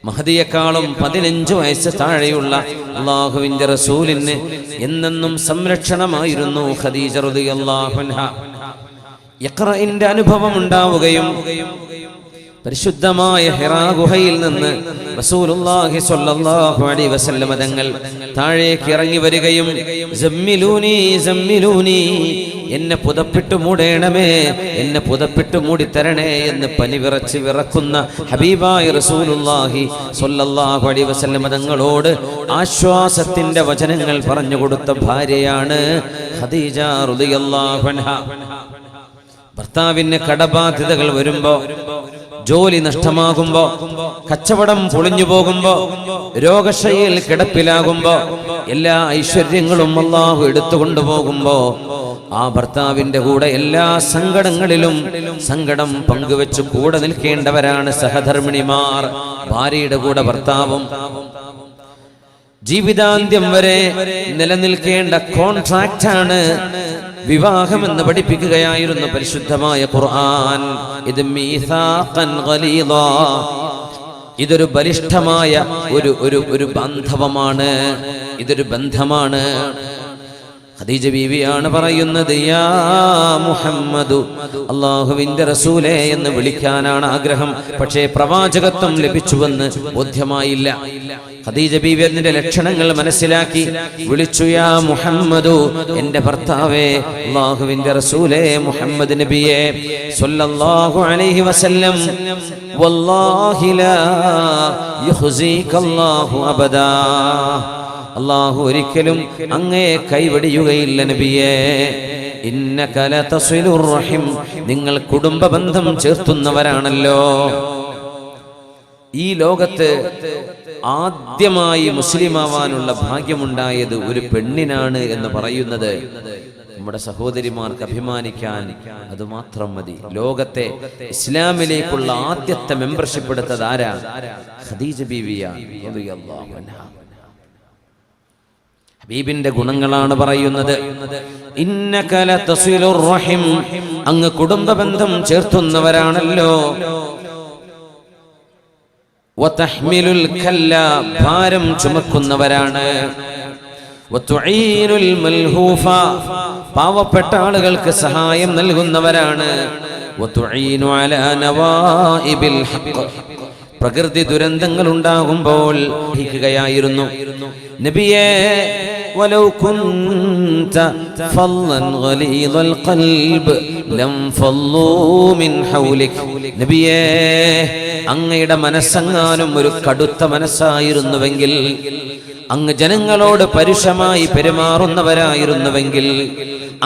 മഹദിയെക്കാളും 15 വയസ്സ് താഴെയുള്ള അല്ലാഹുവിന്റെ റസൂലിന് എന്നെന്നും സംരക്ഷണമായിരുന്നു ഖദീജ റളിയല്ലാഹു അൻഹ. ഇഖ്റഇന്റെ അനുഭവം ഉണ്ടാവുകയും പരിശുദ്ധമായ ഹിറാ ഗുഹയിൽ നിന്ന് റസൂലുള്ളാഹി സ്വല്ലല്ലാഹു അലൈഹി വസല്ലം തങ്ങൾ താഴേക്ക് ഇറങ്ങി വരികയും സമ്മിലൂനി സമ്മിലൂനി, എന്നെ പുതപ്പിട്ട് മൂടേണമേ, എന്നെ പുതപ്പിട്ട് മൂടിത്തരണേ എന്ന് പനി വിറച്ച് വിറക്കുന്ന ഹബീബായ റസൂലുള്ളാഹി സ്വല്ലല്ലാഹു അലൈഹി വസല്ലം തങ്ങളോട് ആശ്വാസത്തിന്റെ വചനങ്ങൾ പറഞ്ഞു കൊടുത്ത ഭാര്യയാണ് ഖദീജ റളിയല്ലാഹു അൻഹ. ഭർത്താവിന് കടബാധ്യതകൾ വരുമ്പോ, ജോലി നഷ്ടമാകുമ്പോ, കച്ചവടം പൊളിഞ്ഞു പോകുമ്പോ, രോഗശയ്യയിൽ കിടപ്പിലാകുമ്പോ, എല്ലാ ഐശ്വര്യങ്ങളും അല്ലാഹു എടുത്തുകൊണ്ടുപോകുമ്പോ ആ ഭർത്താവിന്റെ കൂടെ എല്ലാ സങ്കടങ്ങളിലും സങ്കടം പങ്കുവെച്ച് കൂടെ നിൽക്കേണ്ടവരാണ് സഹധർമ്മിണിമാർ. ഭാര്യയുടെ കൂടെ ഭർത്താവും ജീവിതാന്ത്യം വരെ നിലനിൽക്കേണ്ട കോൺട്രാക്റ്റാണ് വിവാഹം എന്ന് പഠിപ്പിക്കുകയായിരുന്നു പരിശുദ്ധമായ ഖുർആൻ. ഇത് മീസാഖൻ ഗലീദാ, ഇതൊരു ബലിഷ്ഠമായ ഒരു ബന്ധവമാണ്, ഇതൊരു ബന്ധമാണ്. ഖദീജ ബീവിയാണ് പറയുന്നത്, യാ മുഹമ്മദു, അല്ലാഹുവിന്റെ റസൂലേ എന്ന് വിളിക്കാനാണ് ആഗ്രഹം. പക്ഷേ പ്രവാചകത്വം ലഭിച്ചുവെന്ന് ബോധ്യമായില്ല. ഖദീജ ബീവി അതിന്റെ ലക്ഷണങ്ങൾ മനസ്സിലാക്കി വിളിച്ചു, യാ മുഹമ്മദു, എന്റെ ഭർത്താവേ, അല്ലാഹുവിന്റെ റസൂലേ, മുഹമ്മദ് നബിയേ സ്വല്ലല്ലാഹു അലൈഹി വസല്ലം, വല്ലാഹി ലാ യുഖ്സികല്ലാഹു അബദാ, അല്ലാഹു ഒരിക്കലും അങ്ങയെ കൈവടിയുകയില്ല നബിയേ. ഇന്നക ലതസിലുർ റഹിം, നിങ്ങൾ കുടുംബ ബന്ധം ചേർത്തുന്നവരാണല്ലോ. ഈ ലോകത്ത് ആദ്യമായി മുസ്ലിമാവാനുള്ള ഭാഗ്യമുണ്ടായത് ഒരു പെണ്ണിനാണ് എന്ന് പറയുന്നത് നമ്മുടെ സഹോദരിമാർക്ക് അഭിമാനിക്കാൻ അതുമാത്രം മതി. ലോകത്തെ ഇസ്ലാമിലേക്കുള്ള ആദ്യത്തെ മെമ്പർഷിപ്പ് എടുത്തത് ആരാ? ഖദീജ ബീവിയാണ് റളിയല്ലാഹു അൻഹ. ഹബീബിന്റെ ഗുണങ്ങളാണ് പറയുന്നത്. ഇന്നക ലതസിലുർ റഹിം, അങ്ങ് കുടുംബ ബന്ധം ചേർത്തുന്നവരാണല്ലോ. വതഹ്മിലുൽ കല്ല, ഭാരം ചുമക്കുന്നവരാണ്. വതുഈനുൽ മൽഹൂഫ, പാവപ്പെട്ട ആളുകൾക്ക് സഹായം നൽകുന്നവരാണ്. വതുഈനു അലാ നവാഇബിൽ ഹഖ്, പ്രകൃതി ദുരന്തങ്ങൾ ഉണ്ടാകുമ്പോൾ ഹിക്കുകയായിരുന്നു നബിയേ. വലൗ കുൻത ഫല്ലൻ ഗലീദൽ ഖൽബ് ലം ഫല്ലൂ മിൻ ഹൗലിക്, നബിയേ, അങ്ങയുടെ മനസ്സെങ്ങാനും ഒരു കടുത്ത മനസ്സായിരുന്നുവെങ്കിൽ, അങ്ങ് ജനങ്ങളോട് പരുഷമായി പെരുമാറുന്നവരായിരുന്നുവെങ്കിൽ,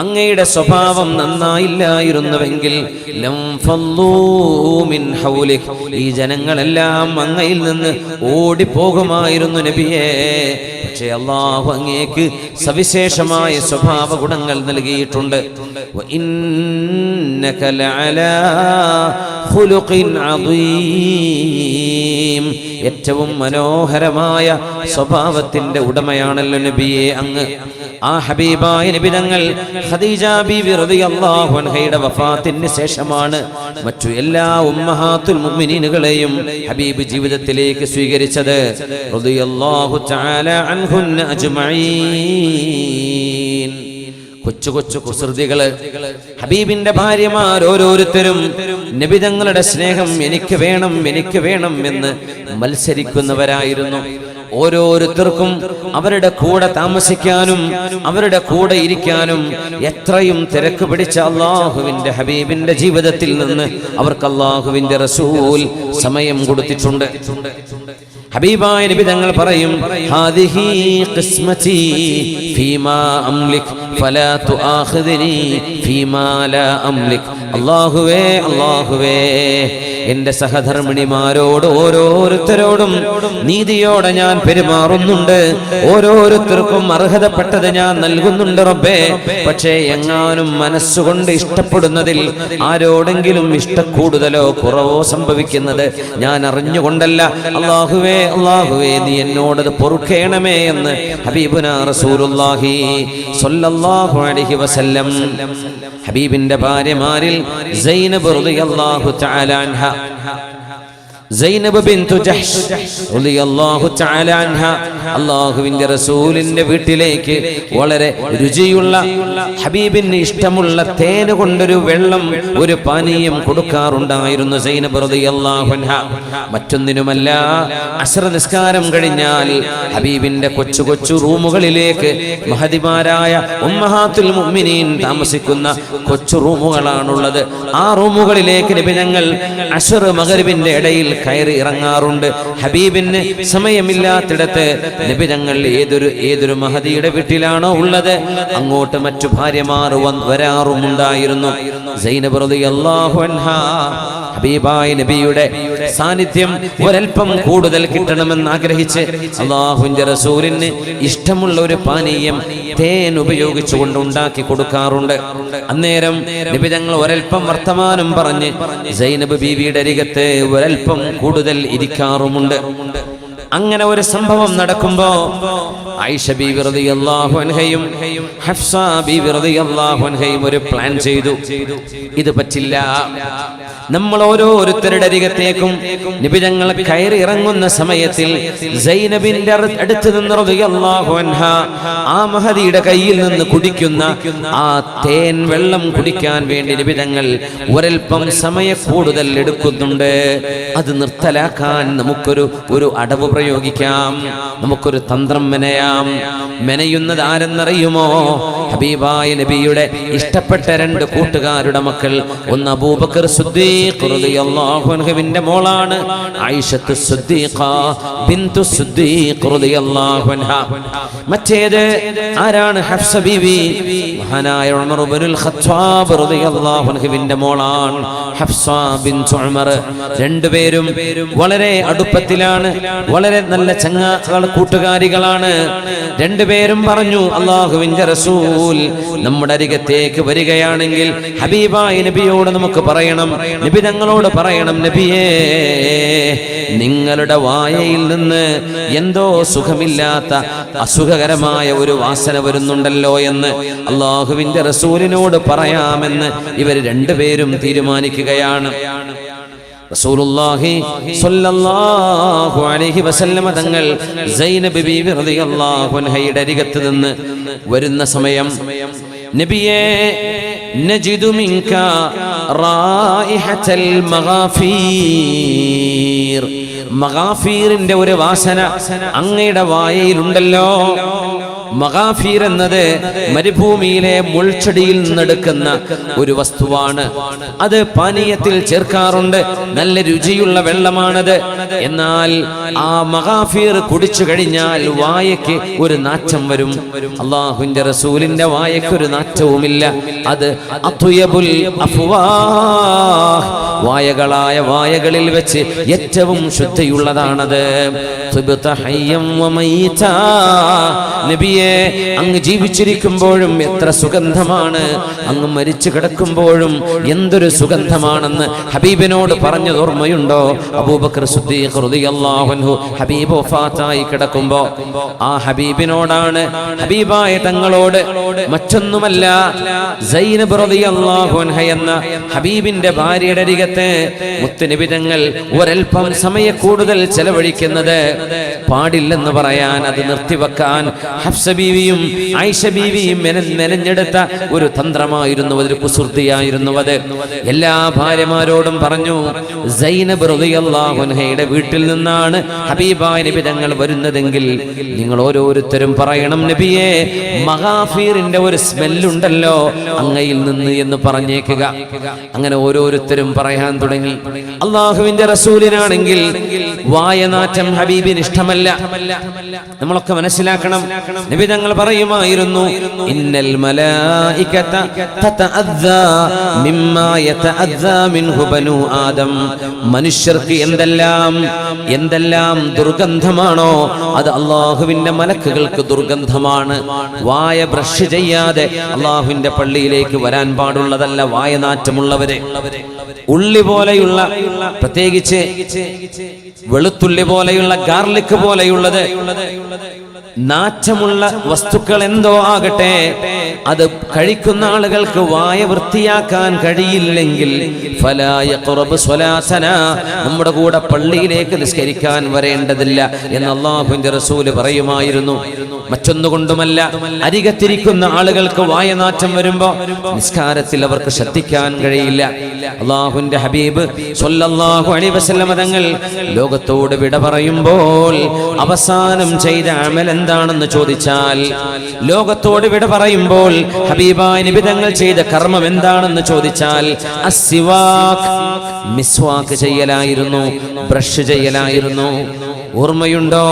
അങ്ങയുടെ സ്വഭാവം നന്നായില്ലായിരുന്നുവെങ്കിൽ, ലം ഫല്ലൂ മിൻ ഹൗലിക്, ഈ ജനങ്ങളെല്ലാം അങ്ങയിൽ നിന്ന് ഓടിപ്പോകുമായിരുന്നു നബിയേ. പക്ഷേ അല്ലാഹു അങ്ങേക്ക് സവിശേഷമായ സ്വഭാവ ഗുണങ്ങൾ നൽകിയിട്ടുണ്ട്. വഇന്നക ലഅലാ ഖുലുഖിൻ അദീം, ഏറ്റവും മനോഹരമായ സ്വഭാവത്തിന്റെ ഉടമയാണല്ലോ നബിയെ അങ്ങ്. ആ ഹബീബായ നബി തങ്ങൾ ഖദീജ ബീവി റളിയല്ലാഹു അൻഹയുടെ വഫാത്തിന് ശേഷമാണ് മറ്റു എല്ലാ ഉമ്മഹാത്തുൽ മുഅ്മിനീനുകളെയും ഹബീബ് ജീവിതത്തിലേക്ക് സ്വീകരിച്ചത്. റളിയല്ലാഹു തആല അൻഹുന്ന അജ്മഈൻ. കൊച്ചു കൊച്ചു കുസൃതികള്, ഹബീബിന്റെ ഭാര്യമാർ ഓരോരുത്തരും നബി തങ്ങളുടെ സ്നേഹം എനിക്ക് വേണം, എനിക്ക് വേണം എന്ന് മത്സരിക്കുന്നവരായിരുന്നു. ഓരോരുത്തർക്കും അവരുടെ കൂടെ താമസിക്കാനും അവരുടെ കൂടെ ഇരിക്കാനും എത്രയും തിരക്ക് പിടിച്ച അല്ലാഹുവിന്റെ ഹബീബിന്റെ ജീവിതത്തിൽ നിന്ന് അവർക്ക് അല്ലാഹുവിന്റെ റസൂൽ സമയം കൊടുത്തിട്ടുണ്ട്. ഹബീബായ നബി തങ്ങൾ പറയും, ഹാദിഹി ഖിസ്മതി ഫീമാ അംലിക് ഫലാ തുആഖിദ്നി ഫീമാ ലാ അംലിക്. അല്ലാഹുവേ, അല്ലാഹുവേ, എന്റെ സഹധർമ്മിണിമാരോട് ഓരോരുത്തരോടും നീതിയോടെ ഞാൻ പെരുമാറുന്നുണ്ട്, ഓരോരുത്തർക്കും അർഹതപ്പെട്ടത് ഞാൻ നൽകുന്നുണ്ട് റബ്ബേ. പക്ഷേ എങ്ങാനും മനസ്സുകൊണ്ട് ഇഷ്ടപ്പെടുന്നതിൽ ആരോടെങ്കിലും ഇഷ്ടക്കൂടുതലോ കുറവോ സംഭവിക്കുന്നത് ഞാൻ അറിഞ്ഞുകൊണ്ടല്ല. അല്ലാഹുവേ, അല്ലാഹുവേ, നീ എന്നോടത് പൊറുക്കേണമേ എന്ന് ഹബീബുനാ റസൂലുള്ളാഹി സ്വല്ലല്ലാഹു അലൈഹി വസല്ലം. ഹബീബിന്റെ ഭാര്യമാരിൽ സൈനബ് റളിയല്ലാഹു തആല അൻഹ സൈനബ് ബിൻതു ജഹ്ഷ് റളിയല്ലാഹു തആല അൻഹ അല്ലാഹുവിന്റെ റസൂലിന്റെ വീട്ടിലേക്ക് വളരെ രുചിയുള്ള ഹബീബിന് ഇഷ്ടമുള്ള തേൻ കൊണ്ടൊരു വെള്ളം, ഒരു പാനീയം കൊടുക്കാറുണ്ടായിരുന്നു സൈനബ് റളിയല്ലാഹു അൻഹ. മറ്റൊന്നിനുമല്ല, അസ്ർ നിസ്കാരം കഴിഞ്ഞാൽ ഹബീബിന്റെ കൊച്ചു കൊച്ചു റൂമുകളിലേക്ക്, മഹദിമാരായ ഉമ്മഹാത്തുൽ മുഅ്മിനീൻ താമസിക്കുന്ന കൊച്ചു റൂമുകളാണുള്ളത്, ആ റൂമുകളിലേക്ക് നബി ഞങ്ങൾ അസ്ർ മഗ്രിബിന്റെ ഇടയിൽ കയറി ഇറങ്ങാറുണ്ട്. ഹബീബിന് സമയമില്ലാത്തിടത്ത് നബി ഞങ്ങൾ ഏതൊരു മഹദിയുടെ വീട്ടിലാണോ ഉള്ളത് അങ്ങോട്ട് മറ്റു ഭാര്യമാർ വരാറുമുണ്ടായിരുന്നു. സൈനബ് റളിയല്ലാഹു അൻഹ ഹബീബായ നബിയുടെ സാന്നിധ്യം ഒരൽപ്പം കൂടുതൽ കിട്ടണമെന്ന് ആഗ്രഹിച്ച് അല്ലാഹുവിന്റെ റസൂലിന് ഇഷ്ടമുള്ള ഒരു പാനീയം തേൻ ഉപയോഗിച്ചുകൊണ്ട് ഉണ്ടാക്കി കൊടുക്കാറുണ്ട്. അന്നേരം നബി ഞങ്ങൾ ഒരൽപ്പം വർത്തമാനം പറഞ്ഞ് സൈനബ് ബീവിയുടെ അരികത്ത് ഒരൽപ്പം കൂടുതൽ ഇരിക്കാറുമുണ്ട്. അങ്ങനെ ഒരു സംഭവം നടക്കുമ്പോ ആയിഷ ബീവി റളിയല്ലാഹു അൻഹയും ഹഫ്സ ബീവി റളിയല്ലാഹു അൻഹയും ഒരു പ്ലാൻ ചെയ്തു. ഇത് പറ്റില്ല, നമ്മൾ ഓരോരുത്തരുടെ അരികത്തേക്കും നബി ഞങ്ങൾ കയറി ഇറങ്ങുന്ന സമയത്തിൽ സൈനബിന്റെ അടുത്ത് നിന്ന് റളിയല്ലാഹു അൻഹ ആ മഹദിയുടെ കയ്യിൽ നിന്ന് കുടിക്കുന്ന ആ തേൻ വെള്ളം കുടിക്കാൻ വേണ്ടി നബി ഞങ്ങൾ ഒരൽപ്പം സമയ കൂടുതൽ എടുക്കുന്നുണ്ട്. അത് നിർത്തലാക്കാൻ നമുക്കൊരു അടവ് പ്രയോഗിക്കാം, നമുക്കൊരു തന്ത്രം മെനയുന്നത് ആരെന്നറിയുമോ? ഹബീബായ നബിയുടെ ഇഷ്ടപ്പെട്ട രണ്ട് കൂട്ടുകാരുടെ മക്കൾ. ഒന്ന് അബൂബക്കർ സിദ്ദീഖ് റളിയല്ലാഹു അൻഹുവിന്റെ മോളാണ് ആയിഷത്തു സിദ്ദീഖ ബിൻതു സിദ്ദീഖ് റളിയല്ലാഹു അൻഹ. മറ്റേത് ആരാണ്? ഹഫ്സ ബീവി, മഹാനായ ഉമർ ഇബ്നുൽ ഖത്താബ് റളിയല്ലാഹു അൻഹുവിന്റെ മോളാണ് ഹഫ്സ ബിൻതു ഉമർ. രണ്ടുപേരും വളരെ അടുപ്പത്തിലാണ്, വളരെ നല്ല കൂട്ടുകാരികളാണ്. രണ്ടുപേരും പറഞ്ഞു, അല്ലാഹുവിന്റെ റസൂൽ നമ്മുടെ അരികത്തേക്ക് വരികയാണെങ്കിൽ ഹബീബായ നബിയോട് നമുക്ക് പറയണം, നബി ഞങ്ങളോട് പറയണം, നബിയേ നിങ്ങളുടെ വായയിൽ നിന്ന് എന്തോ സുഖമില്ലാത്ത അസുഖകരമായ ഒരു വാസന വരുന്നുണ്ടല്ലോ എന്ന് അല്ലാഹുവിന്റെ റസൂലിനോട് പറയാമെന്ന് ഇവർ രണ്ടുപേരും തീരുമാനിക്കുകയാണ്. റസൂലുള്ളാഹി സ്വല്ലല്ലാഹു അലൈഹി വസല്ലമ തങ്ങൾ സൈനബ് ബീവി റളിയല്ലാഹു അൻഹയുടെ അരികത്ത് നിന്ന് വരുന്ന സമയം, നബിയേ നജിദു മിൻക റായിഹത്തൽ മഗാഫീർ, മഗാഫീറിന്റെ ഒരു വാസന അങ്ങയുടെ വായയിലുണ്ടല്ലോ. മഗാഫീർ എന്നത് മരുഭൂമിയിലെ മുൾച്ചെടിയിൽ നിന്നെടുക്കുന്ന ഒരു വസ്തുവാണ്. അത് പാനീയത്തിൽ ചേർക്കാറുണ്ട്, നല്ല രുചിയുള്ള വെള്ളമാണത്. എന്നാൽ ആ മഗാഫീർ കുടിച്ചു കഴിഞ്ഞാൽ വായയ്ക്ക് ഒരു നാറ്റം വരും. അല്ലാഹുവിന്റെ റസൂലിന്റെ വായയ്ക്ക് ഒരു നാറ്റവുമില്ല. അത് അത്വയബുൽ അഫ്വാഹ്, വായകളായ വായകളിൽ വെച്ച് ഏറ്റവും ശുദ്ധിയുള്ളതാണത്. നബിയെ അങ്ങ് ജീവിച്ചിരിക്കുമ്പോഴും എത്ര സുഗന്ധമാണ്, അങ്ങ് മരിച്ചു കിടക്കുമ്പോഴും എന്തൊരു സുഗന്ധമാണെന്ന് ഹബീബിനോട് പറഞ്ഞത് ഓർമ്മയുണ്ടോ? അബൂബക്കർ സിദ്ദീഖ് റളിയല്ലാഹു അൻഹു ഹബീബ് വഫാത്തായി കിടക്കുമ്പോ ആ ഹബീബിനോടാണ്, ഹബീബായ തങ്ങളോട്, മറ്റൊന്നുമല്ല സൈനബ് റളിയല്ലാഹു അൻഹ എന്ന ഹബീബിന്റെ ഭാര്യയുടെ അരികത്ത് മുത്തുനബി തങ്ങൾ ഒരൽപ്പം സമയ കൂടുതൽ ചെലവഴിക്കുന്നത് പാടില്ലെന്ന് പറയാൻ, അത് നിർത്തിവെക്കാൻ ഹഫ്സ ബീവിയും ആയിഷ ബീവിയും മെനഞ്ഞെടുത്ത ഒരു തന്ത്രമായിരുന്നു, ഒരു കുസൃതിയായിരുന്നു അത്. എല്ലാ ഭാര്യമാരോടും പറഞ്ഞു, സൈനബ് റളിയല്ലാഹു അൻഹയുടെ വീട്ടിൽ നിന്നാണ് ഹബീബായ നബി തങ്ങൾ വരുന്നതെങ്കിൽ നിങ്ങൾ ഓരോരുത്തരും പറയണം, നബിയെ മഗാഫീറിന്റെ ഒരു സ്മെല്ലുണ്ടല്ലോ അങ്ങയിൽ നിന്ന് എന്ന് പറഞ്ഞേക്കുക. അങ്ങനെ ഓരോരുത്തരും പറയാൻ തുടങ്ങി. അല്ലാഹുവിന്റെ റസൂലിനാണെങ്കിൽ വായനാറ്റം ഹബീബിന് ഇഷ്ടമല്ല. നമ്മളൊക്കെ മനസ്സിലാക്കണം, നബി തങ്ങൾ പറയുമായിരുന്നു, ഇന്നൽ മലായികത തതഅദ്ദാ മിമ്മാ യതഅദ്ദാ മിൻഹു ബനൂ ആദം. മനുഷ്യർക്ക് എന്തെല്ലാം ദുർഗന്ധമാണോ അത് അല്ലാഹുവിന്റെ മലക്കുകൾക്ക് ദുർഗന്ധമാണ്. വായ ബ്രഷ് ചെയ്യാതെ അല്ലാഹുവിന്റെ പള്ളിയിലേക്ക് വരാൻ പാടുള്ളതല്ല വായനാറ്റമുള്ളവരെ. ഉള്ളി പോലെയുള്ള, പ്രത്യേകിച്ച് വെളുത്തുള്ളി പോലെയുള്ള, ഗാർലിക് പോലെയുള്ളത് നാറ്റമുള്ള വസ്തുക്കൾ എന്തോ ആകട്ടെ, അത് കഴിക്കുന്ന ആളുകൾക്ക് വായ വൃത്തിയാക്കാൻ കഴിയില്ലെങ്കിൽ ഫലാ യഖ്റബ് സ്വലാതനാ, നമ്മുടെ കൂടെ പള്ളിയിലേക്ക് നിസ്കരിക്കാൻ വരേണ്ടതില്ല എന്ന് അല്ലാഹുവിന്റെ റസൂല് പറയുമായിരുന്നു. മറ്റൊന്നുകൊണ്ടുമല്ല, അരികത്തിരിക്കുന്ന ആളുകൾക്ക് വായനാറ്റം വരുമ്പോ നിസ്കാരത്തിൽ അവർക്ക് ശ്രദ്ധിക്കാൻ കഴിയില്ല. അല്ലാഹുവിന്റെ ഹബീബ് സ്വല്ലല്ലാഹു അലൈഹി വസല്ലം തങ്ങൾ ലോകത്തോട് വിട പറയുമ്പോൾ അവസാനം ചെയ്ത അമൽ എന്താണെന്ന് ചോദിച്ചാൽ, ലോകത്തോട് വിട പറയുമ്പോൾ ഹബീബായ നബി തങ്ങൾ ചെയ്ത കർമ്മം എന്താണെന്ന് ചോദിച്ചാൽ അസ്സിവാക്ക്, മിസ്വാക്ക് ചെയ്യലായിരുന്നു, ബ്രഷ് ചെയ്യലായിരുന്നു. ഓർമ്മയുണ്ടോ?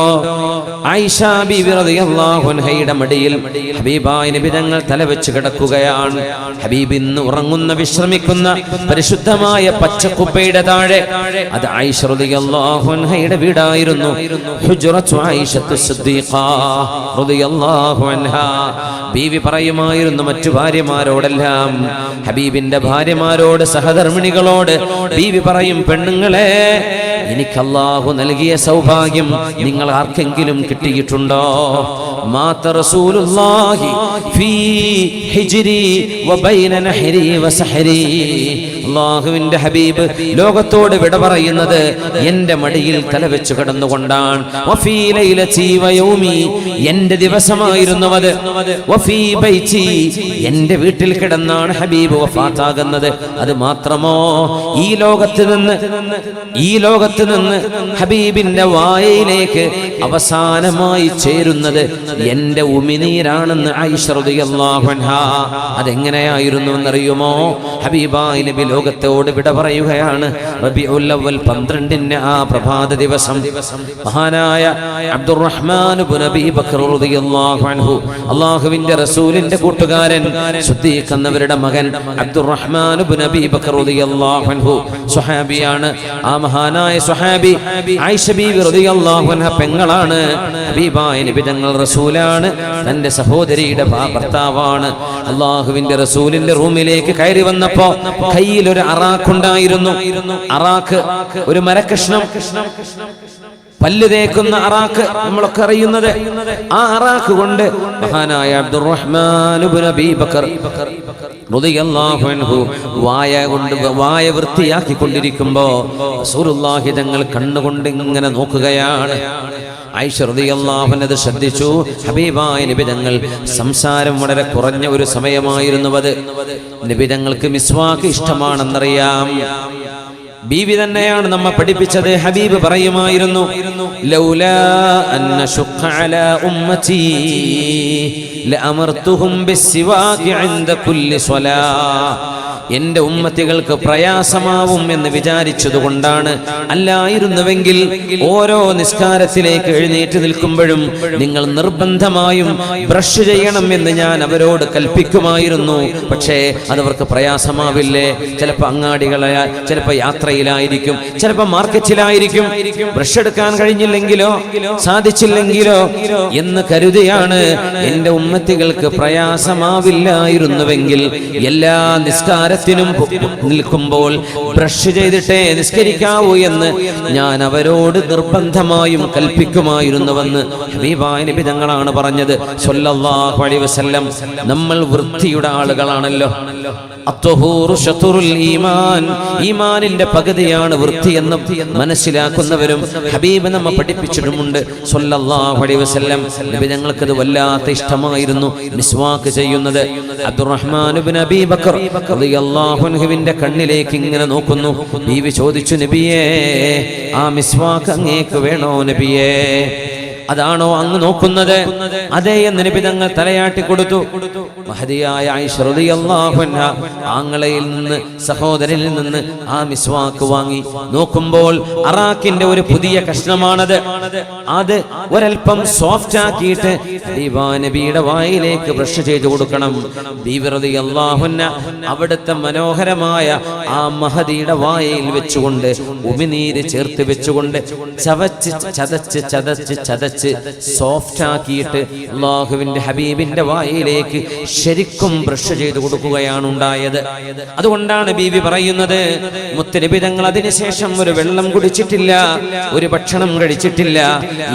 ആയിഷ ബീവി റളിയല്ലാഹു അൻഹയുടെ മടിയിൽ ഹബീബായ നബി തങ്ങൾ തലവെച്ച് കിടക്കുകയാണ്. ഹബീബ് ഇന്ന് ഉറങ്ങുന്ന വിശ്രമിക്കുന്ന പരിശുദ്ധമായ പച്ചക്കുപ്പയുടെ താഴെ, അത് ആയിഷ റളിയല്ലാഹു അൻഹയുടെ വീടായിരുന്നു. ഹുജ്റത്തു ആയിഷത്തു സിദ്ദീഖ റളിയല്ലാഹു അൻഹാ. ബീവി പറയുമായിരുന്നു മറ്റു ഭാര്യമാരോടെല്ലാം, ഹബീബിന്റെ ഭാര്യമാരോട്, സഹധർമ്മിണികളോട് ബീവി പറയും, പെണ്ണുങ്ങളെ, എനിക്ക് അല്ലാഹു നൽകിയ സൗഭാഗ്യം നിങ്ങൾ ആർക്കെങ്കിലും കിട്ടിയിട്ടുണ്ടോ? മാത റസൂലുള്ളാഹി ഫീ ഹിജ്രി വബൈന നഹ്രി വസഹരി. അല്ലാഹുവിന്റെ ഹബീബ് ലോകത്തോട് വിട പറയുന്നത് എന്റെ മടിയിൽ തലവെച്ച് കിടന്നുകൊണ്ടാണ്. വഫീ ലൈലതി വയൗമി, എന്റെ ദിവസമായിരുന്നു അത്. വഫീ ബൈതി, എന്റെ വീട്ടിൽ കിടന്നാണ് ഹബീബ് വഫാത്താകുന്നത്. അത് മാത്രമോ, ഈ ലോകത്ത് നിന്ന് ഹബീബിന്റെ വായയിലേക്ക് അവസാനമായി ചേരുന്നത് എന്റെ ഉമിനീരാണെന്ന് ആയിഷ റളിയല്ലാഹു അൻഹാ. അതെങ്ങനെയായിരുന്നു എന്നറിയുമോ? ഹബീബായ നബി ലോകത്തോട് വിട പറയുകയാണ്. റബീഉൽ അവ്വൽ 12 ആ പ്രഭാത ദിവസം മഹാനായ അബ്ദുറഹ്മാൻ ഇബ്നു അബീ ബക്കർ റളിയല്ലാഹു അൻഹു, അല്ലാഹുവിന്റെ റസൂലിന്റെ കൂട്ടുകാരൻ സിദ്ദീഖ് എന്നവരുടെ മകൻ അബ്ദുറഹ്മാൻ ഇബ്നു അബീ ബക്കർ റളിയല്ലാഹു അൻഹു സ്വഹാബിയാണ്. ആ മഹാനായ സ്വഹാബി ആയിഷ ബീവി റളിയല്ലാഹു അൻഹ പെങ്ങളാണ്. ഹബീബായ നബി തങ്ങൾ റസൂലാണ്, തന്റെ സഹോദരിയുടെ ഭർത്താവാണ്. അല്ലാഹുവിന്റെ റസൂലിന്റെ റൂമിലേക്ക് കയറി വന്നപ്പോ കയ്യിൽ ഒരു അറാഖുണ്ടായിരുന്നു. അറാഖ് ഒരു മരകഷ്ണം, പല്ല് തേക്കുന്ന അറാഖ്, നമ്മളൊക്കെ അറിയുന്നത്. ആ അറാഖ് കൊണ്ട് മഹാനായ അബ്ദുറഹ്മാൻ ഇബ്നു അബീ ബക്കർ റളിയല്ലാഹു അൻഹു വായ വൃത്തിയാക്കിക്കൊണ്ടിരിക്കുമ്പോ റസൂലുള്ളാഹി തങ്ങൾ കണ്ണുകൊണ്ട് ഇങ്ങനെ നോക്കുകയാണ്. ആയിഷ റളിയല്ലാഹു അൻഹ അത് ശ്രദ്ധിച്ചു. ഹബീബായ നബി തങ്ങൾ സംസാരം വളരെ കുറഞ്ഞ ഒരു സമയമായിരുന്നു അത്. നബി തങ്ങൾക്ക് മിസ്വാക്ക് ഇഷ്ടമാണെന്നറിയാം. ബീവി തന്നെയാണ് നമ്മെ പഠിപ്പിച്ചത്. ഹബീബ് പറയുമായിരുന്നു, ലൗലാ അന്ന ശുഖ അലാ ഉമ്മതി ലഅമർതുഹും ബിസ്സിവാകി ഇൻദ കുല്ലി സ്വലാ. എന്റെ ഉമ്മത്തികൾക്ക് പ്രയാസമാവും എന്ന് വിചാരിച്ചതുകൊണ്ടാണ്. അല്ലായിരുന്നുവെങ്കിൽ ഓരോ നിസ്കാരത്തിലേക്ക് എഴുന്നേറ്റ് നിൽക്കുമ്പോഴും നിങ്ങൾ നിർബന്ധമായും ബ്രഷ് ചെയ്യണം എന്ന് ഞാൻ അവരോട് കൽപ്പിക്കുമായിരുന്നു. പക്ഷേ അതവർക്ക് പ്രയാസമാവില്ലേ? ചിലപ്പോൾ അങ്ങാടികളായ, ചിലപ്പോൾ യാത്രയിലായിരിക്കും, ചിലപ്പോൾ മാർക്കറ്റിലായിരിക്കും. ബ്രഷ് എടുക്കാൻ കഴിഞ്ഞില്ലെങ്കിലോ സാധിച്ചില്ലെങ്കിലോ എന്ന് കരുതിയാണ്. എന്റെ ഉമ്മത്തികൾക്ക് പ്രയാസമാവില്ലായിരുന്നുവെങ്കിൽ എല്ലാ നിസ്കാര നിൽക്കുമ്പോൾ ബ്രഷ് ചെയ്തിട്ടേ നിസ്കരിക്കാവൂ എന്ന് ഞാൻ അവരോട് നിർബന്ധമായും കൽപ്പിക്കുമായിരുന്നുവെന്ന് ഹബീബായ നബി തങ്ങളാണ് പറഞ്ഞത് സ്വല്ലല്ലാഹു അലൈഹി വസല്ലം. നമ്മൾ വൃത്തിയുടെ ആളുകളാണല്ലോ. അത്വഹൂറു ശത്റുൽ ഈമാൻ, ഈമാനിന്റെ പകുതിയാണ് വൃത്തി എന്ന് മനസ്സിലാക്കുന്നവരും ഹബീബ് നമ്മെ പഠിപ്പിച്ചിട്ടുമുണ്ട് സ്വല്ലല്ലാഹു അലൈഹി വസല്ലം. നബി ഞങ്ങൾക്കത് വല്ലാത്ത ഇഷ്ടമായിരുന്നു, മിസ്വാക്ക് ചെയ്യുന്നത്. അബ്ദുറഹ്മാൻ ഇബ്നു അബീ ബക്കർ റളിയല്ലാഹു അൻഹുവിന്റെ കണ്ണിലേക്ക് ഇങ്ങനെ നോക്കുന്നു. ബീവി ചോദിച്ചു, നബിയേ, ആ മിസ്വാക്ക് അങ്ങേക്ക് വേണോ നബിയേ? അതാണോ അങ്ങ് നോക്കുന്നത്? അതേ എന്ന് നബി തങ്ങൾ തലയാട്ടി കൊടുത്തു. മഹദിയായ ആയിഷ റളിയല്ലാഹു അൻഹ ആങ്ങളയിൽ നിന്ന്, സഹോദരനിൽ നിന്ന് ആ മിസ്വാക്ക് വാങ്ങി. നോക്കുമ്പോൾ അറാഖിന്റെ ഒരു പുതിയ കഷ്ണമാണത്. അത് ഒരൽപ്പം സോഫ്റ്റ് ആക്കിയിട്ട് നബിയുടെ വായിലേക്ക് ബ്രഷ് ചെയ്തു കൊടുക്കണം. ബീവി റളിയല്ലാഹു അൻഹ അവിടുത്തെ മനോഹരമായ ആ മഹദിയുടെ വായയിൽ വെച്ചുകൊണ്ട് ഉമിനീര് ചേർത്ത് വെച്ചുകൊണ്ട് ചവച്ച് ചതച്ച് ചതച്ച് ചതച്ച് ചതച്ച് സോഫ്റ്റ് ആക്കിയിട്ട് അല്ലാഹുവിന്റെ ഹബീബിന്റെ വായിലേക്ക് ശരിക്കും ബ്രഷ് ചെയ്ത് കൊടുക്കുകയാണ് ഉണ്ടായത്. അതുകൊണ്ടാണ് ബീവി പറയുന്നത്, മുത്തനബി തങ്ങൾ അതിനുശേഷം ഒരു വെള്ളം കുടിച്ചിട്ടില്ല, ഒരു ഭക്ഷണം കഴിച്ചിട്ടില്ല.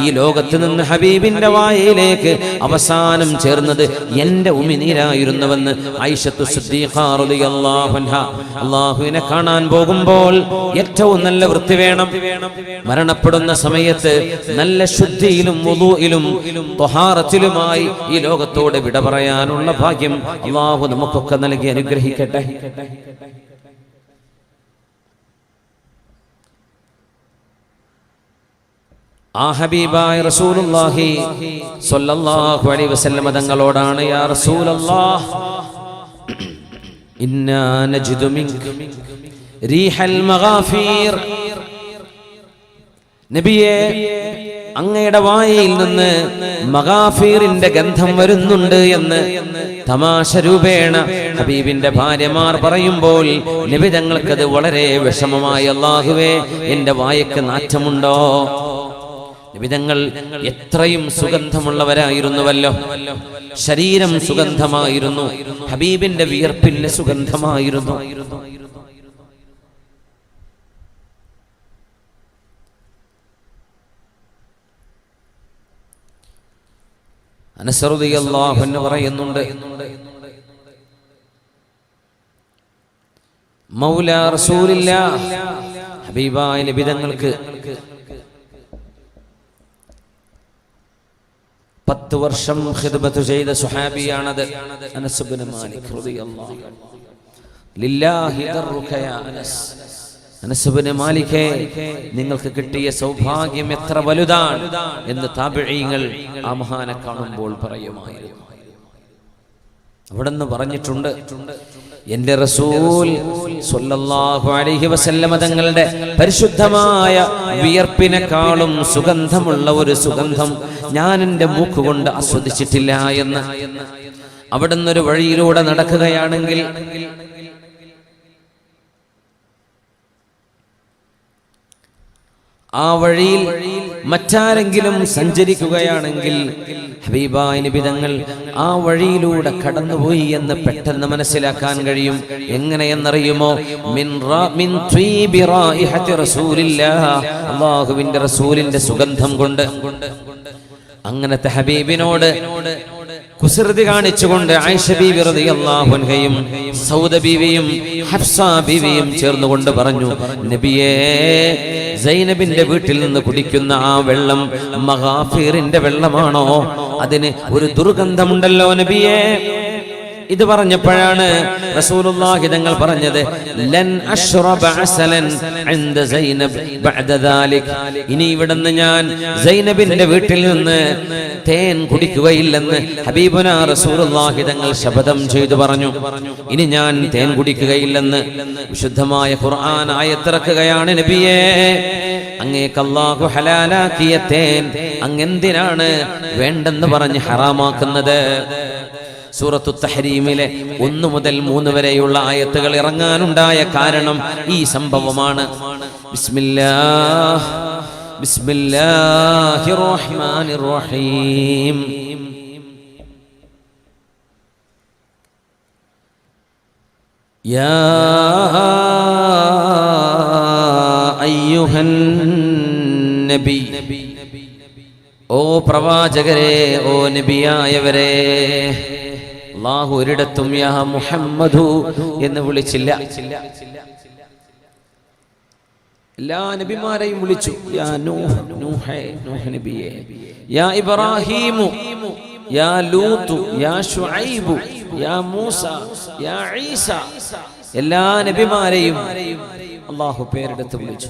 ഈ ലോകത്ത് നിന്ന് ഹബീബിന്റെ വായിലേക്ക് അവസാനം ചേർന്നത് എന്റെ ഉമിനീരായിരുന്നുവെന്ന് ആയിഷത്തു സിദ്ദീഖ റളിയല്ലാഹു അൻഹ. അല്ലാഹുവിനെ കാണാൻ പോകുമ്പോൾ ഏറ്റവും നല്ല വൃത്തി വേണം. മരണപ്പെടുന്ന സമയത്ത് നല്ല ശുദ്ധിയിലും വുളൂഇലും ത്വഹാറത്തിലുമായി ഈ ലോകത്തോട് വിട പറയാനുള്ള ഭാഗ്യം അല്ലാഹു നമുക്കൊക്കെ നൽകി അനുഗ്രഹിക്കട്ടെ. ആ ഹബീബായ റസൂലുള്ളാഹി സ്വല്ലല്ലാഹു അലൈഹി വസല്ലം തങ്ങളോടാണ്, യാ റസൂലല്ലാഹ് ഇന്നാ നജിദു മിൻക റീഹൽ മഗാഫീർ. നബിയേ, അങ്ങയുടെ വായിൽ നിന്ന് മഗാഫീറിന്റെ ഗന്ധം വരുന്നുണ്ട് എന്ന് തമാശ രൂപേണ ഹബീബിന്റെ ഭാര്യമാർ പറയുമ്പോൾ നബി തങ്ങൾക്കത് വളരെ വിഷമമായി. അല്ലാഹുവേ, എന്റെ വായക്ക് നാറ്റമുണ്ടോ? നിബിതങ്ങൾ എത്രയും സുഗന്ധമുള്ളവരായിരുന്നുവല്ലോ. ശരീരം സുഗന്ധമായിരുന്നു, ഹബീബിന്റെ വിയർപ്പിന് സുഗന്ധമായിരുന്നു. അനസ് റളിയല്ലാഹു അൻഹു പറയുന്നുണ്ട്, മൗലാ റസൂലില്ലാഹ്, ഹബീബായ നബി തങ്ങൾക്ക് 10 വർഷം ഖിദ്മത്ത് ചെയ്ത സുഹാബിയാണത് അനസ് ഇബ്നു മാലിക് റളിയല്ലാഹു അൻഹു. ലില്ലാഹി ദർറുക യാ അനസ്. അനസ് ഇബ്നു മാലികേ, നിങ്ങൾക്ക് കിട്ടിയ സൗഭാഗ്യം എത്ര വലുതാണ് എന്ന് താബിഈങ്ങൾ ആ മഹാനെ കാണുമ്പോൾ പറയുമായിരുന്നു. അവിടുന്ന് പറഞ്ഞിട്ടുണ്ട്, എന്റെ റസൂൽ സ്വല്ലല്ലാഹു അലൈഹി വസല്ലമ തങ്ങളുടെ പരിശുദ്ധമായ വിയർപ്പിനെക്കാളും സുഗന്ധമുള്ള ഒരു സുഗന്ധം ഞാൻ എൻ്റെ മൂക്കുകൊണ്ട് ആസ്വദിച്ചിട്ടില്ല എന്ന്. അവിടുന്ന് ഒരു വഴിയിലൂടെ നടക്കുകയാണെങ്കിൽ ആ വഴിയിൽ മറ്റാരെങ്കിലും സഞ്ചരിക്കുകയാണെങ്കിൽ ഹബീബായ നബി തങ്ങൾ ആ വഴിയിലൂടെ കടന്നുപോയി എന്ന് പെട്ടെന്ന് മനസ്സിലാക്കാൻ കഴിയും. എങ്ങനെയെന്നറിയുമോ? മിൻ ത്വീബി റായിഹത്തി റസൂലില്ലാഹ്, അല്ലാഹുവിന്റെ റസൂലിന്റെ സുഗന്ധം കൊണ്ട്. അങ്ങനത്തെ ഹബീബിനോട് കുസൃതി കാണിച്ചുകൊണ്ട് ആയിഷ ബീവി റളിയല്ലാഹു അൻഹയും സൗദ ബീവിയും ഹഫ്സ ബീവിയും ചേർന്നുകൊണ്ട് പറഞ്ഞു, നബിയേ, സൈനബിന്റെ വീട്ടിൽ നിന്ന് കുടിക്കുന്ന ആ വെള്ളം മഗാഫീറിന്റെ വെള്ളമാണോ? അതിന് ഒരു ദുർഗന്ധമുണ്ടല്ലോ നബിയേ. ഇത് പറഞ്ഞപ്പോഴാണ് റസൂലുള്ളാഹി തങ്ങൾ പറഞ്ഞത്, ലൻ അശ്റബ അസലൻ ഇൻദ സൈനബ് ബഅദ ദാലിക്. ഇനി ഇവിടുന്ന് ഞാൻ സൈനബിന്റെ വീട്ടിൽ നിന്ന് തേൻ കുടിക്കുകയില്ലെന്ന് ഹബീബുനാ റസൂലുള്ളാഹി തങ്ങൾ ശപഥം ചെയ്തു പറഞ്ഞു. ഇനി ഞാൻ തേൻ കുടിക്കുകയില്ലെന്ന് വിശുദ്ധമായ ഖുർആൻ ആയത്തിറക്കുകയാണ്, നബിയേ, അങ്ങേക്ക് അല്ലാഹു ഹലാലാക്കിയ തേൻ അങ്ങെന്തിനാണ് വേണ്ടെന്ന് പറഞ്ഞ് ഹറാമാക്കുന്നത്? സൂറത്തു തഹ്രീമിലെ 1 മുതൽ 3 വരെയുള്ള ആയത്തുകൾ ഇറങ്ങാനുണ്ടായ കാരണം ഈ സംഭവമാണ്. ബിസ്മില്ലാഹിർ റഹ്മാനിർ റഹീം. യാ അയ്യുഹൻ നബി, ഓ പ്രവാചകരെ, ഓ നബിയായവരെ. അല്ലാഹു ഒരിടത്തും യാ മുഹമ്മദു എന്ന് വിളിച്ചില്ല. എല്ലാ നബിമാരെയും വിളിച്ചു. യാ നൂഹ്, നൂഹേ, നൂഹ് നബിയേ. യാ ഇബ്രാഹീമു, യാ ലൂത്ത്, യാ ശുഐബ്, യാ മൂസ, യാ ഈസ. എല്ലാ നബിമാരെയും അല്ലാഹു പേരെടുത്ത് വിളിച്ചു.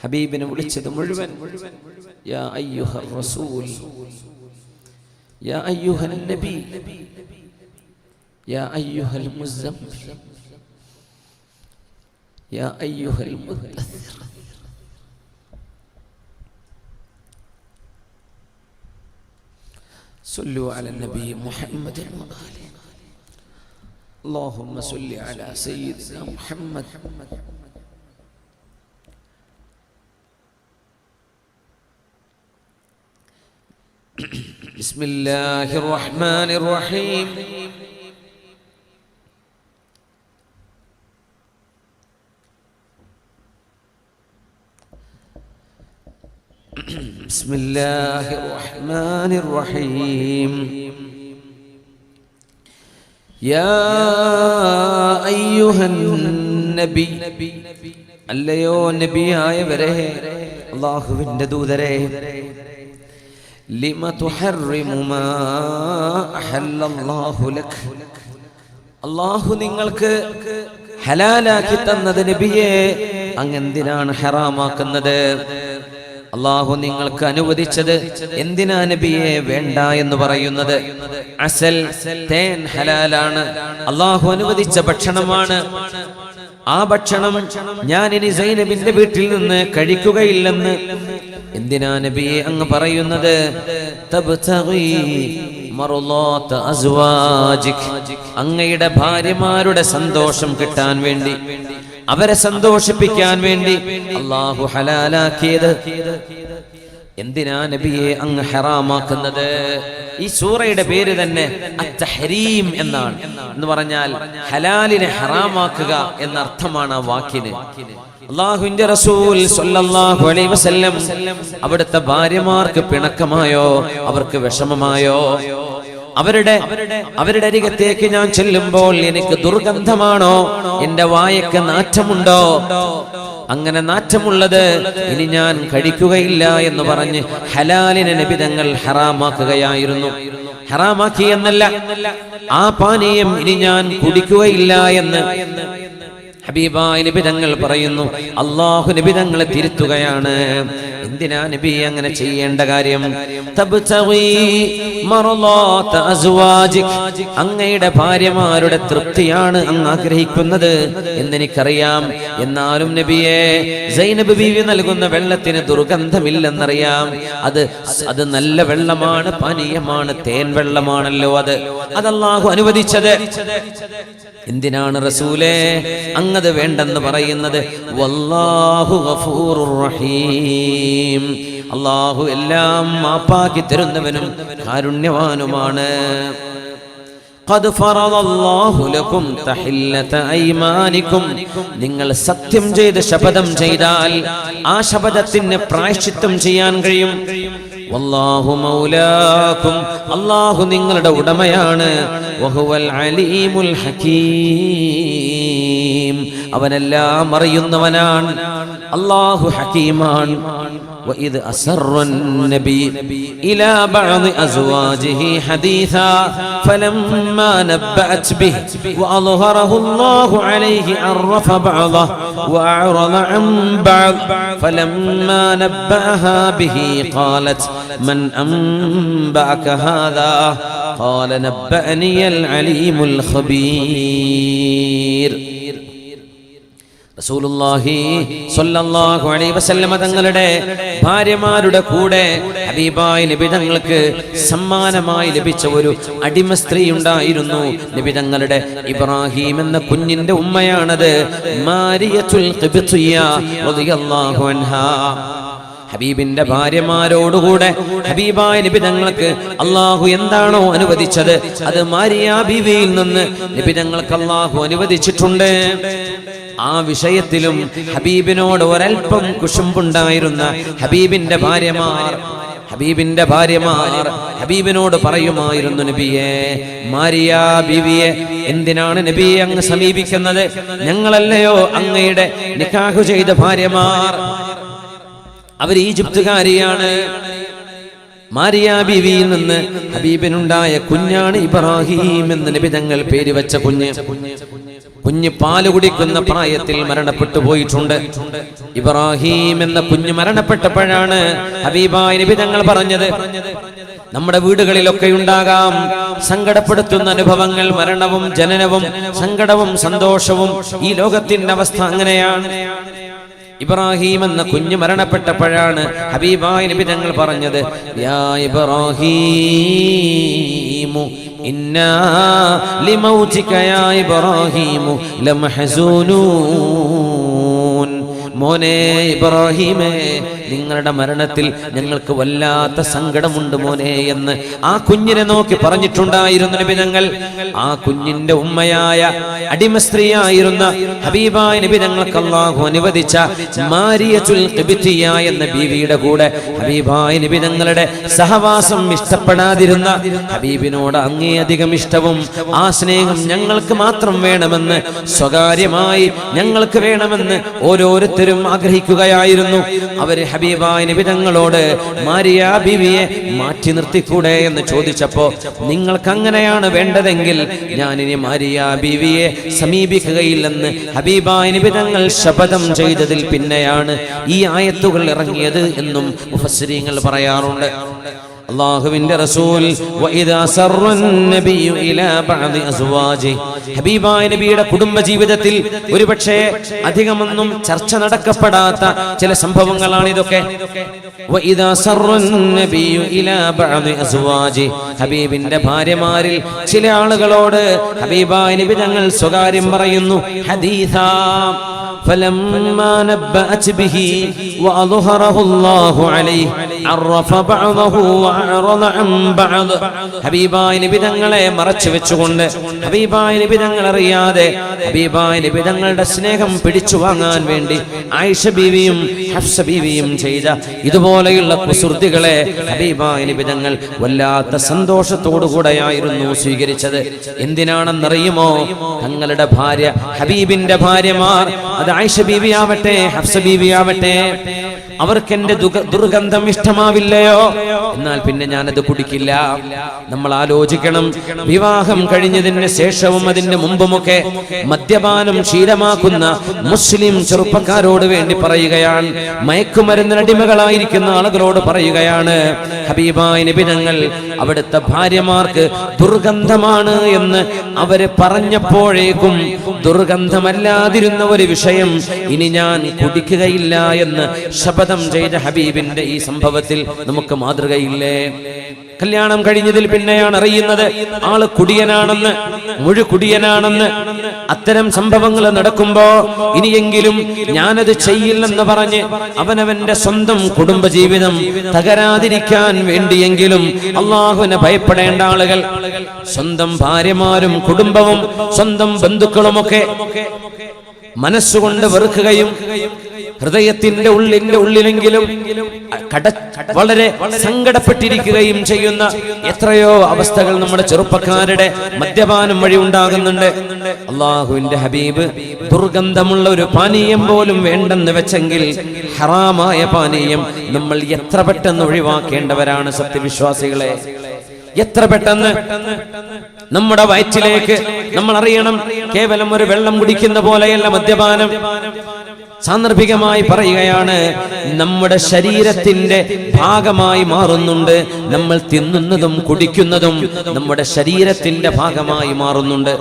ഹബീബിനെ വിളിച്ചത് മുഴുവൻ യാ അയ്യുഹർ റസൂൽ, യാ അയ്യുഹൻ നബി, യാ അയ്യുഹൽ മുസമ്മിൽ, യാ അയ്യുഹൽ മുദ്ദസ്സിർ. صلوا على النبي محمد وآله. اللهم صل على سيدنا محمد. ബിസ്മില്ലാഹിർ റഹ്മാനിർ റഹീം. ബിസ്മില്ലാഹിർ റഹ്മാനിർ റഹീം. യാ അയ്യുഹൻ നബി, അല്ലയോ നബിയായവരെ, അല്ലാഹുവിന്റെ ദൂതരെ, ലിമ തുഹർറിമു മാ അഹല്ലല്ലാഹു ലക്, അല്ലാഹു നിങ്ങൾക്ക് ഹലാലാക്കി തന്നത് നബിയെ അങ്ങെന്തിനാണ് ഹറാമാക്കുന്നത്? അല്ലാഹു നിങ്ങൾക്ക് അനുവദിച്ചത് എന്തിനാ നബിയെ വേണ്ട എന്ന് പറയുന്നത്? അസൽ, തേൻ ഹലാലാണ്, അല്ലാഹു അനുവദിച്ച ഭക്ഷണമാണ്. ആ ഭക്ഷണം ഞാൻ ഇനി സൈനബിന്റെ വീട്ടിൽ നിന്ന് കഴിക്കുകയില്ലെന്ന് എന്തിനാ നബിയെ അങ്ങ് പറയുന്നത്? തബ്തഗി മർളാത അസ്വാജിക്, അങ്ങയുടെ ഭാര്യമാരുടെ സന്തോഷം കിട്ടാൻ വേണ്ടി, അവരെ സന്തോഷിപ്പിക്കാൻ വേണ്ടി അല്ലാഹു ഹലാലാക്കിയത് എന്തിനാ നബിയെ അങ്ങ് ഹറാമാക്കുന്നത്? ഈ സൂറയുടെ പേര് തന്നെ അത്തഹരീം എന്നാണ്. എന്ന് പറഞ്ഞാൽ ഹലാലിനെ ഹറാമാക്കുക എന്നർത്ഥമാണ് ആ വാക്കിന്. അല്ലാഹുവിന്റെ റസൂൽ സ്വല്ലല്ലാഹു അലൈഹി വസല്ലം അവിടുത്തെ ഭാര്യമാർക്ക് പിണക്കമായോ, അവർക്ക് വിഷമമായോ, അവരുടെ അരികത്തേക്ക് ഞാൻ ചെല്ലുമ്പോൾ എനിക്ക് ദുർഗന്ധമാണോ, എന്റെ വായക്ക് നാറ്റമുണ്ടോ, അങ്ങനെ നാറ്റമുള്ളത് ഇനി ഞാൻ കഴിക്കുകയില്ല എന്ന് പറഞ്ഞ് ഹലാലിനെ നബി തങ്ങൾ ഹറാമാക്കുകയായിരുന്നു. ഹറാമാക്കി എന്നല്ല, ആ പാനീയം ഇനി ഞാൻ കുടിക്കുകയില്ല എന്ന് ഹബീബായ നബി തങ്ങൾ പറയുന്നു. അല്ലാഹു നബി തങ്ങളെ തിരുത്തുകയാണ്. എന്തിനാ നബി അങ്ങനെ ചെയ്യേണ്ട കാര്യം? തബ്തഗി മർളാത അസ്വാജിക്, അങ്ങയുടെ ഭാര്യമാരുടെ തൃപ്തിയാണ് അങ്ങ് ആഗ്രഹിക്കുന്നത് എന്നെനിക്കറിയാം. എന്നാലും നബിയെ, സൈനബ് ബീവി നൽകുന്ന വെള്ളത്തിന് ദുർഗന്ധമില്ലെന്നറിയാം. അത് നല്ല വെള്ളമാണ്, പാനീയമാണ്, തേൻ വെള്ളമാണല്ലോ. അത് അല്ലാഹു അനുവദിച്ചത്. എന്തിനാണ് റസൂലേ അങ്ങത് വേണ്ടെന്ന് പറയുന്നത്? വല്ലാഹു ഗഫൂറുർ റഹീം, അല്ലാഹു എല്ലാം മാപ്പാക്കി തരുന്നവനും കാരുണ്യവാനുമാണ്. ഖദ് ഫറദല്ലാഹു ലക്കും തഹില്ലത ഐമാനിക്കും, നിങ്ങൾ സത്യം ചെയ്ത് ശപഥം ചെയ്താൽ ആ ശപഥത്തിന് പ്രായശ്ചിത്തം ചെയ്യാൻ കഴിയും. വല്ലാഹു മൗലാക്കും, അല്ലാഹു നിങ്ങളുടെ ഉടമയാണ്. വഹുവൽ അലീമുൽ ഹകീം, അവനെല്ലാം അറിയുന്നവനാണ്. അല്ലാഹു ഹകീമാണ്. وإذ أسر النبي إلى بعض أزواجه حديثا فلما نبأت به وأظهره الله عليه عرف بعضه وأعرض عن بعض فلما نبأها به قالت من أنبأك هذا قال نبأني العليم الخبير. റസൂലുള്ളാഹി സ്വല്ലല്ലാഹു അലൈഹി വസല്ലം തങ്ങളുടെ ഭാര്യമാരുടെ കൂടെ ഹബീബായ നബി തങ്ങൾക്ക് സമ്മാനമായി ലഭിച്ച ഒരു അടിമ സ്ത്രീ ഉണ്ടായിരുന്നു. നബി തങ്ങളുടെ ഇബ്രാഹിം എന്ന കുഞ്ഞിന്റെ ഉമ്മയാണത്. മാരിയത്തുൽ ഖിബ്തിയ്യ റളിയല്ലാഹു അൻഹാ. ഹബീബിന്റെ ഭാര്യമാരോടുകൂടെ ഹബീബായ നബി തങ്ങൾക്ക് അല്ലാഹു എന്താണോ അനുവദിച്ചത് അത് മാരിയ ബീവിയിൽ നിന്ന് നബി തങ്ങൾക്ക് അല്ലാഹു അനുവദിച്ചിട്ടുണ്ട്. ആ വിഷയത്തിലും ഹബീബിനോട് ഒരൽപ്പം കുശുമ്പുണ്ടായിരുന്ന ഹബീബിന്റെ ഭാര്യമാർ ഹബീബിനോട് പറയുമായിരുന്നു, നബിയെ, മാരിയ ബീവിയെ എന്തിനാണ് നബിയെ അങ്ങ് സമീപിക്കുന്നത്? ഞങ്ങളല്ലയോ അങ്ങയുടെ നിക്കാഹ് ചെയ്ത ഭാര്യമാർ? അവർ ഈജിപ്തുകാരിയാണ്. മാരിയ ബീവിയിൽ നിന്ന് ഹബീബിനുണ്ടായ കുഞ്ഞാണ് ഇബ്രാഹിം എന്ന് നബി തങ്ങൾ പേര് വെച്ച കുഞ്ഞ് പാല് കുടിക്കുന്ന പ്രായത്തിൽ മരണപ്പെട്ടു പോയിട്ടുണ്ട്. ഇബ്രാഹിം എന്ന കുഞ്ഞ് മരണപ്പെട്ടപ്പോഴാണ് ഹബീബായ നബി തങ്ങൾ പറഞ്ഞത്, നമ്മുടെ വീടുകളിലൊക്കെ ഉണ്ടാകാം സങ്കടപ്പെടുത്തുന്ന അനുഭവങ്ങൾ, മരണവും ജനനവും സങ്കടവും സന്തോഷവും. ഈ ലോകത്തിന്റെ അവസ്ഥ അങ്ങനെയാണ്. ഇബ്രാഹിം എന്ന കുഞ്ഞ് മരണപ്പെട്ടപ്പോഴാണ് ഹബീബായ നബി തങ്ങൾ പറഞ്ഞത്, യാ ഇബ്രാഹീമു ഇന്നാ ലിമൗതിക യാ ഇബ്രാഹീമു ലമഹസൂനൂൻ. മോനെ ഇബ്രാഹിമേ, നിങ്ങളുടെ മരണത്തിൽ ഞങ്ങൾക്ക് വല്ലാത്ത സങ്കടമുണ്ട് മോനെ എന്ന് ആ കുഞ്ഞിനെ നോക്കി പറഞ്ഞിട്ടുണ്ടായിരുന്നു നബി തങ്ങൾ. ആ കുഞ്ഞിന്റെ ഉമ്മയായ അടിമ സ്ത്രീയായിരുന്ന ഹബീബായ നബി തങ്ങൾക്ക് അല്ലാഹു അനുവദിച്ച മാരിയത്തുൽ ഖിബ്തിയ എന്ന ബീവിയുടെ കൂടെ ഹബീബായ നബി തങ്ങളുടെ സഹവാസം ഇഷ്ടപ്പെടാതിരുന്ന, ഹബീബിനോട് അങ്ങേയധികം ഇഷ്ടവും ആ സ്നേഹം ഞങ്ങൾക്ക് മാത്രം വേണമെന്ന്, സ്വകാര്യമായി ഞങ്ങൾക്ക് വേണമെന്ന് ഓരോരുത്തരും ആഗ്രഹിക്കുകയായിരുന്നു. അവര് ഹബീബായ നബി തങ്ങളോട് മാരിയ ബീവിയെ മാറ്റി നിർത്തിക്കൂടെ എന്ന് ചോദിച്ചപ്പോ, നിങ്ങൾക്ക് അങ്ങനെയാണ് വേണ്ടതെങ്കിൽ ഞാനിനി മാരിയ ബീവിയെ സമീപിക്കുകയില്ലെന്ന് ഹബീബായ നബി തങ്ങൾ ശപഥം ചെയ്തതിൽ പിന്നെയാണ് ഈ ആയത്തുകൾ ഇറങ്ങിയത് എന്നും മുഫസ്സിരീങ്ങൾ പറയാറുണ്ട്. അല്ലാഹുവിന്റെ റസൂൽ വഇദാ സർറൻ നബിയു ഇലാ ബഅദി അസ്വാജി, ഹബീബായ നബിയുടെ കുടുംബ ജീവിതത്തിൽ ഒരുപക്ഷേ അധികമൊന്നും ചർച്ച നടക്കപ്പെടാത്ത ചില സംഭവങ്ങളാണ് ഇതൊക്കെ. വഇദാ സർറൻ നബിയു ഇലാ ബഅദി അസ്വാജി, ഹബീബിന്റെ ഭാര്യമാരിൽ ചില ആളുകളോട് ഹബീബായ നബി തങ്ങൾ സ്വകാര്യം പറയുന്നു. ഹദീസാ فلما نبأت به وأظهره الله عليه عرف بعضه وأعرض عن بعض. ഹബീബായ നബി തങ്ങളെ മറച്ചു വെച്ചുകൊണ്ട്, ഹബീബായ നബി തങ്ങൾ അറിയാതെ ഹബീബായ നബി തങ്ങളുടെ സ്നേഹം പിടിച്ചു വാങ്ങാൻ വേണ്ടി ആയിഷ ബീവിയും ഹഫ്സ ബീവിയും ചെയ്ത ഇതുപോലെയുള്ള കുസൃതികളെ ഹബീബായ നബി തങ്ങൾ വല്ലാത്ത സന്തോഷത്തോടുകൂടെയായിരുന്നു സ്വീകരിച്ചത്. എന്തിനാണെന്നറിയുമോ? തങ്ങളുടെ ഭാര്യ, ഹബീബിന്റെ ഭാര്യമാർ, അത് ആയിഷ ബീവി ആവട്ടെ ഹഫ്സ ബീവി ആവട്ടെ, അവർക്ക് എന്റെ ദുർഗന്ധം ഇഷ്ടമാവില്ലയോ, എന്നാൽ പിന്നെ ഞാനത് കുടിക്കില്ല. നമ്മൾ ആലോചിക്കണം, വിവാഹം കഴിഞ്ഞതിന് ശേഷവും അതിന്റെ മുമ്പുമൊക്കെ മദ്യപാനം ശീലമാക്കുന്ന മുസ്ലിം ചെറുപ്പക്കാരോട് വേണ്ടി പറയുകയാണ്, മയക്കുമരുന്നിനടിമകളായിരിക്കുന്ന ആളുകളോട് പറയുകയാണ്, ഹബീബായ നബി തങ്ങൾ അവിടുത്തെ ഭാര്യമാർക്ക് ദുർഗന്ധമാണ് എന്ന് അവര് പറഞ്ഞപ്പോഴേക്കും ദുർഗന്ധമല്ലാതിരുന്ന ഒരു വിഷയം ഇനി ഞാൻ കുടിക്കുകയില്ല എന്ന് ശപഥം ചെയ്ത ഹബീബിന്റെ ഈ സംഭവത്തിൽ നമുക്ക് മാതൃകയില്ലേ? കല്യാണം കഴിഞ്ഞതിൽ പിന്നെയാണ് അറിയുന്നത് ആള് കുടിയനാണെന്ന്, മുഴുകുടിയനാണെന്ന്. അത്തരം സംഭവങ്ങൾ നടക്കുമ്പോ ഇനിയെങ്കിലും ഞാനത് ചെയ്യില്ലെന്ന് പറഞ്ഞ് അവനവന്റെ സ്വന്തം കുടുംബജീവിതം തകരാതിരിക്കാൻ വേണ്ടിയെങ്കിലും അള്ളാഹുവിനെ ഭയപ്പെടേണ്ട ആളുകൾ സ്വന്തം ഭാര്യമാരും കുടുംബവും സ്വന്തം ബന്ധുക്കളുമൊക്കെ മനസ്സുകൊണ്ട് വെറുക്കുകയും ഹൃദയത്തിന്റെ ഉള്ളിലെങ്കിലും വളരെ സങ്കടപ്പെട്ടിരിക്കുകയും ചെയ്യുന്ന എത്രയോ അവസ്ഥകൾ നമ്മുടെ ചെറുപ്പക്കാരുടെ മദ്യപാനം വഴി ഉണ്ടാകുന്നുണ്ട്. അള്ളാഹുവിന്റെ ഹബീബ് ദുർഗന്ധമുള്ള ഒരു പാനീയം പോലും വേണ്ടെന്ന് വെച്ചെങ്കിൽ ഹറാമായ പാനീയം നമ്മൾ എത്ര പെട്ടെന്ന് ഒഴിവാക്കേണ്ടവരാണ് സത്യവിശ്വാസികളെ. എത്ര പെട്ടെന്ന് നമ്മുടെ വയറ്റിലേക്ക്, നമ്മൾ അറിയണം, കേവലം ഒരു വെള്ളം കുടിക്കുന്ന പോലെയല്ല മദ്യപാനം. സാന്ദർഭികമായി പറയുകയാണ്, നമ്മുടെ ശരീരത്തിന്റെ ഭാഗമായി മാറുന്നുണ്ട്. നമ്മൾ തിന്നുന്നതും കുടിക്കുന്നതും നമ്മുടെ ശരീരത്തിന്റെ ഭാഗമായി മാറുന്നുണ്ട്.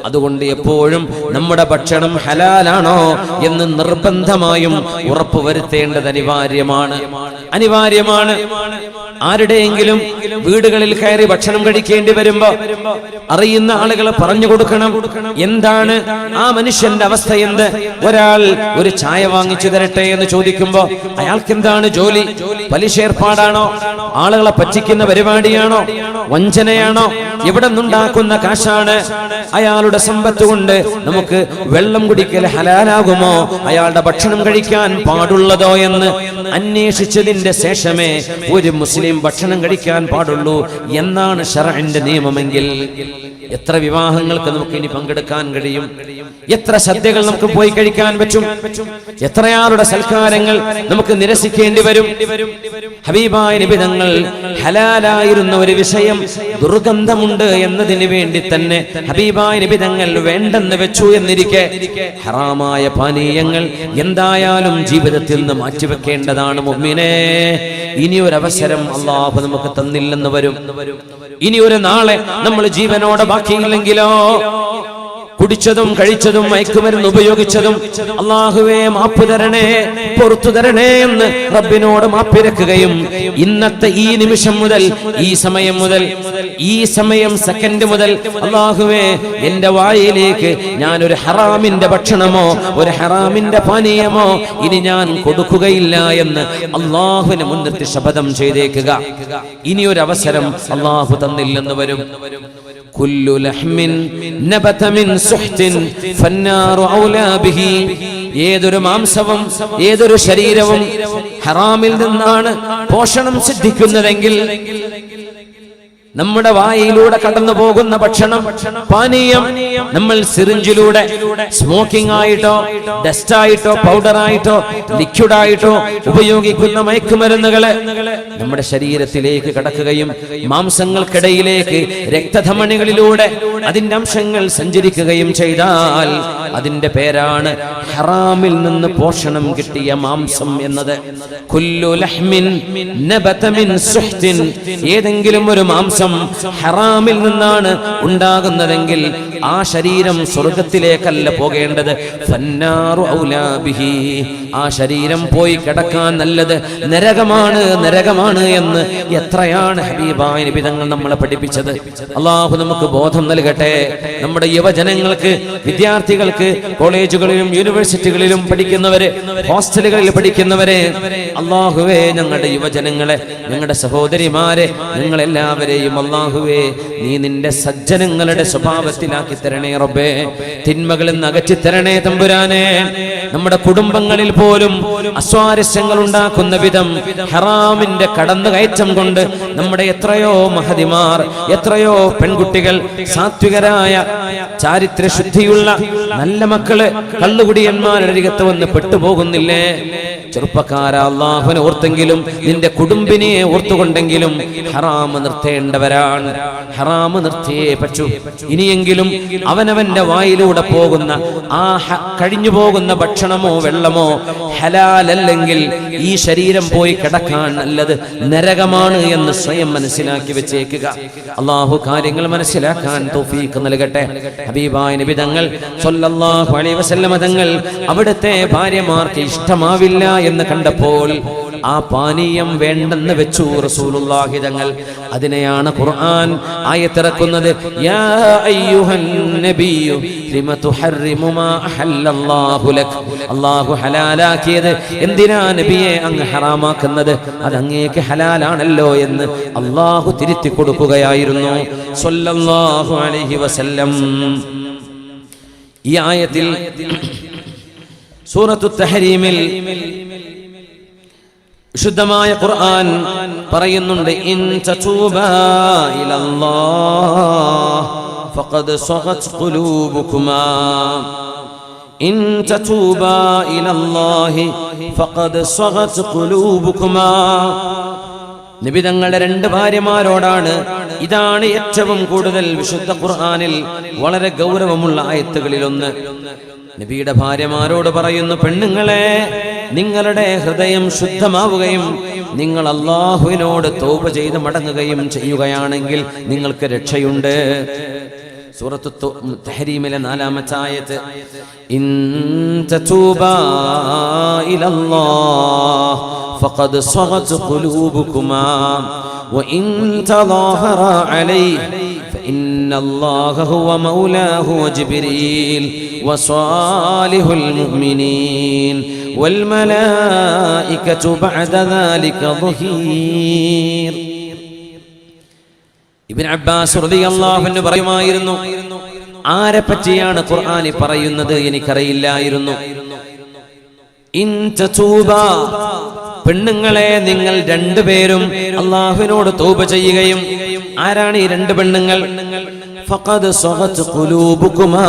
അതുകൊണ്ട് എപ്പോഴും നമ്മുടെ ഭക്ഷണം ഹലാലാണോ എന്ന് നിർബന്ധമായും ഉറപ്പുവരുത്തേണ്ടത് അനിവാര്യമാണ്. ആരുടെയെങ്കിലും വീടുകളിൽ കയറി ഭക്ഷണം കഴിക്കേണ്ടി വരുമ്പോ അറിയുന്ന ആളുകളെ പറഞ്ഞു കൊടുക്കണം, എന്താണ് ആ മനുഷ്യന്റെ അവസ്ഥ, എന്ത്. ഒരാൾ ഒരു ചായ വാങ്ങിച്ചു തരട്ടെ എന്ന് ചോദിക്കുമ്പോ അയാൾക്ക് എന്താണ് ജോലി? പലിശ ഏർപ്പാടാണോ? ആളുകളെ പറ്റിക്കുന്ന പരിപാടിയാണോ? വഞ്ചനയാണോ? എവിടെ നിന്നുണ്ടാക്കുന്ന കാശാണ്? അയാളുടെ സമ്പത്ത് കൊണ്ട് നമുക്ക് വെള്ളം കുടിക്കൽ ഹലാലാകുമോ? അയാളുടെ ഭക്ഷണം കഴിക്കാൻ പാടുള്ളതോ എന്ന് അന്വേഷിച്ചതിന്റെ ശേഷമേ ഒരു മുസ്ലിം ഭക്ഷണം കഴിക്കാൻ പാടുള്ളൂ എന്നാണ് ശർഅന്റെ നിയമമെങ്കിൽ എത്ര വിവാഹങ്ങൾക്ക് നമുക്ക് ഇനി പങ്കെടുക്കാൻ കഴിയും? എത്ര സദ്യകൾ നമുക്ക് പോയി കഴിക്കാൻ പറ്റും? എത്രയാളുടെ സൽക്കാരങ്ങൾ നമുക്ക് നിരസിക്കേണ്ടി വരും? ഹബീബായ നബി തങ്ങൾ ഹലാലായിരുന്ന ഒരു വിഷയം ദുർഗന്ധമുണ്ട് എന്നതിന് വേണ്ടി തന്നെ ഹബീബായ നബി തങ്ങൾ വേണ്ടെന്ന് വെച്ചു എന്നിരിക്കെ ഹറാമായ പാനീയങ്ങൾ എന്തായാലും ജീവിതത്തിൽ നിന്ന് മാറ്റിവെക്കേണ്ടതാണ് മുഅ്മിനേ. ഇനിയൊരവസരം അല്ലാഹു നമുക്ക് തന്നില്ലെന്ന് വരും. ഇനി ഒരു നാളെ നമ്മൾ ജീവനോടെ ബാക്കിയില്ലെങ്കിലോ കുടിച്ചതും കഴിച്ചതും മയക്കുമരുന്ന് ഉപയോഗിച്ചതും അല്ലാഹുവേ മാപ്പ് തരണേ, പുറത്തു തരണേ എന്ന് റബ്ബിനോട് മാപ്പിരക്കുകയും ഇന്നത്തെ ഈ നിമിഷം മുതൽ, ഈ സമയം മുതൽ, ഈ സമയം സെക്കൻഡ് മുതൽ അല്ലാഹുവേ എന്റെ വായിലേക്ക് ഞാൻ ഒരു ഹറാമിന്റെ ഭക്ഷണമോ ഒരു ഹറാമിന്റെ പാനീയമോ ഇനി ഞാൻ കൊടുക്കുകയില്ല എന്ന് അല്ലാഹുവിനെ മുൻനിർത്തി ശപഥം ചെയ്തേക്കുക. ഇനിയൊരു അവസരം അല്ലാഹു തന്നില്ലെന്ന് വരും. കുല്ലു ലഹ്മിൻ നബത മിൻ സുഹ്തിൻ ഫന്നാറു ഔലാ ബിഹി. ഏതൊരു മാംസവും ഏതൊരു ശരീരവും ഹറാമിൽ നിന്നാണ് പോഷണം സിദ്ധിക്കുന്നതെങ്കിൽ, നമ്മുടെ വായിലൂടെ കടന്നു പോകുന്ന ഭക്ഷണം പാനീയം നമ്മൾ സിറിഞ്ചിലൂടെ സ്മോക്കിംഗ് ആയിട്ടോ ഡസ്റ്റായിട്ടോ പൗഡറായിട്ടോ ലിക്വിഡായിട്ടോ ഉപയോഗിക്കുന്ന മയക്കുമരുന്നുകള് നമ്മുടെ ശരീരത്തിലേക്ക് കടക്കുകയും മാംസങ്ങൾക്കിടയിലേക്ക് രക്തധമനികളിലൂടെ അതിന്റെ അംശങ്ങൾ സഞ്ചരിക്കുകയും ചെയ്താൽ അതിന്റെ പേരാണ് ഹറാമിൽ നിന്ന് പോഷണം കിട്ടിയ മാംസം എന്നത്. കുല്ലു ലഹ്മിൻ നബത മിൻ സുഹ്തിൻ. ഏതെങ്കിലും ഒരു മാംസം ഹറാമിൽ നിന്നാണ് ഉണ്ടാകുന്നതെങ്കിൽ ആ ശരീരം സ്വർഗത്തിലേക്കല്ല പോകേണ്ടത്, ഫന്നാറു ഔലാ ബിഹി. ആ ശരീരം പോയി കിടക്കാൻ നല്ലത് നരകമാണ്, നരകമാണ് എന്ന് എത്രയാണ് ഹബീബായ നബി തങ്ങൾ നമ്മളെ പഠിപ്പിച്ചത്. അല്ലാഹു നമുക്ക് ബോധം നൽകട്ടെ. നമ്മുടെ യുവജനങ്ങൾക്ക്, വിദ്യാർത്ഥികൾക്ക്, കോളേജുകളിലും യൂണിവേഴ്സിറ്റികളിലും പഠിക്കുന്നവര്, ഹോസ്റ്റലുകളിൽ പഠിക്കുന്നവരെ, അല്ലാഹുവേ ഞങ്ങളുടെ യുവജനങ്ങളെ, ഞങ്ങളുടെ സഹോദരിമാരെ, ഞങ്ങളെല്ലാവരെയും അല്ലാഹുവേ നീ നിന്റെ സജ്ജനങ്ങളുടെ സ്വഭാവത്തിലാക്കി തരണേ റബ്ബേ. തിന്മകളിൽ നിന്ന് അകറ്റി തരണേ തമ്പുരാനെ. നമ്മുടെ കുടുംബങ്ങളിൽ പോലും അസ്വാരസ്യങ്ങൾ ഉണ്ടാക്കുന്ന വിധം ഹറാമിന്റെ കടന്നുകയറ്റം കൊണ്ട് നമ്മുടെ എത്രയോ മഹതിമാർ, എത്രയോ പെൺകുട്ടികൾ, സാത്വികരായ ചാരിത്രശുദ്ധിയുള്ള നല്ല മക്കള് കള്ളുകുടിയന്മാരുടെ അരികത്ത് വന്ന് പെട്ടുപോകുന്നില്ലേ? ചെറുപ്പക്കാരാ, അല്ലാഹുവിനെ ഓർത്തെങ്കിലും നിന്റെ കുടുംബിനെ ഓർത്തുകൊണ്ടെങ്കിലും ഹറാമ് നിർത്തേണ്ടവരാണ്. ഹറാമ് നിർത്തിയേ പറ്റൂ. ഇനിയെങ്കിലും അവനവന്റെ വായിലൂടെ പോകുന്ന ആ കഴിഞ്ഞു പോകുന്ന ഭക്ഷണമോ വെള്ളമോ ഹലാലല്ലെങ്കിൽ ഈ ശരീരം പോയി കിടക്കാൻ നല്ലത് നരകമാണ് എന്ന് സ്വയം മനസ്സിലാക്കി വെച്ചേക്കുക. അല്ലാഹു കാര്യങ്ങൾ മനസ്സിലാക്കാൻ തൗഫീഖ് നൽകട്ടെ. ഹബീബായ നബി തങ്ങൾ സ്വല്ലല്ലാഹു അലൈഹി വസല്ലം തങ്ങൾ അവിടുത്തെ ഭാര്യമാർക്ക് ഇഷ്ടമാവില്ല എന്ന് കണ്ടപ്പോൾ ആ പാനീയം വേണ്ടെന്ന് വെച്ചു റസൂലുള്ളാഹി തങ്ങൾ. അതിനെയാണ് ഖുർആൻ ആയത്തിറക്കുന്നത്, യാ അയ്യുഹൻ നബിയ്യു ലിമ തുഹർരിമു മാ അഹല്ലല്ലാഹു ലക്. അല്ലാഹു ഹലാലാക്കിയത് എന്തിനാ നബിയെ അങ്ങ് ഹറാമാക്കുന്നത്? അത് അങ്ങേക്ക് ഹലാലാണല്ലോ എന്ന് അല്ലാഹു തിരുത്തി കൊടുക്കുകയായിരുന്നു സ്വല്ലല്ലാഹു അലൈഹി വസല്ലം. ഈ ആയത്തിൽ സൂറത്തു തഹരീമിൽ വിശുദ്ധമായ ഖുർആൻ പറയുന്നുണ്ട്, ഇൻ തതൂബാ ഇലല്ലാഹ് ഫഖദ് സഗത് ഖുലൂബുകുമാ. ഇൻ തതൂബാ ഇലല്ലാഹി ഫഖദ് സഗത് ഖുലൂബുകുമാ. നബി തങ്ങളുടെ രണ്ട് ഭാര്യമാരോടാണ്. ഇതാണ് ഏറ്റവും കൂടുതൽ വിശുദ്ധ ഖുർആനിൽ വളരെ ഗൗരവമുള്ള ആയത്തുകളിലൊന്ന്. നബിയുടെ ഭാര്യമാരോട് പറയുന്നു, പെണ്ണുങ്ങളെ, നിങ്ങളുടെ ഹൃദയം ശുദ്ധമാവുകയും നിങ്ങൾ അല്ലാഹുവിനോട് തൗബ ചെയ്ത് മടങ്ങുകയും ചെയ്യുകയാണെങ്കിൽ നിങ്ങൾക്ക് രക്ഷയുണ്ട്. സൂറത്തു തഹരീമിലെ 4-ാമത്തെ ആയത്ത്, ഇൻ തതൂബാ ഇലല്ലാഹ് ഫഖദ് സഗത് ഖുലൂബുകുമാ വഇൻ തളാഹറാ അലൈഹി فإن الله هو مولاه وجبريل وصالح المؤمنين والملائكة بعد ذلك ظهير. ഇബ്നു അബ്ബാസ് റളിയല്ലാഹു അൻഹു പറയുമായിരുന്നു, ആരെ പറ്റിയാണ് ഖുർആനി പറയുന്നത് എനിക്കറിയില്ലായിരുന്നു. ഇൻ തതൂബാ, പെണ്ണുങ്ങളെ നിങ്ങൾ രണ്ടുപേരും അല്ലാഹുവിനോട് തൗബ ചെയ്യുകയും. ആരാണ് ഈ രണ്ട് പെണ്ണുങ്ങൾ? ഫഖദ് സഗത് ഖുലൂബുകുമാ,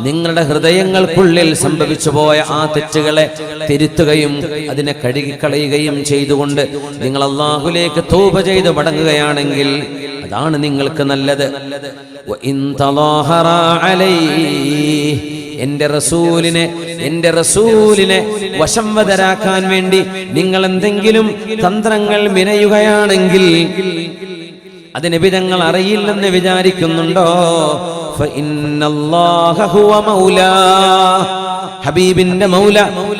നിങ്ങളുടെ ഹൃദയങ്ങൾക്കുള്ളിൽ സംഭവിച്ചു പോയ ആ തെറ്റുകളെ തിരുത്തുകയും അതിനെ കഴുകിക്കളയുകയും ചെയ്തുകൊണ്ട് നിങ്ങൾ അല്ലാഹുവിലേക്ക് തൗബ ചെയ്ത് മടങ്ങുകയാണെങ്കിൽ അതാണ് നിങ്ങൾക്ക് നല്ലത്. വഇൻ തളാഹറാ അലൈഹി, എന്റെ റസൂലിനെ വശംവദരാക്കാൻ വേണ്ടി നിങ്ങൾ എന്തെങ്കിലും തന്ത്രങ്ങൾ മിനയുകയാണെങ്കിൽ അത് നബി തങ്ങൾ അറിയില്ലെന്ന് വിചാരിക്കുന്നുണ്ടോ? ഫഇന്നല്ലാഹ ഹുവ മൗലാ. ഹബീബിന്റെ മൗല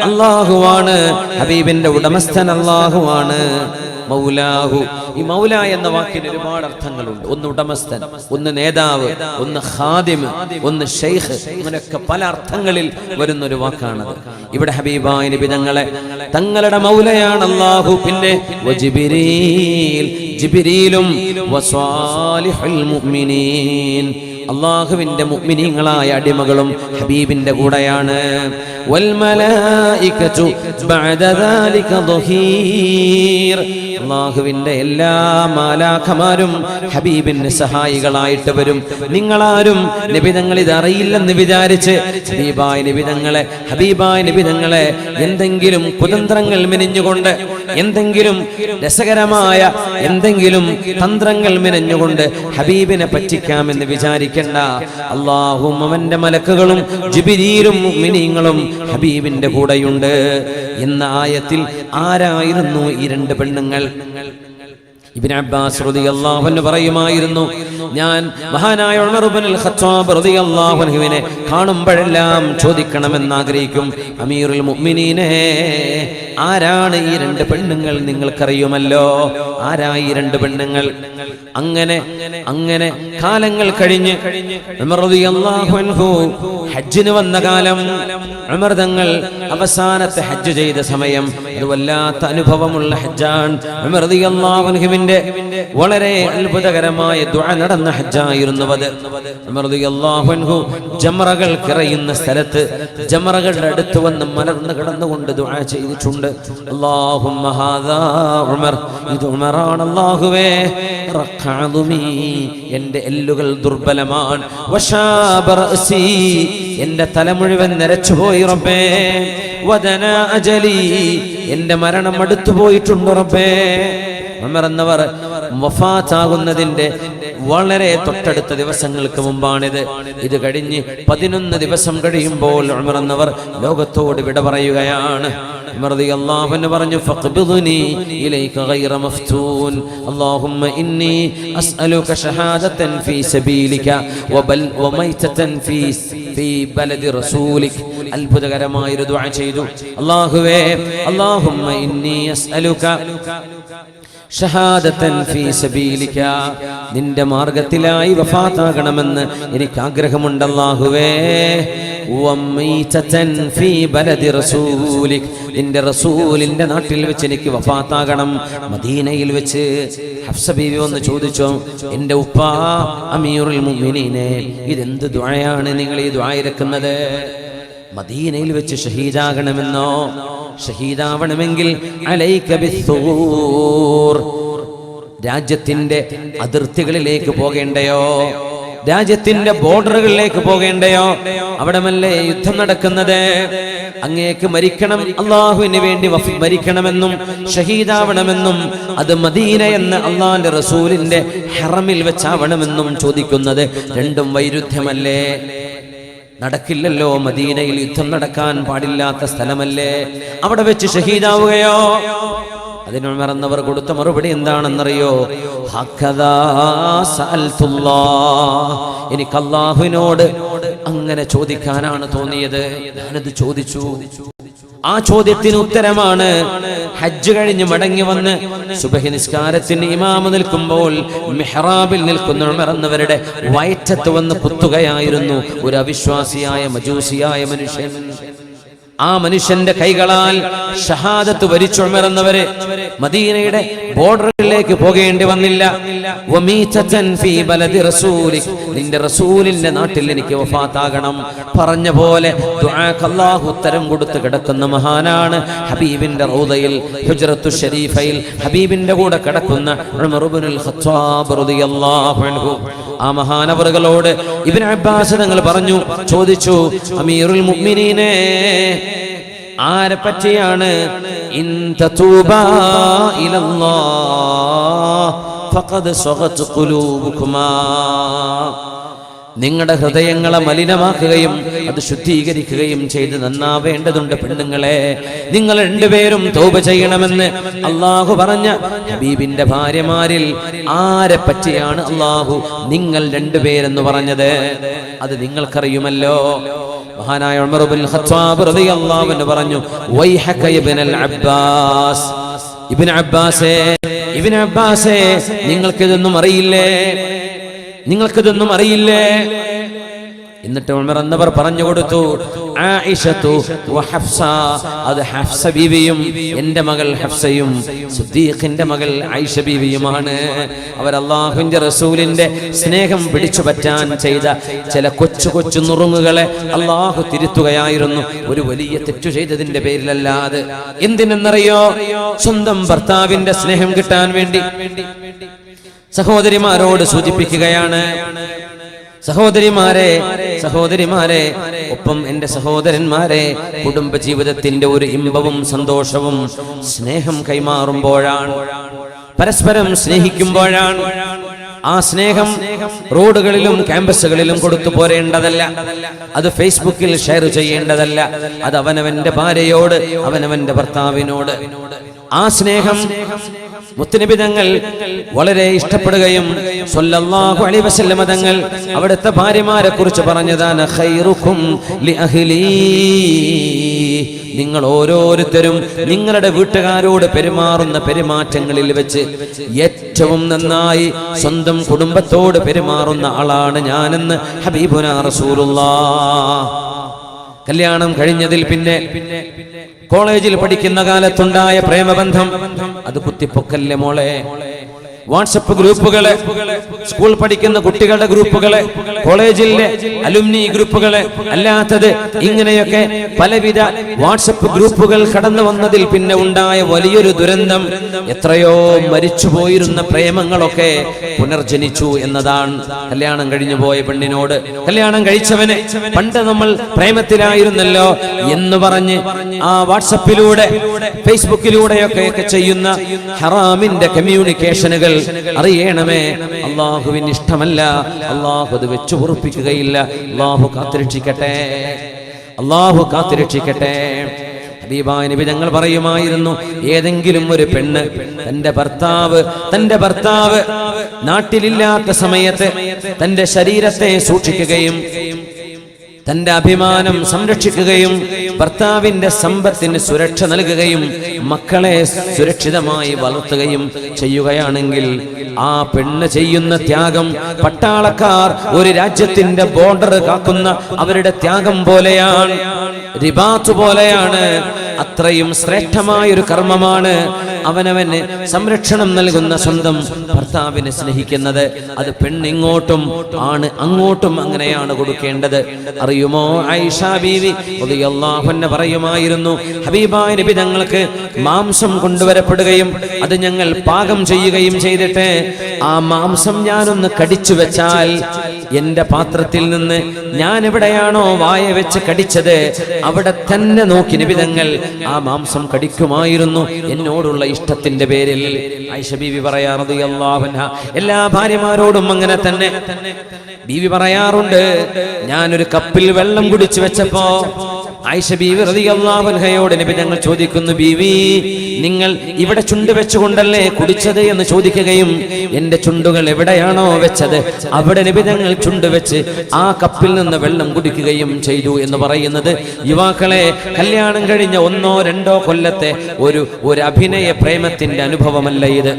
അല്ലാഹുവാണ്, ഹബീബിന്റെ ഉടമസ്ഥൻ അല്ലാഹുവാണ്. മൗലാഹു, ഈ മൗല എന്ന വാക്കിന് ഒരുപാട് അർത്ഥങ്ങളുണ്ട്. ഒന്ന് ഉടമസ്ഥൻ, ഒന്ന് നേതാവ്, ഒന്ന് ഖാദിം, ഒന്ന് ഷെയ്ഖ്, അങ്ങനെയൊക്കെ പല അർത്ഥങ്ങളിൽ വരുന്ന ഒരു വാക്കാണത്. ഇവിടെ ഹബീബായ നബി തങ്ങളുടെ മൗലയാണ് അല്ലാഹു. പിന്നെ വജിബ്രീൽ, ജിബ്രീലും വസ്വാലിഹുൽ മുഅ്മിനീൻ, അല്ലാഹുവിന്റെ മുഅ്മിനീങ്ങളായ അടിമകളും ഹബീബിന്റെ കൂടെയാണ്. വൽ മലായികതു ബഅദ ദാലിക ദഹീർ, അല്ലാഹുവിന്റെ എല്ലാ മാലാഖമാരും ഹബീബിന് സഹായികളായിട്ട് വരും. നിങ്ങളാരും നബി തങ്ങൾ ഇത് അറിയില്ലെന്ന് വിചാരിച്ച് ഹബീബായ നബി തങ്ങളെ എന്തെങ്കിലും കുതന്ത്രങ്ങൾ മെനഞ്ഞുകൊണ്ട്, എന്തെങ്കിലും രസകരമായ എന്തെങ്കിലും തന്ത്രങ്ങൾ മെനഞ്ഞുകൊണ്ട് ഹബീബിനെ പറ്റിക്കാമെന്ന് വിചാരിക്കണ്ട. അല്ലാഹും അവന്റെ മലക്കുകളും ജിബ്രീലും മുഅ്മിനീങ്ങളും ഹബീബിന്റെ കൂടെയുണ്ട് എന്ന ആയത്തിൽ ആരായിരുന്നു ഈ രണ്ട് പെണ്ണുങ്ങൾ? ഇബ്നു അബ്ബാസ് റളിയല്ലാഹു അൻഹു പറയുമായിരുന്നു, ഞാൻ മഹാനായ ഉമർ ഇബ്നുൽ ഖത്താബ് റളിയല്ലാഹു അൻഹുവിനെ കാണുമ്പോഴെല്ലാം ചോദിക്കണമെന്ന് ആഗ്രഹിക്കും, അമീറുൽ മുഅ്മിനീനെ, ആരാണ് ഈ രണ്ട് പെണ്ണുങ്ങൾ? നിങ്ങൾക്കറിയുമല്ലോ ആരായി ഈ രണ്ട് പെണ്ണുങ്ങൾ? അങ്ങനെ കാലങ്ങൾ കഴിഞ്ഞ് ഉമർ റളിയല്ലാഹു അൻഹു ഹജ്ജിന് വന്ന കാലം, ഉമർ തങ്ങൾ അവസാനത്തെ ഹജ്ജ് ചെയ്ത സമയം, അത് വല്ലാത്ത അനുഭവമുള്ള ഹജ്ജാണ്. ഉമർ റളിയല്ലാഹു അൻഹുവിന്റെ വളരെ അത്ഭുതകരമായ ദുആ നടന്ന ഹജ്ജായിരുന്നു അത്. ഉമർ റളിയല്ലാഹു അൻഹു ജംറകൾ കിറയുന്ന സ്ഥലത്ത് ജംറകളുടെ അടുത്ത് വന്ന് മലർന്ന് കിടന്നുകൊണ്ട് ദുആ ചെയ്തിട്ടുണ്ട്. അല്ലാഹുമ്മ ഹാദാ ഉമർ, ഇത് ഉമറാണ് അല്ലാഹുവേ, റഖഅദുമി, എൻ്റെ എല്ലുകൾ ദുർബലമാണ്, വശാബ റഅസി, എൻ്റെ തല മുഴുവൻ നരച്ചുപോയി റബ്ബേ, വദനാ അജലി, എൻ്റെ മരണം അടുത്തു പോയിട്ടുണ്ട് റബ്ബേ. ഉമർ എന്നവർ വഫാത്താകുന്നതിന്റെ വളരെ തൊട്ടടുത്ത ദിവസങ്ങൾക്ക് മുമ്പാണിത്. ഇത് കഴിഞ്ഞ് 11 ദിവസം കഴിയുമ്പോൾ ഉമർ എന്നവർ ലോകത്തോട് വിട പറയുകയാണ്. ഉമർ റളിയല്ലാഹു അൻഹു പറഞ്ഞു, ഫഖ്ബിദ്നി ഇലൈക ഗൈറ മഫ്തൂൻ, അല്ലാഹുമ്മ ഇന്നി അസ്അലുക ഷഹാദതൻ ഫീ സബീലിക വമൈതതൻ ഫീ ബലദി റസൂലിക. അത്ഭുതകരമായ ഒരു ദുആ ചെയ്തു. അല്ലാഹുവേ, അല്ലാഹുമ്മ ഇന്നി അസ്അലുക ഷഹാദതൻ ഫീ സബീലിക, നിന്റെ മാർഗത്തിലായി വഫാത്താകണമെന്ന് എനിക്ക് ആഗ്രഹമുണ്ട് അല്ലാഹുവേ. വമൈതതൻ ഫീ ബലദി റസൂലിക, നിന്റെ റസൂലിന്റെ നാട്ടിൽ വെച്ച് എനിക്ക് വഫാത്താകണം, മദീനയിൽ വെച്ച്. ഹഫ്സ ബീവി വന്ന് ചോദിച്ചു, എൻ്റെ ഉപ്പാ അമീറുൽ മുഅ്മിനീനെ, ഇതെന്ത് ദുആയാണ് നിങ്ങൾ ഈ ദുആ ഇറക്കുന്നത്? മദീനയിൽ വെച്ച് ഷഹീദാകണമെന്നോ? ഷഹീദാവണമെങ്കിൽ അലൈക ബിസ്സൂർ, രാജ്യത്തിന്റെ അതിർത്തികളിലേക്ക് പോകേണ്ടയോ? രാജ്യത്തിന്റെ ബോർഡറുകളിലേക്ക് പോകേണ്ടയോ? അവിടമല്ലേ യുദ്ധം നടക്കുന്നത്? അങ്ങേക്ക് മരിക്കണം, അള്ളാഹുവിന് വേണ്ടി മരിക്കണമെന്നും ഷഹീദാവണമെന്നും അത് മദീന എന്ന അള്ളാഹിന്റെ റസൂലിന്റെ ഹറമിൽ വെച്ചാവണമെന്നും ചോദിക്കുന്നത് രണ്ടും വൈരുദ്ധ്യമല്ലേ? നടക്കില്ലല്ലോ. മദീനയിൽ യുദ്ധം നടക്കാൻ പാടില്ലാത്ത സ്ഥലമല്ലേ? അവിടെ വെച്ച് ഷഹീദാവുകയോ? അതിന് ഉമർ എന്നവർ കൊടുത്ത മറുപടി എന്താണെന്നറിയോ? ഹക്കദാ സഅൽതുല്ലാഹ്, എനിക്ക് അല്ലാഹുവിനോട് അങ്ങനെ ചോദിക്കാനാണ് തോന്നിയത്, ഞാനത് ചോദിച്ചു. ആ ചോദ്യത്തിന് ഉത്തരമാണ് ഹജ്ജ് കഴിഞ്ഞ് മടങ്ങി വന്ന് സുബഹി നിസ്കാരത്തിന് ഇമാമ നിൽക്കുമ്പോൾ മിഹ്റാബിൽ നിൽക്കുന്ന ഉമർ എന്നവരുടെ വയറ്റത്ത് വന്ന് കുത്തുകയായിരുന്നു ഒരു അവിശ്വാസിയായ മജൂസിയായ മനുഷ്യൻ. ആ മനുഷ്യന്റെ കൈകളാൽ ഷഹാദത്ത് വരിച്ച ഉമർ എന്നവരെ മദീനയുടെ ബോർഡറിലേക്ക് പോകേണ്ടി വന്നില്ല. വമീതതൻ ഫീ ബലദി റസൂലിക, നിന്റെ റസൂലിന്റെ നാട്ടിൽ എനിക്ക് വഫാത്താകണം. പറഞ്ഞ പോലെ ദുആക്ക് അല്ലാഹു ഉത്തരം കൊടുത്ത് കിടക്കുന്ന മഹാനാണ്. ഹബീബിന്റെ റൗദയിൽ ഹുജ്റത്തു ശരീഫയിൽ ഹബീബിന്റെ കൂടെ കിടക്കുന്ന ഉമർ ഇബ്നുൽ ഖത്താബ് റളിയല്ലാഹു അൻഹു. ആ മഹാനവറുകളോട് ഇബ്നു അബ്ബാസ് തങ്ങൾ പറഞ്ഞു, ചോദിച്ചു, അമീറുൽ മുഅ്മിനീനെ, ആരെ പറ്റിയാണ്? ഇൻ തതൂബാ ഇലല്ലാഹ് ഫഖദ് സഗത് ഖുലൂബുകുമാ, നിങ്ങളുടെ ഹൃദയങ്ങളെ മലിനമാക്കുകയും അത് ശുദ്ധീകരിക്കുകയും ചെയ്ത് നന്നാവേണ്ടതുണ്ട്. പെണ്ണുങ്ങളെ, നിങ്ങൾ രണ്ടുപേരും തൗബ ചെയ്യണമെന്ന് അള്ളാഹു പറഞ്ഞ ഹബീബിന്റെ ഭാര്യമാരിൽ ആരെ പറ്റിയാണ് അള്ളാഹു നിങ്ങൾ രണ്ടുപേരെന്ന് പറഞ്ഞത്? അത് നിങ്ങൾക്കറിയുമല്ലോ. മഹാനായ ഉമർ ഇബ്നുൽ ഖത്താബ് റളിയല്ലാഹു അൻഹു പറഞ്ഞു, വൈഹക ഇബ്നുൽ അബ്ബാസ്, ഇബ്നു അബ്ബാസേ നിങ്ങൾക്കിതൊന്നും അറിയില്ലേ? നിങ്ങൾക്കിതൊന്നും അറിയില്ലേ? എന്നിട്ട് ഉമർ എന്നവർ പറഞ്ഞു കൊടുത്തു, ആയിഷത്തു വഹഫ്സ, അത് ഹഫ്സ ബീവിയും എൻ്റെ മകൾ ഹഫ്സയും സിദ്ദീഖിന്റെ മകൾ ആയിഷ ബീവിയുമാണ്. അവർ അല്ലാഹുവിന്റെ റസൂലിന്റെ സ്നേഹം പിടിച്ചു പറ്റാൻ ചെയ്ത ചില കൊച്ചു നുറുങ്ങുകളെ അല്ലാഹു തിരുത്തുകയായിരുന്നു, ഒരു വലിയ തെറ്റു ചെയ്തതിന്റെ പേരിലല്ലാതെ. എന്തിനെന്നറിയോ? സ്വന്തം ഭർത്താവിന്റെ സ്നേഹം കിട്ടാൻ വേണ്ടി സഹോദരിമാരോട് സൂചിപ്പിക്കുകയാണ്. സഹോദരിമാരെ, ഒപ്പം എൻ്റെ സഹോദരന്മാരെ, കുടുംബജീവിതത്തിന്റെ ഒരു ഇമ്പവും സന്തോഷവും സ്നേഹം കൈമാറുമ്പോഴാണ്, പരസ്പരം സ്നേഹിക്കുമ്പോഴാണ്. ആ സ്നേഹം റോഡുകളിലും ക്യാമ്പസുകളിലും കൊടുത്തു പോരേണ്ടതല്ല, അത് ഫേസ്ബുക്കിൽ ഷെയർ ചെയ്യേണ്ടതല്ല, അത് അവനവന്റെ ഭാര്യയോട്, അവനവന്റെ ഭർത്താവിനോട്. ആ സ്നേഹം മുത്തുനബി തങ്ങൾ വളരെ ഇഷ്ടപ്പെടുകയും സ്വല്ലല്ലാഹു അലൈഹി വസല്ലം തങ്ങൾ അവിടുത്തെ ഭാര്യമാരെ കുറിച്ച് പറഞ്ഞതാണ്, ഖൈറുക്കും ലിഅഹ്ലി, നിങ്ങൾ ഓരോരുത്തരും നിങ്ങളുടെ വീട്ടുകാരോട് പെരുമാറുന്ന പെരുമാറ്റങ്ങളിൽ വെച്ച് ഏറ്റവും നന്നായി സ്വന്തം കുടുംബത്തോട് പെരുമാറുന്ന ആളാണ് ഞാനെന്ന് ഹബീബുനാ റസൂലുള്ളാഹ്. കല്യാണം കഴിഞ്ഞതിൽ പിന്നെ കോളേജിൽ പഠിക്കുന്ന കാലത്തുണ്ടായ പ്രേമബന്ധം അത് കുത്തിപ്പൊക്കല്ലേ മോളെ. വാട്സപ്പ് ഗ്രൂപ്പുകളെ, സ്കൂൾ പഠിക്കുന്ന കുട്ടികളുടെ ഗ്രൂപ്പുകളെ, കോളേജിലെ അലുമിനി ഗ്രൂപ്പുകളെ, അല്ലാത്തത് ഇങ്ങനെയൊക്കെ പലവിധ വാട്സപ്പ് ഗ്രൂപ്പുകൾ കടന്നു വന്നതിൽ പിന്നെ ഉണ്ടായ വലിയൊരു ദുരന്തം, എത്രയോ മരിച്ചുപോയിരുന്ന പ്രേമങ്ങളൊക്കെ പുനർജനിച്ചു എന്നതാണ്. കല്യാണം കഴിഞ്ഞു പോയ പെണ്ണിനോട് കല്യാണം കഴിച്ചവനെ പണ്ട് നമ്മൾ പ്രേമത്തിലായിരുന്നല്ലോ എന്ന് പറഞ്ഞ് ആ വാട്സപ്പിലൂടെ ഫേസ്ബുക്കിലൂടെയൊക്കെ ചെയ്യുന്ന ഹറാമിന്റെ കമ്മ്യൂണിക്കേഷനുകൾ അറിയണമേ, അള്ളാഹുവിന് ഇഷ്ടമല്ല. അള്ളാഹു അത് വെച്ചു പൊറുപ്പിക്കുകയില്ല. അള്ളാഹു കാത്തുരക്ഷിക്കട്ടെ, അള്ളാഹു കാത്തുരക്ഷിക്കട്ടെ. ഹബീബായ നബി തങ്ങൾ പറയുമായിരുന്നു, ഏതെങ്കിലും ഒരു പെണ്ണ് തന്റെ ഭർത്താവ് നാട്ടിലില്ലാത്ത സമയത്ത് തന്റെ ശരീരത്തെ സൂക്ഷിക്കുകയും തന്റെ അഭിമാനം സംരക്ഷിക്കുകയും ഭർത്താവിന്റെ സമ്പത്തിന് സുരക്ഷ നൽകുകയും മക്കളെ സുരക്ഷിതമായി വളർത്തുകയും ചെയ്യുകയാണെങ്കിൽ ആ പെണ്ണ് ചെയ്യുന്ന ത്യാഗം പട്ടാളക്കാർ ഒരു രാജ്യത്തിന്റെ ബോർഡർ കാക്കുന്ന അവരുടെ ത്യാഗം പോലെയാണ്, റിബാത്ത് പോലെയാണ്. അത്രയും ശ്രേഷ്ഠമായൊരു കർമ്മമാണ് അവനവന് സംരക്ഷണം നൽകുന്ന സ്വന്തം ഭർത്താവിനെ സ്നേഹിക്കുന്നത്. അത് പെണ്ണിങ്ങോട്ടും ആണ് അങ്ങോട്ടും അങ്ങനെയാണ് കൊടുക്കേണ്ടത്. അറിയുമോ, ആയിഷ ബീവി റളിയല്ലാഹു അൻഹ പറയുമായിരുന്നു, ഹബീബായ നബി തങ്ങൾക്ക് മാംസം കൊണ്ടുവരപ്പെടുകയും അത് ഞങ്ങൾ പാകം ചെയ്യുകയും ചെയ്തിട്ട് ആ മാംസം ഞാനൊന്ന് കടിച്ചു വെച്ചാൽ എന്റെ പാത്രത്തിൽ നിന്ന് ഞാൻ എവിടെയാണോ വായ വെച്ച് കടിച്ചത് അവിടെ തന്നെ നോക്കി നബി തങ്ങൾ ആ മാംസം കടിക്കുമായിരുന്നു എന്നോടുള്ള ഇഷ്ടത്തിന്റെ പേരിൽ. ആയിഷ ബീവി പറയാറ് റളിയല്ലാഹു അൻഹ, എല്ലാ ഭാര്യമാരോടും അങ്ങനെ തന്നെ ബീവി പറയാറുണ്ട്. ഞാനൊരു കപ്പിൽ വെള്ളം കുടിച്ചു വെച്ചപ്പോ ആയിഷ ബീവി റളിയല്ലാഹു അൻഹയോട് നബി തങ്ങൾ ചോദിക്കുന്നു, ബീവി നിങ്ങൾ ഇവിടെ ചുണ്ട് വെച്ചുകൊണ്ടല്ലേ കുടിച്ചത് എന്ന് ചോദിക്കുകയും എന്റെ ചുണ്ടുകൾ എവിടെയാണോ വെച്ചത് അവിടെ നബി തങ്ങൾ ചുണ്ട് വെച്ച് ആ കപ്പിൽ നിന്ന് വെള്ളം കുടിക്കുകയും ചെയ്തു എന്ന് പറയുന്നത് യുവാക്കളെ, കല്യാണം കഴിഞ്ഞ 1-2 കൊല്ലത്തെ ഒരു അഭിനയ പ്രേമത്തിന്റെ അനുഭവമല്ല ഇത്.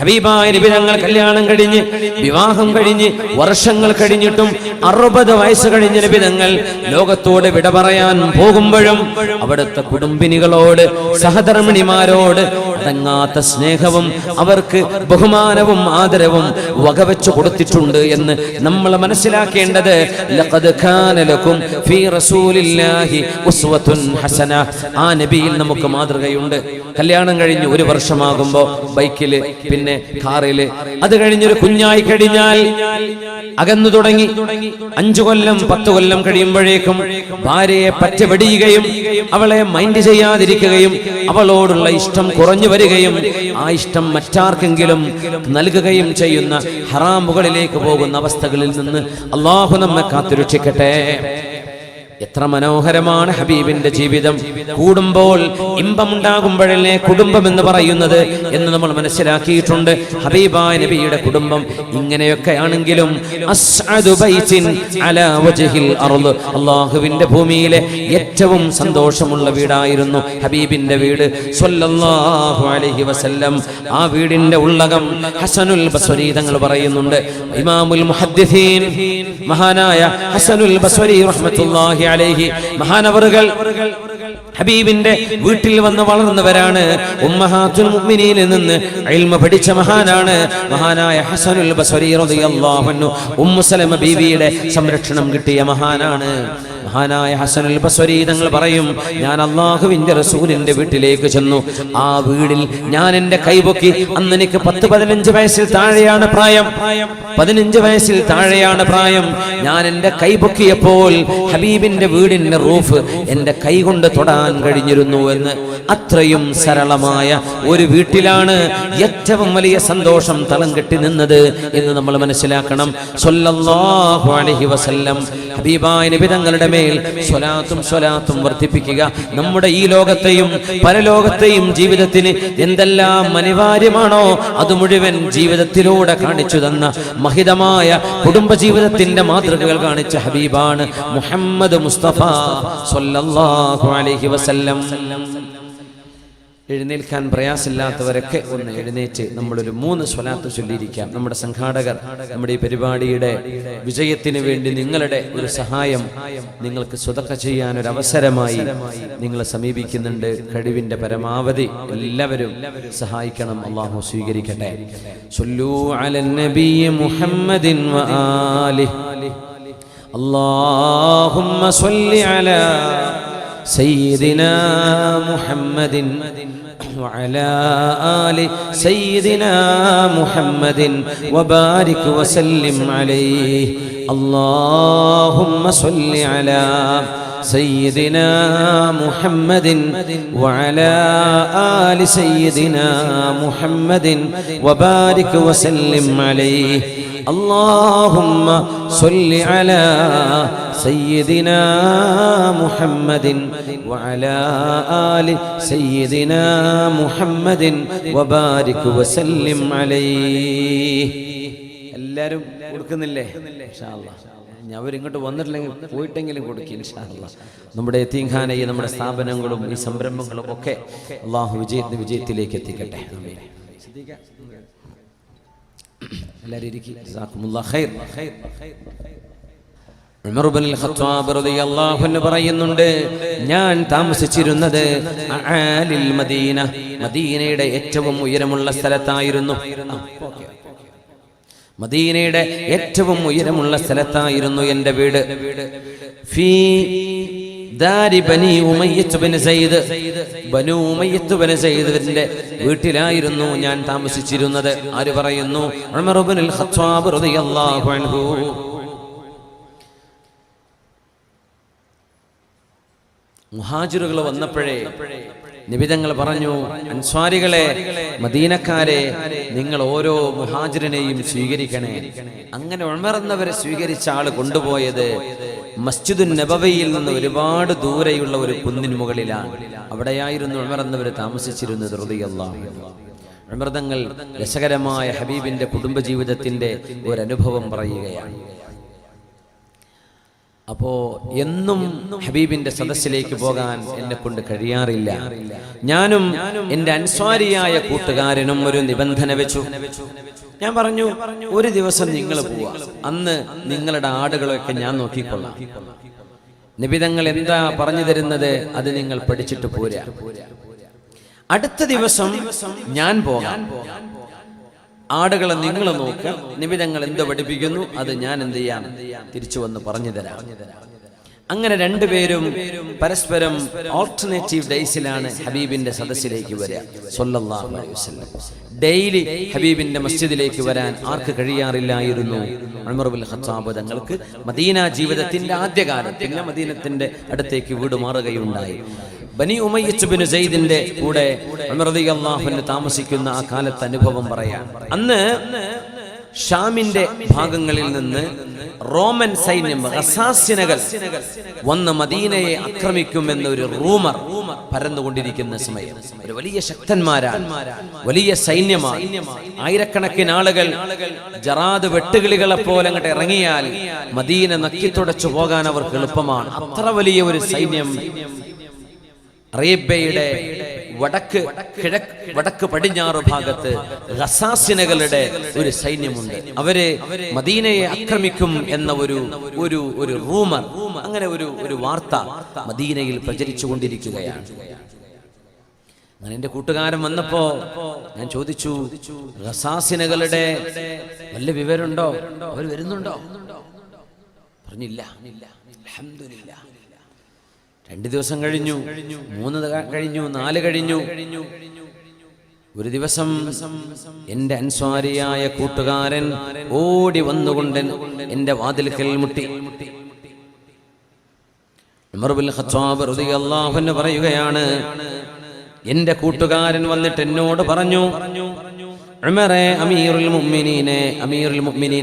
ഹബീബായ നബി തങ്ങൾ കല്യാണം കഴിഞ്ഞ് വിവാഹം കഴിഞ്ഞ് വർഷങ്ങൾ കഴിഞ്ഞിട്ടും 60 വയസ്സ് കഴിഞ്ഞ നബി തങ്ങൾ ലോകത്തോട് വിട പറയാൻ പോകുമ്പോഴും അവിടുത്തെ കുടുംബിനികളോട് സഹധർമ്മിണിമാരോട് അടങ്ങാത്ത സ്നേഹവും അവർക്ക് ബഹുമാനവും ആദരവും വകവെച്ചു കൊടുത്തിട്ടുണ്ട് എന്ന് നമ്മൾ മനസ്സിലാക്കേണ്ടത്. ലഖദ് കാന ലക്കും ഫീ റസൂലില്ലാഹി ഉസ്വത്തുൻ ഹസന. ആ നബിയിൽ നമുക്ക് മാതൃകയുണ്ട്. കല്യാണം കഴിഞ്ഞ് 1 വർഷമാകുമ്പോ ബൈക്കില്, പിന്നെ കാറില്, അത് കഴിഞ്ഞൊരു കുഞ്ഞായി കഴിഞ്ഞാൽ അകന്നു തുടങ്ങി. 5 കൊല്ലം 10 കൊല്ലം കഴിയുമ്പോഴേക്കും ഭാര്യയെ പറ്റവെടിയുകയും അവളെ മൈൻഡ് ചെയ്യാതിരിക്കുകയും അവളോടുള്ള ഇഷ്ടം കുറഞ്ഞു വരികയും ആ ഇഷ്ടം മറ്റാർക്കെങ്കിലും നൽകുകയും ചെയ്യുന്ന ഹറാമുകളിലേക്ക് പോകുന്ന അവസ്ഥകളിൽ നിന്ന് അല്ലാഹു നമ്മെ കാത്തുരക്ഷിക്കട്ടെ. എത്ര മനോഹരമാണ് ഹബീബിന്റെ ജീവിതം. കൂടുമ്പോൾ ഇമ്പമുണ്ടാകുമ്പോഴല്ലേ കുടുംബം എന്ന് പറയുന്നത് എന്ന് നമ്മൾ മനസ്സിലാക്കിയിട്ടുണ്ട്. ഹബീബായ നബിയുടെ കുടുംബം ഇങ്ങനെയൊക്കെ ആണെങ്കിലും അല്ലാഹുവിന്റെ ഭൂമിയിലെ ഏറ്റവും സന്തോഷമുള്ള വീടായിരുന്നു ഹബീബിന്റെ വീട് സ്വല്ലല്ലാഹു അലൈഹി വസല്ലം. ആ വീടിന്റെ ഉള്ളകം ഹസനുൽ ബസ്വരി തങ്ങൾ പറയുന്നുണ്ട്. ഇമാമുൽ മുഹദ്ദിസീൻ മഹാനായ ഹസനുൽ ബസ്വരി റഹ്മത്തുള്ളാഹി അലൈഹി മഹാനവറുകൾ ഹബീബിന്റെ വീട്ടിൽ വന്ന് വളർന്നവരാണ്. ഉമ്മഹാത്തുൽ മുഅ്മിനീനിൽ നിന്ന് ഇൽമ പഠിച്ച മഹാനാണ് മഹാനായ ഹസനുൽ ബസ്വരി റളിയല്ലാഹു അൻഹു. ഉമ്മു സലമ ബീവിയുടെ സംരക്ഷണം കിട്ടിയ മഹാനാണ് മഹാനായ ഹസനുൽ ബസ്വരി തങ്ങൾ പറയും, ഞാൻ അല്ലാഹുവിന്റെ റസൂലിന്റെ വീട്ടിലേക്ക് ചെന്നു. ആ വീടിൽ ഞാൻ എന്റെ കൈപൊക്കി. അന്ന് എനിക്ക് 10-15 വയസ്സിൽ താഴെയാണ് പ്രായം. 15 വയസ്സിൽ താഴെയാണ് പ്രായം. ഞാൻ എന്റെ കൈപൊക്കിയപ്പോൾ ഹബീബിന്റെ വീടിന്റെ റൂഫ് എന്റെ കൈ കൊണ്ട് തൊടാൻ കഴിഞ്ഞിരുന്നു എന്ന്. അത്രയും സരളമായ ഒരു വീട്ടിലാണ് ഏറ്റവും വലിയ സന്തോഷം തളം കെട്ടി നിന്നത് എന്ന് നമ്മൾ മനസ്സിലാക്കണം. സ്വല്ലല്ലാഹു അലൈഹി വസല്ലം ഹബീബായ നബി തങ്ങളുടെ മേൽ സ്വലാത്തും വർദ്ധിപ്പിക്കുക. നമ്മുടെ ഈ ലോകത്തെയും പരലോകത്തെയും ജീവിതത്തിന് എന്തെല്ലാം അനിവാര്യമാണോ അത് മുഴുവൻ ജീവിതത്തിലൂടെ കാണിച്ചു തന്ന മഹിതമായ കുടുംബജീവിതത്തിന്റെ മാതൃകകൾ കാണിച്ച ഹബീബാണ് മുഹമ്മദ് മുസ്തഫ സ്വല്ലല്ലാഹു അലൈഹി വസല്ലം. എഴുന്നേൽക്കാൻ പ്രയാസമില്ലാത്തവരൊക്കെ ഒന്ന് എഴുന്നേറ്റ് നമ്മളൊരു 3 സ്വലാത്ത് ചൊല്ലിയിരിക്കാം. നമ്മുടെ സംഘാടകർ നമ്മുടെ ഈ പരിപാടിയുടെ വിജയത്തിന് വേണ്ടി നിങ്ങളുടെ ഒരു സഹായം നിങ്ങൾക്ക് സ്വതക്ക ചെയ്യാൻ ഒരു അവസരമായി നിങ്ങളെ സമീപിക്കുന്നുണ്ട്. കഴിവിന്റെ പരമാവധി എല്ലാവരും സഹായിക്കണം. അല്ലാഹു സ്വീകരിക്കട്ടെ. സ്വല്ലൂ അലൻ നബിയ്യി മുഹമ്മദിൻ വആലിഹി അല്ലാഹുമ്മ സ്വല്ലി അലാ سيدنا محمد وعلى آل سيدنا محمد وبارك وسلم عليه اللهم صل على سيدنا محمد وعلى آل سيدنا محمد وبارك وسلم عليه اللهم صل على سيدنا محمد وعلى آل سيدنا محمد وبارك وسلم عليه. എല്ലാവരും കൊടുക്കുന്നില്ലേ? ഇൻഷാ അല്ലാഹ് ഞാൻ അവരിങ്ങോട്ട് വന്നിട്ടില്ലെങ്കിൽ പോയിട്ടെങ്കിലും കൊടുക്കും ഇൻഷാ അല്ലാഹ്. നമ്മുടെ യതീംഖാനയും നമ്മുടെ സ്ഥാപനങ്ങളും ഈ സംരംഭങ്ങളും ഒക്കെ അല്ലാഹു വിജയത്തിലേക്ക് എത്തിക്കട്ടെ. ആമീൻ. എല്ലാവരും ഇരിക്കുക. ജസാക്കുമുല്ലാഹ് ഖൈർ. ഉമർ ഇബ്നുൽ ഖത്താബ് റളിയല്ലാഹു അൻഹു പറയുന്നുണ്ട്, ഞാൻ താമസിച്ചിരുന്നത് അആലിൽ മദീന, മദീനയുടെ ഏറ്റവും ഉയരമുള്ള സ്ഥലത്തായിരുന്നു. മദീനയുടെ ഏറ്റവും ഉയരമുള്ള സ്ഥലത്തായിരുന്നു എൻ്റെ വീട്. ഫീ ദാരി ബനി ഉമയ്യത്ത് ബിൻ സയ്യിദ്, ബനു ഉമയ്യത്ത് ബിൻ സയ്യിദിന്റെ വീട്ടിലായിരുന്നു ഞാൻ താമസിച്ചിരുന്നത്. ആര് പറയുന്നു? ഉമർ ഇബ്നുൽ ഖത്താബ് റളിയല്ലാഹു അൻഹു. മുഹാജിറുകൾ വന്നപ്പോഴേ നിബിതങ്ങൾ പറഞ്ഞു, അൻസ്വാരികളെ, മദീനക്കാരെ, നിങ്ങൾ ഓരോ മുഹാജിറിനെയും സ്വീകരിക്കണേ. അങ്ങനെ ഉമർ എന്നവരെ സ്വീകരിച്ച ആള് കൊണ്ടുപോയത് മസ്ജിദുൻ നബവിയിൽ നിന്ന് ഒരുപാട് ദൂരെയുള്ള ഒരു കുന്നിന് മുകളിലാണ്. അവിടെയായിരുന്നു ഉമർ എന്നവർ താമസിച്ചിരുന്നത് റളിയല്ലാഹു അൻഹു. ഉമർ തങ്ങൾ രസകരമായ ഹബീബിന്റെ കുടുംബജീവിതത്തിന്റെ ഒരു അനുഭവം പറയുകയാണ്. അപ്പോ എന്നും ഹബീബിന്റെ സദസ്സിലേക്ക് പോകാൻ എന്നെ കൊണ്ട് കഴിയാറില്ല. ഞാനും എൻ്റെ അൻസ്വാരിയായ കൂട്ടുകാരനും ഒരു നിബന്ധന വെച്ചു. ഞാൻ പറഞ്ഞു, ഒരു ദിവസം നിങ്ങൾ പോവാ, അന്ന് നിങ്ങളുടെ ആടുകളൊക്കെ ഞാൻ നോക്കിക്കൊള്ളാം. നിബിതങ്ങൾ എന്താ പറഞ്ഞു തരുന്നത് അത് നിങ്ങൾ പഠിച്ചിട്ട് പോരാ. അടുത്ത ദിവസം ഞാൻ പോകാം, ആടുകളെ നിങ്ങൾ നോക്കുക, നിബിതങ്ങൾ എന്ത് പഠിപ്പിക്കുന്നു അത് ഞാൻ എന്ത് ചെയ്യാം, തിരിച്ചു വന്ന് പറഞ്ഞു തരാം. അങ്ങനെ രണ്ടുപേരും പരസ്പരം ഓൾട്ടർനേറ്റീവ് ഡേയ്സിലാണ് ഹബീബിന്റെ സദസ്സിലേക്ക് വരിക സ്വല്ലല്ലാഹു അലൈഹി വസല്ലം. ഡെയിലി ഹബീബിന്റെ മസ്ജിദിലേക്ക് വരാൻ ആർക്ക് കഴിയാറില്ലായിരുന്നു? ഉമർ ഇബ്നുൽ ഖത്താബ് തങ്ങൾക്ക് മദീന ജീവിതത്തിന്റെ ആദ്യകാലം, പിന്നെ മദീനത്തിന്റെ അടുത്തേക്ക് വീട് മാറുകയുണ്ടായി. ബനി ഉമയ്യത്ത് ബിൻ സൈദിന്റെ കൂടെ ഉമർ റളിയല്ലാഹു അൻഹു താമസിക്കുന്ന ആ കാലത്തെ അനുഭവം പറയാം. അന്ന് ഷാമിന്റെ ഭാഗങ്ങളിൽ നിന്ന് റോമൻ സൈന്യം ഖസാസിനകൾ വന്ന് മദീനയെ ആക്രമിക്കുമെന്നൊരു റൂമർ പരന്നുകൊണ്ടിരിക്കുന്ന സമയം. ഒരു വലിയ ശക്തന്മാരാണ്, വലിയ സൈന്യമാണ്. ആയിരക്കണക്കിന് ആളുകൾ ജറാദ് വെട്ടുകിളികളെ പോലെ അങ്ങോട്ട് ഇറങ്ങിയാൽ മദീന നക്കിത്തുടച്ചു പോകാൻ അവർക്ക് എളുപ്പമാണ്. അത്ര വലിയ ഒരു സൈന്യം അറേബ്യയുടെ വടക്ക് പടിഞ്ഞാറ് ഭാഗത്ത് ഖസാസിനകളുടെ ഒരു സൈന്യമുണ്ട്. അവര് മദീനയെ ആക്രമിക്കും എന്ന ഒരു റൂമർ, അങ്ങനെ ഒരു വാർത്ത മദീനയിൽ പ്രചരിച്ചു കൊണ്ടിരിക്കുകയാണ്. അങ്ങനെ എന്റെ കൂട്ടുകാരൻ വന്നപ്പോ ഞാൻ ചോദിച്ചു, ഖസാസിനകളുടെ വല്ല വിവരമുണ്ടോ? അവർ വരുന്നുണ്ടോ? പറഞ്ഞില്ല. അൽഹംദുലില്ലാഹ്. 2 ദിവസം കഴിഞ്ഞു, 3 കഴിഞ്ഞു, 4 കഴിഞ്ഞു. ഒരു ദിവസം എന്റെ അൻസ്വാരിയായ കൂട്ടുകാരൻ ഓടി വന്നുകൊണ്ട് എന്റെ വാതിൽക്കൽ മുട്ടി. ഉമർ ഇബ്നുൽ ഖത്താബ് റളിയല്ലാഹു അൻഹു പറയുകയാണ്, എന്റെ കൂട്ടുകാരൻ വന്നിട്ട് എന്നോട് പറഞ്ഞു, ഉമറേ, അമീറുൽ മുഅ്മിനീൻ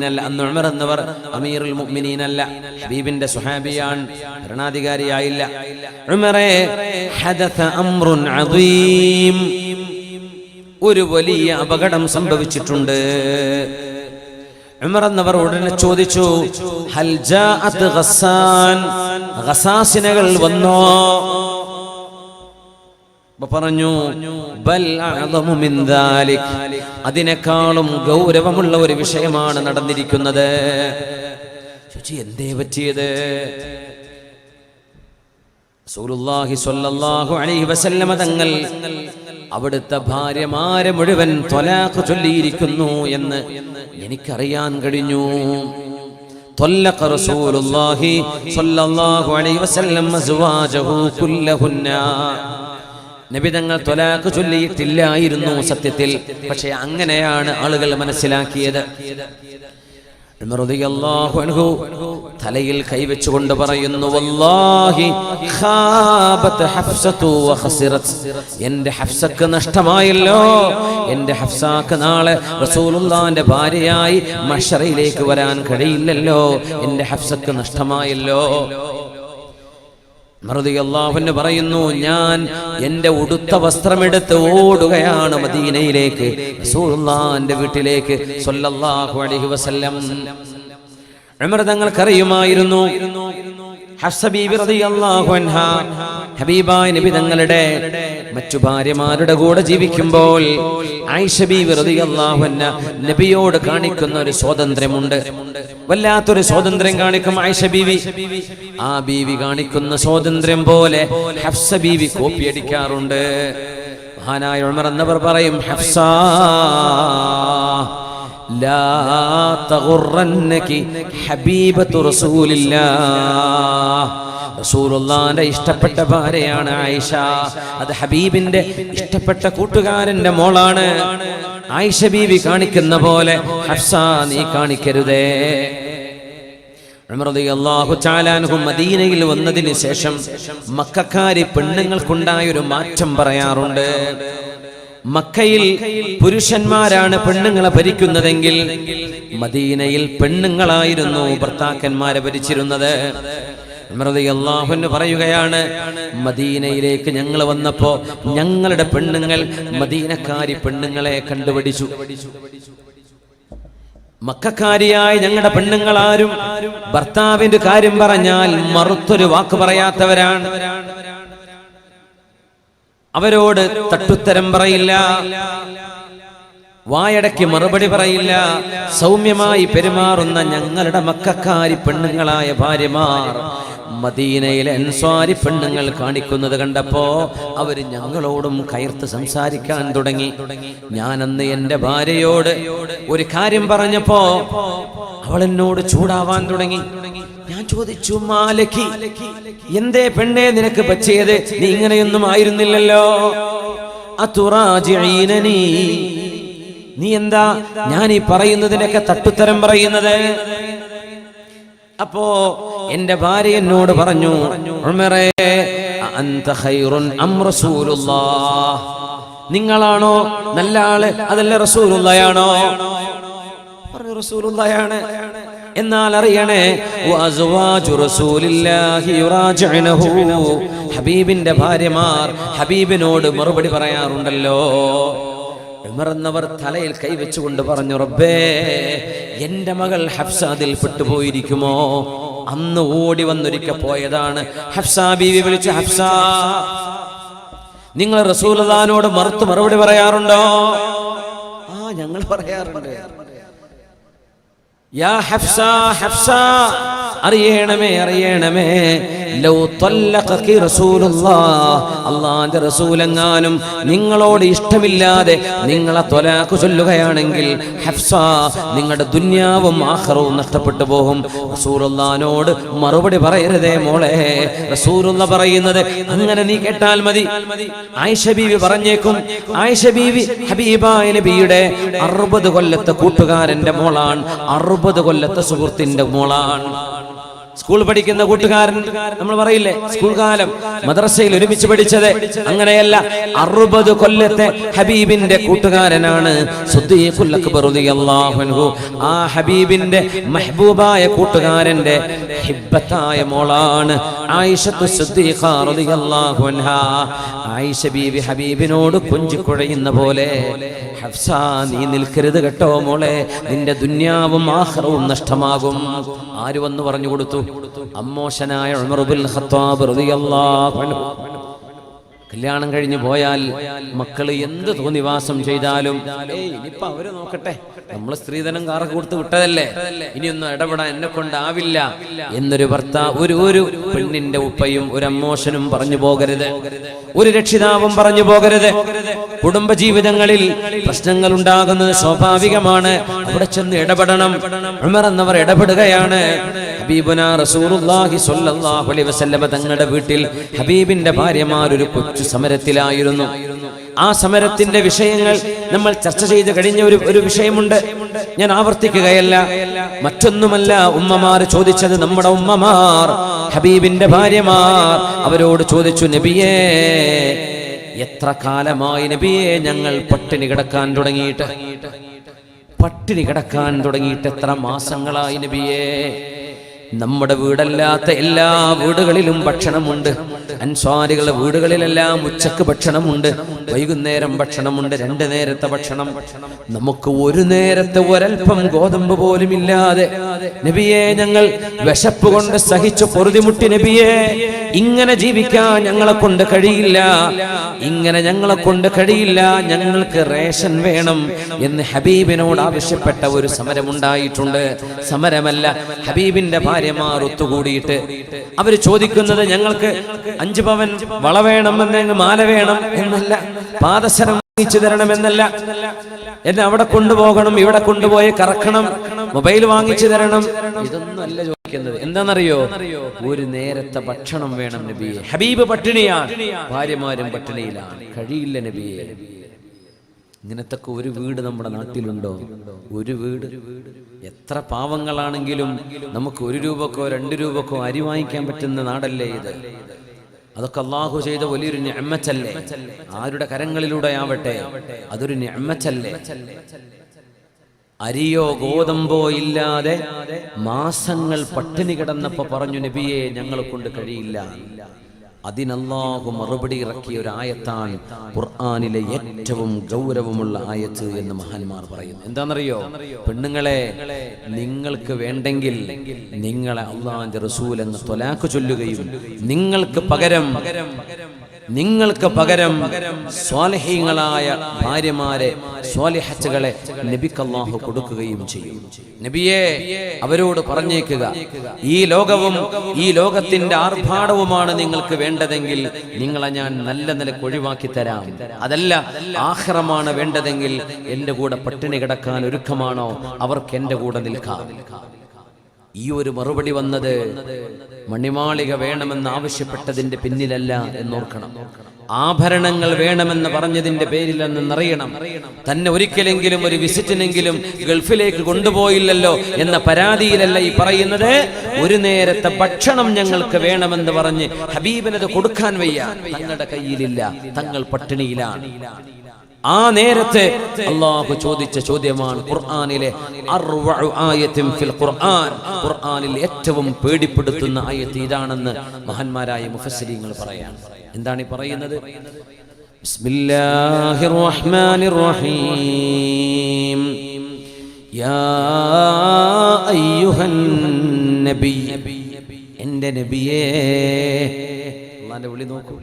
അല്ല, അന്ന് ഉമർ എന്നവർ അമീറുൽ മുഅ്മിനീൻ അല്ല, ഹബീബിന്റെ സ്വഹാബിയാണ്, ഭരണാധികാരിയായില്ല. ഉമറേ, ഹദസ അംറുൻ അദീം, ഒരു വലിയ അപകടം സംഭവിച്ചിട്ടുണ്ട്. ഉമർ എന്നവർ ഉടനെ ചോദിച്ചു, ഹൽ ജാഅത് ഖസാസിനകൾ വന്നോ? പറഞ്ഞു, ബൽ അഅ്ളമു മിൻ ദാലിക്, അതിനേക്കാളും ഗൗരവമുള്ള ഒരു വിഷയമാണ് നടന്നിരിക്കുന്നത്. ചോദിച്ചു, എന്തേ പറ്റിയത്? റസൂലുള്ളാഹി സ്വല്ലല്ലാഹു അലൈഹി വസല്ലമ തങ്ങൾ അവിടുത്തെ ഭാര്യമാരെ മുഴുവൻ ത്വലാഖ് ചൊല്ലിയിരിക്കുന്നു എന്ന് എനിക്കറിയാൻ കഴിഞ്ഞു. ത്വല്ലഖ റസൂലുള്ളാഹി സ്വല്ലല്ലാഹു അലൈഹി വസല്ലം അസ്വാജഹു കുല്ലഹുന്ന, നബി തങ്ങൾ ത്വലാഖ് ചൊല്ലിയിട്ടില്ലായിരുന്നു സത്യത്തിൽ, പക്ഷേ അങ്ങനെയാണ് ആളുകൾ മനസ്സിലാക്കിയത്. ഉമർ റളിയല്ലാഹു അൻഹു തലയിൽ കൈവച്ചുകൊണ്ട് പറയുന്നു, വല്ലാഹി ഖാബത് ഹഫ്സതു വഖസിറത്, എൻ്റെ ഹഫ്സക്ക് നഷ്ടമായല്ലോ, എൻ്റെ ഹഫ്സാക്ക് നാളെ റസൂലുള്ളാഹിന്റെ ഭാര്യയായി മഹ്ശറയിലേക്ക് വരാൻ കഴിയില്ലല്ലോ, എൻ്റെ ഹഫ്സക്ക് നഷ്ടമായല്ലോ. റളിയല്ലാഹു അൻഹു പറയുന്നു, ഞാൻ എൻ്റെ ഉടുത്ത വസ്ത്രമെടുത്ത് ഓടുകയാണ് മദീനയിലേക്ക്, റസൂലുള്ളാഹിന്റെ വീട്ടിലേക്ക് സ്വല്ലല്ലാഹു അലൈഹി വസല്ലം. ഉമർ തങ്ങൾക്കറിയുമായിരുന്നു ഹഫ്സ ബീബി റളിയല്ലാഹു അൻഹാ ഹബീബായ നബി തങ്ങളുടെ മറ്റു ഭാര്യമാരുടെ കൂടെ ജീവിക്കുമ്പോൾ ആയിഷ ബീബി റളിയല്ലാഹു അൻഹ നബിയോട് കാണിക്കുന്ന ഒരു സ്വാതന്ത്ര്യമുണ്ട്, വല്ലാത്തൊരു സ്വാതന്ത്ര്യം കാണിക്കും ആയിഷ ബീവി. ആ ബീവി കാണിക്കുന്ന സ്വാതന്ത്ര്യം പോലെ ഹഫ്സ ബീവി കോപ്പിയടിക്കാറുണ്ട്. മഹാനായ ഉമർ എന്നവർ പറയും, ഹഫ്സ ലാ തഗുറന്നകി ഹബീബത്തു റസൂലില്ലാഹ്, റസൂലുള്ളാഹിന്റെ ഇഷ്ടപ്പെട്ട ഭാര്യയാണ് ആയിഷ, അത് ഹബീബിന്റെ ഇഷ്ടപ്പെട്ട കൂട്ടുകാരന്റെ മോളാണ്. ആയിഷ ബീവി കാണിക്കുന്ന പോലെ ഹഫ്സ നീ കാണിക്കരുതേ. ഉമർ റളിയല്ലാഹു തആല അൻഹു മദീനയിൽ വന്നതിന് ശേഷം മക്കക്കാരി പെണ്ണുങ്ങൾക്കുണ്ടായ ഒരു മാറ്റം പറയാറുണ്ട്. മക്കയിൽ പുരുഷന്മാരാണ് പെണ്ണുങ്ങളെ ഭരിക്കുന്നതെങ്കിൽ മദീനയിൽ പെണ്ണുങ്ങളായിരുന്നു ഭർത്താക്കന്മാരെ ഭരിച്ചിരുന്നത്. ഉമർ റളിയല്ലാഹു അൻഹു പറയുകയാണ്, മദീനയിലേക്ക് ഞങ്ങൾ വന്നപ്പോ ഞങ്ങളുടെ പെണ്ണുങ്ങൾ മദീനക്കാരി പെണ്ണുങ്ങളെ കണ്ടുപിടിച്ചു. മക്കക്കാരിയായ ഞങ്ങളുടെ പെണ്ണുങ്ങളാരും ഭർത്താവിന്റെ കാര്യം പറഞ്ഞാൽ മറുത്തൊരു വാക്ക് പറയാത്തവരാണ്. അവരോട് തട്ടുത്തരം പറയില്ല, വായടക്കി മറുപടി പറയില്ല. സൗമ്യമായി പെരുമാറുന്ന ഞങ്ങളുടെ മക്കക്കാരി പെണ്ണുങ്ങളായ ഭാര്യമാർ മദീനയിലെ അൻസ്വാരി പെണ്ണുങ്ങൾ കാണിക്കുന്നത് കണ്ടപ്പോ അവര് ഞങ്ങളോടും കയർത്ത് സംസാരിക്കാൻ തുടങ്ങി. ഞാനന്ന് എന്റെ ഭാര്യയോട് ഒരു കാര്യം പറഞ്ഞപ്പോ അവൾ എന്നോട് ചൂടാവാൻ തുടങ്ങി. ഞാൻ ചോദിച്ചു, മാലക്കി, എന്തേ പെണ്ണേ നിനക്ക് പറ്റിയത്? നീ ഇങ്ങനെയൊന്നും ആയിരുന്നില്ലല്ലോ. അതുറാജിഈനനി, നീ എന്താ ഞാൻ ഈ പറയുന്നതിനൊക്കെ തട്ടുത്തരം പറയുന്നത്? അപ്പോ എന്റെ ഭാര്യ എന്നോട് പറഞ്ഞു, ഉമറേ അൻത ഖൈറുൻ അം റസൂലുള്ളാഹ്, നിങ്ങളാണോ നല്ല ആള് അതല്ല റസൂലുള്ളായാണോ? പറഞ്ഞു റസൂലുള്ളായാണ്. എന്നാൽ അറിയണേ, വഅസ്വാജു റസൂലില്ലാഹി യുറാജിഉനഹു, ഹബീബിന്റെ ഭാര്യമാർ ഹബീബിനോട് മറുപടി പറയാറുണ്ടല്ലോ. ഉമർ എന്നവർ തലയിൽ കൈവച്ചുകൊണ്ട് പറഞ്ഞു, റബ്ബേ, എന്റെ മകൾ ഹഫ്സ അതിൽ പെട്ടുപോയിരിക്കുമോ? അന്ന് ഓടി വന്നൊരിക്കൽ പോയതാണ്. ഹഫ്സ ബീവി വിളിച്ചു, ഹഫ്സ, നിങ്ങൾ റസൂലുള്ളാഹിനോട് മറുപടി പറയാറുണ്ടോ? ഞങ്ങൾ പറയാറുണ്ട്. യാ ഹഫ്സ, ഹഫ്സ, അറിയണമേ, അറിയണമേ, ലൗ തല്ലഖകി റസൂലുള്ളാഹ്, അല്ലാഹുവിന്റെ റസൂലെങ്ങാനും നിങ്ങളോട് ഇഷ്ടമില്ലാതെ നിങ്ങളെ ത്വലാഖ് ചൊല്ലുകയാണെങ്കിൽ ഹഫ്സ, നിങ്ങളുടെ ദുനിയാവും ആഖിറവും നഷ്ടപ്പെട്ടു പോകും. റസൂലുള്ളാഹിനോട് മറുപടി പറയരുതേ മോളെ. റസൂലുള്ള പറയുന്നത് അങ്ങനെ നീ കേട്ടാൽ മതി. ആയിഷ ബീവി പറഞ്ഞേക്കും. ആയിഷ ബീവി ഹബീബായ നബിയുടെ 60 കൊല്ലത്തെ കൂട്ടുകാരന്റെ മോളാണ്, 60 കൊല്ലത്തെ സുഹൃത്തിന്റെ മോളാണ്. സ്കൂൾ പഠിക്കുന്ന കൂട്ടുകാരൻ, നമ്മൾ പറയില്ലേ സ്കൂൾ കാലം, മദ്രസയിൽ ഒരുമിച്ച് പഠിച്ചത്. അങ്ങനെയല്ല, 60 കൊല്ലത്തെ ഹബീബിന്റെ കൂട്ടുകാരനാണ് സിദ്ദീഖുൽ അക്ബർ റളിയല്ലാഹു അൻഹു. ആ ഹബീബിന്റെ മെഹബൂബായ കൂട്ടുകാരന്റെ ഹിബ്ബത്തായ മോളാണ് ആയിഷത്തു സിദ്ദീഖ റളിയല്ലാഹു അൻഹാ. ആയിഷ ബീവി ഹബീബിനോട് കൊഞ്ചിക്കുഴയുന്ന പോലെ, ഹഫ്സ, നീ നിൽക്കരുത് കേട്ടോ മോളെ, നിന്റെ ദുനിയാവും ആഖിറവും നഷ്ടമാകും. ആര് വന്നു പറഞ്ഞു കൊടുത്തു? അമ്മോശനായ ഉമർ ഇബ്നുൽ ഖത്താബ് റളിയല്ലാഹു അൻഹു. കല്യാണം കഴിഞ്ഞു പോയാൽ മക്കള് എന്ത് തോന്നിവാസം ചെയ്താലും ഇനിയിപ്പോ അവര് നോക്കട്ടെ, നമ്മള് സ്ത്രീധനം കാറൊക്കെ കൊടുത്ത് വിട്ടതല്ലേ, ഇനിയൊന്നും ഇടപെടാൻ എന്നെ കൊണ്ടാവില്ല എന്നൊരു ഒരു പെണ്ണിന്റെ ഉപ്പയും ഒരു അമ്മോശനും പറഞ്ഞു പോകരുത്, ഒരു രക്ഷിതാവും പറഞ്ഞു പോകരുത്. കുടുംബജീവിതങ്ങളിൽ പ്രശ്നങ്ങൾ ഉണ്ടാകുന്നത് സ്വാഭാവികമാണ്. അവിടെ ചെന്ന് ഇടപെടണം. ഉമർ എന്നവർ ഇടപെടുകയാണ്. ഹബീബുനാ റസൂലുള്ളാഹി സ്വല്ലല്ലാഹു അലൈഹി വസല്ലമ തങ്ങളുടെ വീട്ടിൽ ഹബീബിന്റെ ഭാര്യമാർ ഒരു കൊച്ചു സമരത്തിലായിരുന്നു. ആ സമരത്തിന്റെ വിഷയങ്ങൾ നമ്മൾ ചർച്ച ചെയ്ത് കഴിഞ്ഞ ഒരു വിഷയമുണ്ട്, ഞാൻ ആവർത്തിക്കുകയല്ല. മറ്റൊന്നുമല്ല, ഉമ്മമാർ ചോദിച്ചത്, നമ്മുടെ ഉമ്മമാർ ഹബീബിന്റെ ഭാര്യമാർ അവരോട് ചോദിച്ചു, നബിയേ, എത്ര കാലമായി നബിയേ ഞങ്ങൾ പട്ടിണി കിടക്കാൻ തുടങ്ങിയിട്ട്? പട്ടിണി കിടക്കാൻ തുടങ്ങിയിട്ട് എത്ര മാസങ്ങളായി നബിയേ? നമ്മുടെ വീടല്ലാത്ത എല്ലാ വീടുകളിലും ഭക്ഷണമുണ്ട്. അൻസ്വാരികളുടെ വീടുകളിലെല്ലാം ഉച്ചക്ക് ഭക്ഷണമുണ്ട്, വൈകുന്നേരം ഭക്ഷണമുണ്ട്, 2 നേരത്തെ ഭക്ഷണം. നമുക്ക് ഒരു നേരത്തെ ഒരൽപ്പം ഗോതമ്പ് പോലും ഇല്ലാതെ നബിയെ ഞങ്ങൾ വിശപ്പ് കൊണ്ട് സഹിച്ചു പൊറുതിമുട്ടി നബിയെ. ഇങ്ങനെ ജീവിക്കാൻ ഞങ്ങളെ കൊണ്ട് കഴിയില്ല, ഇങ്ങനെ ഞങ്ങളെ കൊണ്ട് കഴിയില്ല, ഞങ്ങൾക്ക് റേഷൻ വേണം എന്ന് ഹബീബിനോട് ആവശ്യപ്പെട്ട ഒരു സമരമുണ്ടായിട്ടുണ്ട്. സമരമല്ല, ഹബീബിന്റെ ഭാര്യമാർ ഒത്തുകൂടിയിട്ട് അവര് ചോദിക്കുന്നത്, ഞങ്ങൾക്ക് 5 പവൻ വള വേണമെന്ന്, മാല വേണം എന്നല്ല, പാദസരം വാങ്ങിച്ചു തരണമെന്നല്ല, എന്നെ അവിടെ കൊണ്ടുപോകണം, ഇവിടെ കൊണ്ടുപോയി കറക്കണം, മൊബൈൽ വാങ്ങിച്ചു തരണം, ഇതൊന്നും അല്ല ചോദിക്കുന്നത്. എന്താണെന്നറിയോ? ഒരു നേരത്തെ ഭക്ഷണം വേണം നബിയെ. ഹബീബ് പട്ടിണിയാണ്, ഭാര്യമാരും പട്ടിണിയിലാണ്, കഴിയില്ല നബിയെ. ഇങ്ങനത്തെ ഒരു വീട് നമ്മുടെ നാട്ടിലുണ്ടോ? ഒരു വീട്. എത്ര പാവങ്ങളാണെങ്കിലും നമുക്ക് 1 രൂപക്കോ 2 രൂപക്കോ അരി വാങ്ങിക്കാൻ പറ്റുന്ന നാടല്ലേ ഇത്? അതൊക്കെ അല്ലാഹു ചെയ്ത വലിയൊരു നിഅമത്തല്ലേ? ആരുടെ കരങ്ങളിലൂടെ ആവട്ടെ, അതൊരു നിഅമത്തല്ലേ? അരിയോ ഗോതമ്പോ ഇല്ലാതെ മാസങ്ങൾ പട്ടിണി കിടന്നപ്പോ പറഞ്ഞു, നബിയെ ഞങ്ങളെ കൊണ്ട് കഴിയില്ല. അതിനല്ലാഹു മറുപടി ഇറക്കിയ ഒരു ആയത്താണ് ഖുർആനിലെ ഏറ്റവും ഗൗരവമുള്ള ആയത്ത് എന്ന് മഹാന്മാർ പറയുന്നു. എന്താണെന്നറിയോ? പെണ്ണുങ്ങളെ, നിങ്ങൾക്ക് വേണ്ടെങ്കിൽ നിങ്ങളെ അല്ലാഹുവിന്റെ റസൂൽ എന്ന് ത്വലാഖ് ചൊല്ലുകയും നിങ്ങൾക്ക് പകരം സ്വാലിഹീങ്ങളായ ഭാര്യമാരെ, സ്വാലിഹത്തുകളെ നബിക്ക് അല്ലാഹു കൊടുക്കുകയും ചെയ്യും. നബിയെ അവരോട് പറഞ്ഞേക്കുക, ഈ ലോകവും ഈ ലോകത്തിന്റെ ആർഭാടവുമാണ് നിങ്ങൾക്ക് വേണ്ടതെങ്കിൽ നിങ്ങളെ ഞാൻ നല്ല നിലക്ക് ഒഴിവാക്കി തരാം. അതല്ല, ആഖിറമാണ് വേണ്ടതെങ്കിൽ എന്റെ കൂടെ പട്ടിണി കിടക്കാൻ ഒരുക്കമാണോ, അവർക്ക് എന്റെ കൂടെ നിൽക്കാം. ഈ ഒരു മറുപടി വന്നത് മണിമാളിക വേണമെന്ന് ആവശ്യപ്പെട്ടതിന്റെ പിന്നിലല്ല എന്നോർക്കണം. ആഭരണങ്ങൾ വേണമെന്ന് പറഞ്ഞതിന്റെ പേരിലെന്നറിയണം. തന്നെ ഒരിക്കലെങ്കിലും ഒരു വിസിറ്റിനെങ്കിലും ഗൾഫിലേക്ക് കൊണ്ടുപോയില്ലല്ലോ എന്ന പരാതിയിലല്ല ഈ പറയുന്നത്. ഒരു നേരത്തെ ഭക്ഷണം ഞങ്ങൾക്ക് വേണമെന്ന് പറഞ്ഞ് ഹബീബിനത് കൊടുക്കാൻ വയ്യ, തങ്ങളുടെ കയ്യിലില്ല, തങ്ങൾ പട്ടിണിയിലാണ്. ആ നേരത്തെ അല്ലാഹു ചോദിച്ച ചോദ്യമാണ് ഖുർആനിലെ അർവഉ ആയത്തിൻ ഫിൽ ഖുർആൻ. ഖുർആനിൽ ഏറ്റവും പേടിപ്പെടുത്തുന്ന ആയത്ത് ഇതാണെന്ന് മഹാന്മാരായ മുഫസ്സിരീങ്ങൾ പറയാൻ. എന്താണ് ഈ പറയുന്നത്? ബിസ്മില്ലാഹിർ റഹ്മാനിർ റഹീം. യാ അയ്യുഹൻ നബി, എൻ്റെ നബിയേ. അല്ലാഹുവിന്റെ വിളി നോക്കൂ.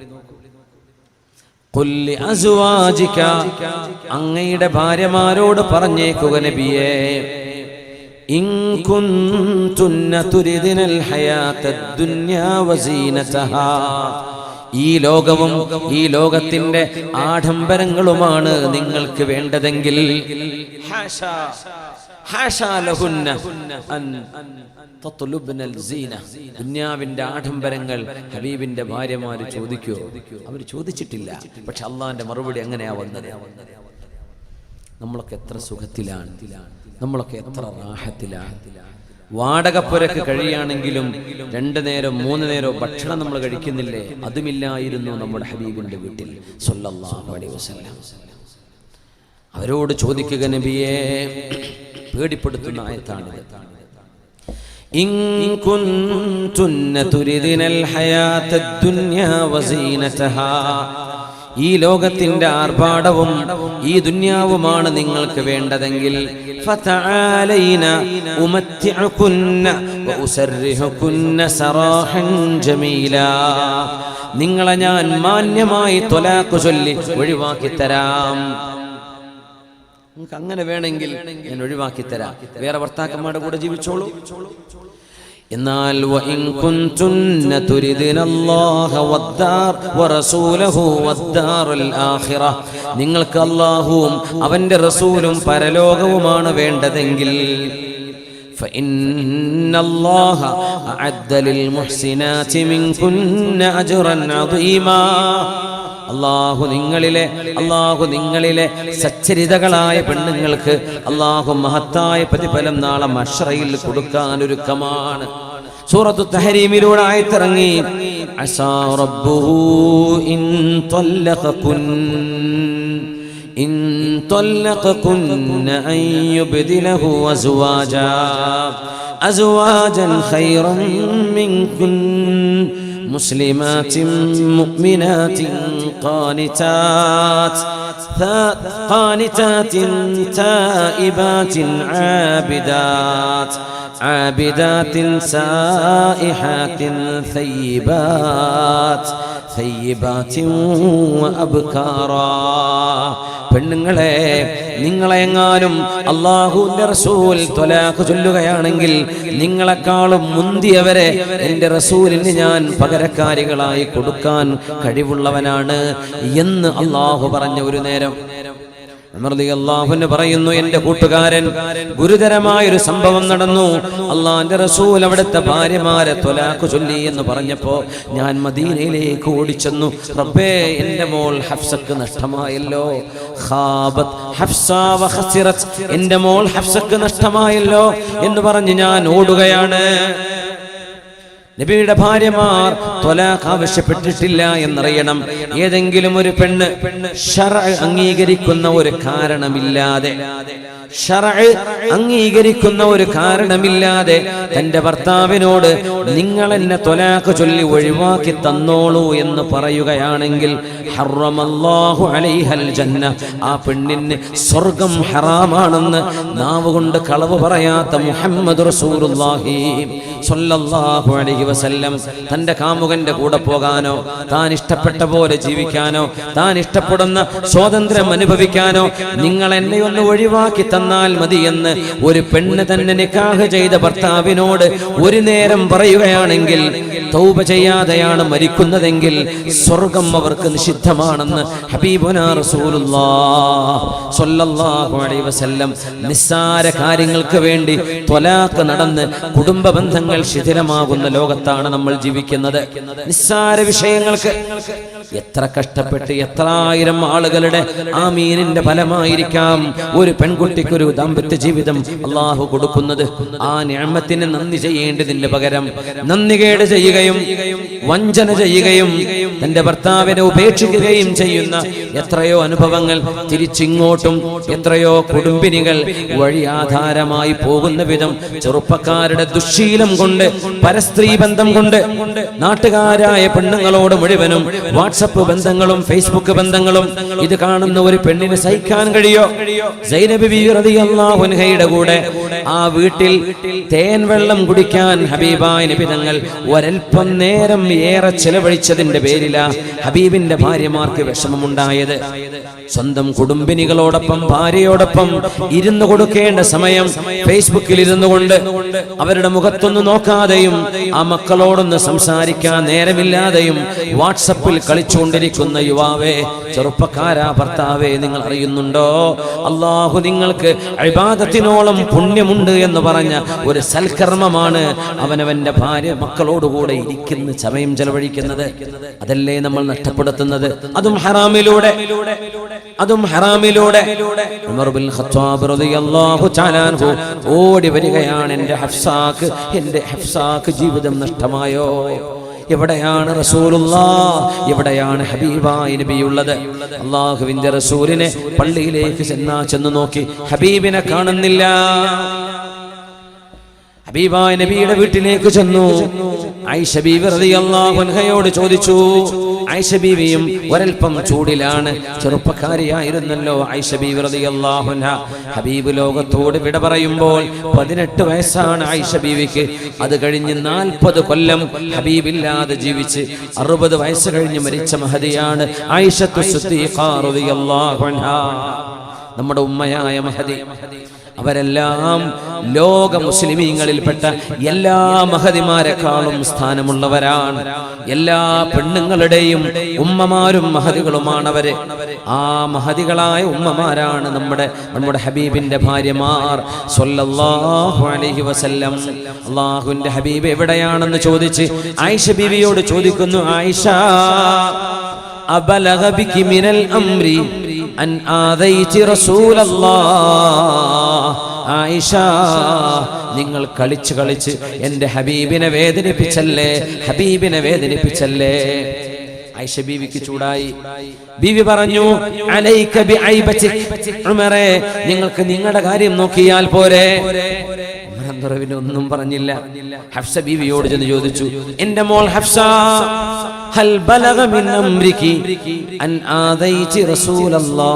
ഖുൽ അസ്വാജിക, അങ്ങയുടെ ഭാര്യമാരോട് പറഞ്ഞേക്കുക നബിയേ, ഇൻ കുൻതുന്ന തുരിദിനൽ ഹയാത്തദ് ദുനിയാ വസീനതഹാ, ഈ ലോകവും ഈ ലോകത്തിന്റെ ആഡംബരങ്ങളുമാണ് നിങ്ങൾക്ക് വേണ്ടതെങ്കിൽ, ദുനിയാവിന്റെ ആഡംബരങ്ങൾ ഹബീബിന്റെ ഭാര്യമാര് ചോദിക്കോ? അവർ ചോദിച്ചിട്ടില്ല. പക്ഷെ അള്ളാന്റെ മറുപടി എങ്ങനെയാ വന്നത്? നമ്മളൊക്കെ എത്ര സുഖത്തിലാണ്, നമ്മളൊക്കെ എത്ര റാഹത്തിലാണ്. വാടകപ്പുരക്ക് കഴിയാണെങ്കിലും 2 നേരം 3 നേരം ഭക്ഷണം നമ്മൾ കഴിക്കുന്നില്ലേ? അതുമില്ലായിരുന്നു നമ്മുടെ ഹബീബിന്റെ വീട്ടിൽ സ്വല്ലല്ലാഹു അലൈഹി വസല്ലം. അവരോട് ചോദിക്കുക നബിയെ, പേടിപ്പെടുത്തുന്ന ആയത്താണ്. ഇൻ കുൻതുന്ന തുരിദിനൽ ഹയാത്തദ് ദുനിയാ വസീനതഹാ, ഈ ലോകത്തിന്റെ ആർഭാടവും ഈ ദുനിയാവുമാണ് നിങ്ങൾക്ക് വേണ്ടതെങ്കിൽ, ഫതആലൈന ഉമത്തിഉകുന്ന വഉസർരിഹുകുന്ന സറാഹൻ ജമീലാ, നിങ്ങളെ ഞാൻ മാന്യമായി ത്വലാഖ് ചൊല്ലി ഒഴിവാക്കി തരാം. നിങ്ങൾക്ക് അങ്ങനെ വേണമെങ്കിൽ ഞാൻ ഒഴിവാക്കി തരാം, വേറെ ഭർത്താക്കന്മാരുടെ കൂടെ ജീവിച്ചോളൂ. എന്നാൽ വഇൻ കുൻതുന്ന തുരിദിനല്ലാഹ വദ്ദാർ വറസൂലഹു വദ്ദാറുൽ ആഖിറ, നിങ്ങൾക്ക് അല്ലാഹുവും അവന്റെ റസൂലും പരലോകവുമാണ് വേണ്ടതെങ്കിൽ, ഫഇന്നല്ലാഹ അഅദ്ദ ലിൽ മുഹ്സിനാതി മിൻകുന്ന അജ്റൻ അദീമാ, അല്ലാഹു നിങ്ങളിലെ സച്ചരിതകളായ പെണ്ണുങ്ങൾക്ക് അല്ലാഹു മഹത്തായ പ്രതിഫലം നാളെ മഹ്ശറയിൽ കൊടുക്കാൻ ഒരുക്കമാണ്. സൂറത്തു തഹരീമിലൂടെ ആയത്തിറങ്ങി, അസാ റബ്ബുഹു ഇൻ ത്വല്ലഖകുന്ന അൻ യുബ്ദിലഹു അസ്വാജൻ ഖൈറൻ മിൻകുൻ مسلمات مؤمنات قانتات تائبات عابدات سائحات ثيبات وأبكارا. പെണ്ണുങ്ങളെ, നിങ്ങളെങ്ങാനും അല്ലാഹുവിന്റെ റസൂൽ ത്വലാഖ് ചൊല്ലുകയാണെങ്കിൽ നിങ്ങളെക്കാളും മുന്തിയവരെ എൻ്റെ റസൂലിന് ഞാൻ പകരക്കാരികളായി കൊടുക്കാൻ കഴിവുള്ളവനാണ് എന്ന് അല്ലാഹു പറഞ്ഞ ഒരു നേരം ഉമർ റളിയല്ലാഹു അൻഹു പറയുന്നു, എൻ്റെ കൂട്ടുകാരൻ, ഗുരുതരമായൊരു സംഭവം നടന്നു. അള്ളാന്റെ റസൂൽ അവിടുത്തെ ഭാര്യമാരെ ത്വലാഖ് ചൊല്ലി എന്ന് പറഞ്ഞപ്പോ ഞാൻ മദീനയിലേക്ക് ഓടിച്ചെന്നു. റബ്ബേ, എൻ്റെ മോൾ ഹഫ്സക്ക് നഷ്ടമായല്ലോ. ഖാബത് ഹഫ്സ വ ഖസിറത്, എൻ്റെ മോൾ ഹഫ്സക്ക് നഷ്ടമായല്ലോ എന്ന് പറഞ്ഞ് ഞാൻ ഓടുകയാണ്. നബിയുടെ ഭാര്യമാർ ത്വലാഖ് ആവശ്യപ്പെട്ടിട്ടില്ല എന്നറിയണം. ഏതെങ്കിലും ഒരു പെണ്ണ് ശർഅ അംഗീകരിക്കുന്ന ഒരു കാരണമില്ലാതെ തന്റെ ഭർത്താവിനോട് നിങ്ങൾ എന്നെ ത്വലാഖ് ചൊല്ലി ഒഴിവാക്കി തന്നോളൂ എന്ന് പറയുകയാണെങ്കിൽ ഹറമല്ലാഹു അലൈഹൽ ജന്ന, ആ പെണ്ണിന് സ്വർഗം ഹറാമാണെന്ന് നാവ് കൊണ്ട് കളവ് പറയാത്ത മുഹമ്മദ് റസൂലുള്ളാഹി സ്വല്ലല്ലാഹു അലൈഹി വസല്ലം തന്റെ കാമുകന്റെ കൂടെ പോകാനോ, താൻ ഇഷ്ടപ്പെട്ട പോലെ ജീവിക്കാനോ, താൻ ഇഷ്ടപ്പെടുന്ന സ്വാതന്ത്ര്യം അനുഭവിക്കാനോ നിങ്ങൾ എന്നെ ഒന്ന് ഒഴിവാക്കി തന്നാൽ മതി എന്ന് ഒരു പെണ്ണ് തന്നെ നിക്കാഹ് ചെയ്ത ഭർത്താവിനോട് ഒരു നേരം പറയുകയാണെങ്കിൽ തൗബ ചെയ്യാതെയാണ് മരിക്കുന്നതെങ്കിൽ സ്വർഗം അവർക്ക് നിഷിദ്ധമാണെന്ന് ഹബീബുനാ റസൂലുള്ളാഹി സ്വല്ലല്ലാഹു അലൈഹി വസല്ലം. നിസ്സാര കാര്യങ്ങൾക്ക് വേണ്ടി ത്വലാഖ് നടന്ന് കുടുംബ ബന്ധങ്ങൾ ശിഥിലമാകുന്ന ലോകത്താണ് നമ്മൾ ജീവിക്കുന്നത്. നിസ്സാര വിഷയങ്ങൾക്ക് എത്ര കഷ്ടപ്പെട്ട് എത്ര ആയിരം ആളുകളുടെ ആമീനിന്റെ ഫലമായിരിക്കാം ഒരു പെൺകുട്ടിക്കൊരു ദാമ്പത്യ ജീവിതം അള്ളാഹു കൊടുക്കുന്നത്. ആ നിഅമത്തിന് നന്ദി ചെയ്യേണ്ടതിന്റെ പകരം നന്ദികേട് ചെയ്യുകയും വഞ്ചന ചെയ്യുകയും തന്റെ ഭർത്താവിനെ ഉപേക്ഷിക്കുകയും ചെയ്യുന്ന എത്രയോ അനുഭവങ്ങൾ തിരിച്ചിങ്ങോട്ടും എത്രയോ കുടുംബിനികൾ വഴിയാധാരമായി പോകുന്ന വിധം ചെറുപ്പക്കാരുടെ ദുശ്ശീലം കൊണ്ട് പരസ്ത്രീ ബന്ധം കൊണ്ട് നാട്ടുകാരായ പെണ്ണുങ്ങളോട് മുഴുവനും വാട്സപ്പ് ബന്ധങ്ങളും ഫേസ്ബുക്ക് ബന്ധങ്ങളും ഇത് കാണുന്ന ഒരു പെണ്ണിന് സഹിക്കാൻ കഴിയോ? സൈനബ് ബിബി റളിയല്ലാഹു അൻഹയുടെ കൂടെ ആ വീട്ടിൽ തേൻ വെള്ളം കുടിക്കാൻ ഹബീബായ നബി തങ്ങൾ ഒരൽപ്പം നേരം ഏറെ ചെലവഴിച്ചതിന്റെ പേരിലാ ഹബീബിന്റെ ഭാര്യമാർക്ക് വിഷമമുണ്ടായത്. സ്വന്തം കുടുംബിനികളോടൊപ്പം ഭാര്യയോടൊപ്പം ഇരുന്നു കൊടുക്കേണ്ട സമയം ഫേസ്ബുക്കിൽ ഇരുന്നു കൊണ്ട് അവരുടെ മുഖത്തൊന്ന് നോക്കാതെയും ആ മക്കളോടൊന്ന് സംസാരിക്കാൻ നേരമില്ലാതെയും വാട്സപ്പിൽ കളിച്ചുകൊണ്ടിരിക്കുന്ന യുവാവേ, ചെറുപ്പക്കാരാ, ഭർത്താവേ, നിങ്ങൾ അറിയുന്നുണ്ടോ അല്ലാഹു നിങ്ങൾക്ക് ഇബാദത്തിനോളം പുണ്യമുണ്ട് എന്ന് പറഞ്ഞ ഒരു സൽക്കർമ്മമാണ് അവനവന്റെ ഭാര്യ മക്കളോടുകൂടെ ഇരിക്കുന്ന സമയം ചെലവഴിക്കുന്നത്. അതല്ലേ നമ്മൾ നഷ്ടപ്പെടുത്തുന്നത്? അതും ഹറാമിലൂടെ. ഉമർ ബിൻ ഖത്താബ് റളിയല്ലാഹു തആല അൻഹു ഓടി വരികയാണ്. എൻ്റെ ഹഫ്സാക്ക് ജീവിതം നഷ്ടമായോ? എവിടെയാണ് റസൂലുള്ളാഹ്? എവിടെയാണ് ഹബീബായ നബിയുള്ളത്? അല്ലാഹുവിന്റെ റസൂലിനെ പള്ളിയിലേക്ക് ചെന്നു നോക്കി, ഹബീബിനെ കാണുന്നില്ല. ഹബീബായ നബിയുടെ വീട്ടിലേക്ക് ചെന്നു. ആയിഷ ബീവി റളിയല്ലാഹു അൻഹയോട് ചോദിച്ചു. ആയിഷ ബീവിയും ഒരൽപ്പം ചൂടിലാണ്. ചെറുപ്പക്കാരിയായിരുന്നല്ലോ ആയിഷ ബീവി റളിയല്ലാഹു അൻഹ. ഹബീബ് ലോകത്തോട് വിട പറയുമ്പോൾ 18 വയസ്സാണ് ആയിഷ ബീവിക്ക്. അത് കഴിഞ്ഞ് 40 കൊല്ലം ഹബീബില്ലാതെ ജീവിച്ച് 60 വയസ്സ് കഴിഞ്ഞ് മരിച്ച മഹദിയാണ് ആയിഷത്തു സിദ്ദീഖ റളിയല്ലാഹു അൻഹ, നമ്മുടെ ഉമ്മയായ മഹദി. അവരെല്ലാം ലോക മുസ്ലിമീങ്ങളിൽപ്പെട്ട എല്ലാ മഹദിമാരെക്കാളും സ്ഥാനമുള്ളവരാണ്. എല്ലാ പെണ്ണുങ്ങളുടെയും ഉമ്മമാരും മഹദികളുമാണവര്. ആ മഹദികളായ ഉമ്മമാരാണ് നമ്മുടെ ഹബീബിന്റെ ഭാര്യമാർ സ്വല്ലല്ലാഹു അലൈഹി വസല്ലം. അല്ലാഹുവിന്റെ ഹബീബ് എവിടെയാണെന്ന് ചോദിച്ച് ആയിഷ ബീവിയോട് ചോദിക്കുന്നു, ആയിഷ അബലഗ ബികി മിനൽ അംരി അൻ ആദൈതി റസൂലല്ലാഹ്. ആയിഷ, നിങ്ങൾ കളിച്ച് എൻ്റെ ഹബീബിനെ വേദനിപ്പിച്ചല്ലേ, ഹബീബിനെ വേദനിപ്പിച്ചല്ലേ. ആയിഷ ബീവിക്ക് ചൂടായി. ബീവി പറഞ്ഞു, അലൈക ബിഐബതിക്. ഉമറേ, നിങ്ങൾക്ക് നിങ്ങളുടെ കാര്യം നോക്കിയാൽ പോരെ. ഒന്നും പറഞ്ഞില്ല. ഹഫ്സ ബീവിയോട് ചെന്ന് ചോദിച്ചു, എന്റെ മോൾ ഹഫ്സ, ഹൽ ബലഗ മിൻ അംരികി അൻ ആദൈതി റസൂലല്ലാഹ്.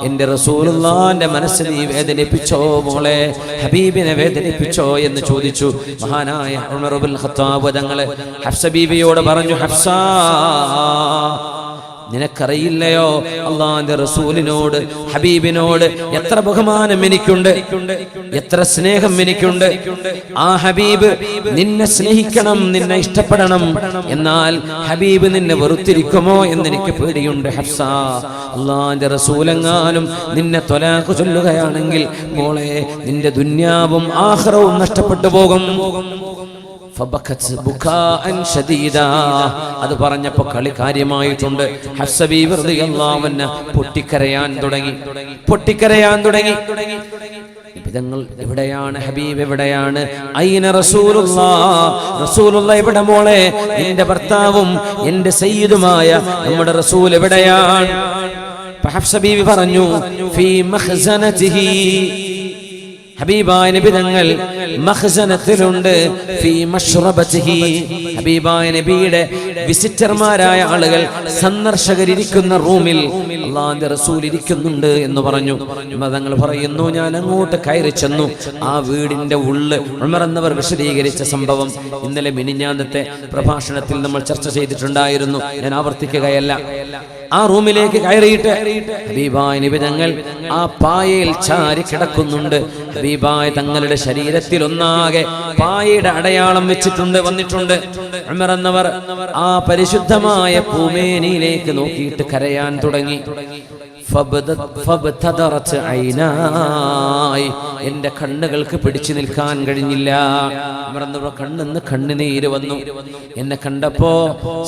എന്റെ റസൂലുള്ളാഹിന്റെ മനസ്സ് നീ വേദനിപ്പിച്ചോ മോളെ, ഹബീബിനെ വേദനിപ്പിച്ചോ എന്ന് ചോദിച്ചു. മഹാനായ ഉമർ ഇബ്നുൽ ഖത്താബ് തങ്ങൾ ഹഫ്സ ബീവിയോട് പറഞ്ഞു, ഹഫ്സ, നിനക്കറിയില്ലയോ അള്ളാന്റെ റസൂലിനോട്, ഹബീബിനോട് എത്ര ബഹുമാനം എനിക്കുണ്ട്, എത്ര സ്നേഹം എനിക്കുണ്ട്. ആ ഹബീബ് നിന്നെ സ്നേഹിക്കണം, നിന്നെ ഇഷ്ടപ്പെടണം. എന്നാൽ ഹബീബ് നിന്നെ വെറുത്തിരിക്കുമോ എന്ന് എനിക്ക് പേടിയുണ്ട് ഹഫ്സ. അള്ളാന്റെ റസൂലെങ്ങാനും നിന്നെ ത്വലാഖ് ചൊല്ലുകയാണെങ്കിൽ മോളെ, നിന്റെ ദുന്യാവും ആഖിറവും നഷ്ടപ്പെട്ടു പോകും. അത് പറഞ്ഞപ്പോ കളി കാര്യമായിട്ടുണ്ട്. ഹഫ്സ ബീവി റളിയല്ലാഹു അൻഹ പൊട്ടിക്കരയാൻ തുടങ്ങി. വിധങ്ങൾ എവിടെയാണ് ഹബീബ്, എവിടെയാണ്? ഐന റസൂലുള്ളാഹ് എവിടെ മോളെ? നിന്റെ ഭർത്താവും എന്റെ സയ്യിദുമായ നമ്മുടെ റസൂൽ എവിടെയാണ്? ഹഫ്സ ബീവി പറഞ്ഞു, ഫീ മഖ്സനതിഹി. ഹബീബായ നബി തങ്ങൾ മഖ്സനത്തിലുണ്ട്, ഫീ മശ്റബതിഹി. ഹബീബായ നബിയുടെ വിസിറ്റർമാരായ ആളുകൾ, സന്ദർശകരിരിക്കുന്ന റൂമിൽ അല്ലാഹുവിന്റെ റസൂൽ ഇരിക്കുന്നുണ്ട് എന്ന് പറഞ്ഞു. തങ്ങൾ പറയുന്നു, ഞാൻ അങ്ങോട്ട് കയറി ചെന്നു. ആ വീടിന്റെ ഉള്ളിൽ ഉമർ എന്നവർ വിശദീകരിച്ച സംഭവം ഇന്നലെ മിനിഞ്ഞാന്നത്തെ പ്രഭാഷണത്തിൽ നമ്മൾ ചർച്ച ചെയ്തിട്ടുണ്ടായിരുന്നു, ഞാൻ ആവർത്തിക്കുകയല്ല. ആ റൂമിലേക്ക് കയറിയിട്ട് ഹബീബായ നബി തങ്ങൾ ആ പായയിൽ ചാരി കിടക്കുന്നുണ്ട്. ഹബീബായ തങ്ങളുടെ ശരീരത്തിൽ ഒന്നാകെ പായയുടെ അടയാളം വെച്ചിട്ടുണ്ട്, വന്നിട്ടുണ്ട്. ഉമർ എന്നവർ ആ പരിശുദ്ധമായ പൂമേനിയിലേക്ക് നോക്കിയിട്ട് കരയാൻ തുടങ്ങി. എന്റെ കണ്ണുകൾക്ക് പിടിച്ചു നിൽക്കാൻ കഴിഞ്ഞില്ല. കണ്ണെന്ന് കണ്ണുനീര് വന്നു. എന്നെ കണ്ടപ്പോ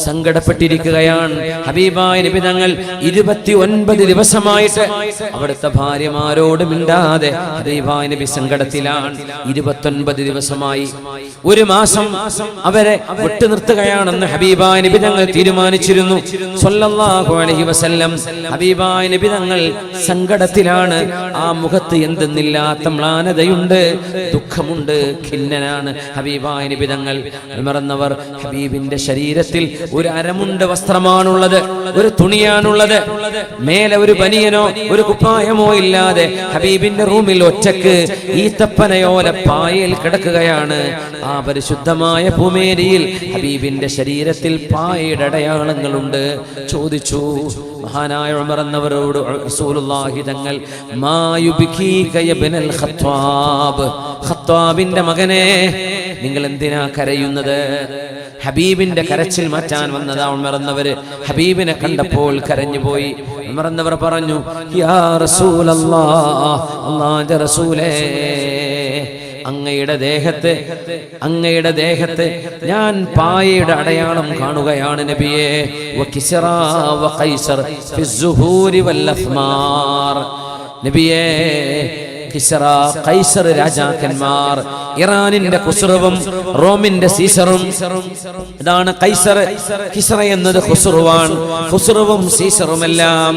സങ്കടപ്പെട്ടിരിക്കുകയാണ് ഹബീബായ നബി തങ്ങൾ. 29 ദിവസമായിട്ട് അവിടുത്തെ ഭാര്യമാരോട് മിണ്ടാതെ ഹബീബായ നബി സങ്കടത്തിലാണ്. 29 ദിവസമായി. ഒരു മാസം അവരെ വിട്ടു നിർത്തുകയാണെന്ന് ഹബീബായ നബി തങ്ങൾ തീരുമാനിച്ചിരുന്നു സ്വല്ലല്ലാഹു അലൈഹി വസല്ലം. ഹബീബായ നബി തങ്ങൾ സങ്കടത്തിലാണ്. ആ മുഖത്ത് എന്തെന്നില്ലാത്ത മ്ലാനതയുണ്ട്, ദുഃഖമുണ്ട്, ഖിന്നനാണ് ഹബീബായ നബി തങ്ങൾ. ഉമർന്നവർ ഹബീബിന്റെ ശരീരത്തിൽ ഒരു അരമുണ്ട് വസ്ത്രമാണുള്ളത്, ഒരു തുണിയാണുള്ളത്. മേലെ ഒരു ബനിയനോ ഒരു കുപ്പായമോ ഇല്ലാതെ ഹബീബിന്റെ റൂമിൽ ഒറ്റക്ക് ഈത്തപ്പനയോല പായയിൽ കിടക്കുകയാണ്. ആ പരിശുദ്ധമായ പൂമേരിയിൽ ഹബീബിന്റെ ശരീരത്തിൽ പായയുടെ അടയാളങ്ങളുണ്ട്. ചോദിച്ചു മഹാനായ ഉമർ എന്നവരോട് റസൂലുള്ളാഹി തങ്ങൾ, മാ യുബ്കീക ഇബ്നുൽ ഖത്താബ്, ഖത്താബിന്റെ മകനെ നിങ്ങൾ എന്തിനാ കരയുന്നത്? ഹബീബിന്റെ കരച്ചിൽ മാറ്റാൻ വന്നതാ ഉമർ എന്നവര്. ഹബീബിനെ കണ്ടപ്പോൾ കരഞ്ഞുപോയി. ഉമർ എന്നവർ പറഞ്ഞു, യാ റസൂലല്ലാഹ്, അല്ലാഹുവിന്റെ റസൂലേ, അങ്ങയുടെ ദേഹത്ത് ഞാൻ പായയുടെ അടയാളം കാണുകയാണ് നബിയേ. വകിസ്റ വഖൈസർ ഫിസ്സുഹൂരി വല്ലസ്മാർ. നബിയേ, കിസ്റ കൈസർ രാജാക്കന്മാർ, ഇറാനിന്റെ ഖുസ്റുവും റോമിന്റെ സീസറും. ഇതാണ് കൈസർ. കിസ്റ എന്നത് ഖുസ്റുവാൻ. ഖുസ്റുവും സീസറുമെല്ലാം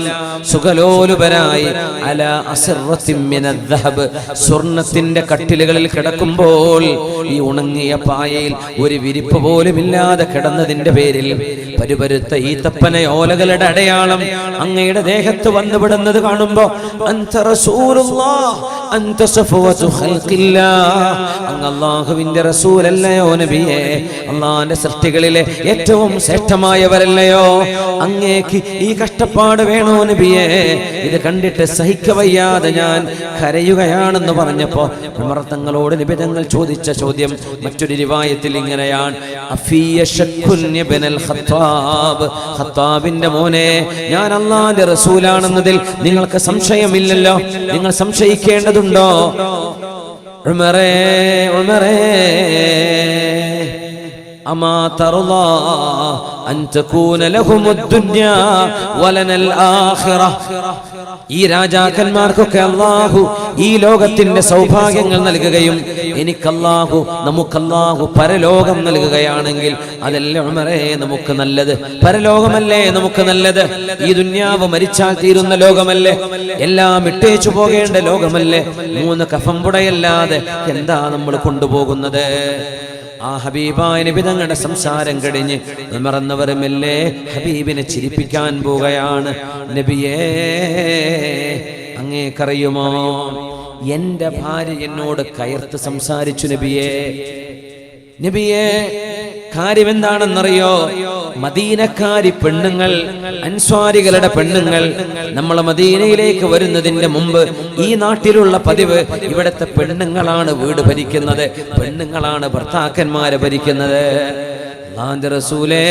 സുഖലോലുപരായി അല അസ്റത്തിൻ മിനൽ ദഹബ്, സ്വർണ്ണത്തിന്റെ കട്ടിലുകളിൽ കിടക്കുമ്പോൾ ഈ ഉണങ്ങിയ പായയിൽ ഒരു വിരിപ്പ് പോലും ഇല്ലാതെ കിടന്നതിന്റെ പേരിൽ പരുപരുത്ത ഈത്തപ്പന ഓലകളുടെ അടയാളം അങ്ങയുടെ ദേഹത്ത് വന്നുവിടുന്നത് കാണുമ്പോ അൻത റസൂലുള്ളാഹ് അൻത സഫവതു ഖൽഖില്ലാഹ്, അങ്ങ് അല്ലാഹുവിന്റെ റസൂലല്ലയോ നബിയേ, അല്ലാഹുവിന്റെ സൃഷ്ടികളിലെ ഏറ്റവും ശ്രേഷ്ഠമായവരല്ലയോ, അങ്ങേക്ക് ഈ കഷ്ടപ്പാട് വേണോ നബിയേ? ഇത് കണ്ടിട്ട് സഹിക്കവയ്യാതെ ഞാൻ കരയുകയാണെന്ന് പറഞ്ഞപ്പോ ഉമർ തങ്ങളോട് നബി തങ്ങൾ ചോദിച്ച ചോദ്യം മറ്റൊരു റിവായത്തിൽ ഇങ്ങനെയാണ്, അഫിയ ശക്കുൻ ഇബ്നുൽ ഖത്താബ്, ഖത്താബിന്റെ മോനെ, ഞാൻ അല്ലാഹുവിന്റെ റസൂലാണെന്നതിൽ നിങ്ങൾക്ക് സംശയമില്ലല്ലോ, നിങ്ങൾ സംശയിക്കേണ്ടതുണ്ടോ? ഉമറേ അമാ തർളാ അൻ തകൂന ലഹുമുദ് ദുനിയാ വലനൽ ആഖിറ. ഈ രാജാക്കന്മാർക്കൊക്കെ അല്ലാഹു ഈ ലോകത്തിന്റെ സൗഭാഗ്യങ്ങൾ നൽകുകയും നമുക്കല്ലാഹു പരലോകം നൽകുകയാണെങ്കിൽ അതല്ലേ ഉമറേ നമുക്ക് നല്ലത്? പരലോകമല്ലേ നമുക്ക് നല്ലത്? ഈ ദുനിയാവ് മരിച്ചാൽ തീരുന്ന ലോകമല്ലേ? എല്ലാം ഇട്ടേച്ചു പോകേണ്ട ലോകമല്ലേ? 3 കഫംപുടയല്ലാതെ എന്താ നമ്മൾ കൊണ്ടുപോകുന്നത്? ആ ഹബീബായ നബി തങ്ങളുടെ സംസാരം കഴിഞ്ഞ് ഉമർ എന്നവർ മെല്ലെ ഹബീബിനെ ചിരിപ്പിക്കാൻ പോവുകയാണ്. നബിയേ, അങ്ങേക്കറിയുമോ, എന്റെ ഭാര്യ എന്നോട് കയർത്ത് സംസാരിച്ചു നബിയേ. കാര്യം എന്താണെന്നറിയോ? മദീനക്കാരി പെണ്ണുങ്ങൾ, അൻസ്വാരികളുടെ പെണ്ണുങ്ങൾ നമ്മളെ മദീനയിലേക്ക് വരുന്നതിന്റെ മുമ്പ് ഈ നാട്ടിലുള്ള പതിവ്, ഇവിടുത്തെ പെണ്ണുങ്ങളാണ് വീട് ഭരിക്കുന്നത്, പെണ്ണുങ്ങളാണ് ഭർത്താക്കന്മാരെ ഭരിക്കുന്നത്. അല്ലാഹുവിന്റെ റസൂലേ,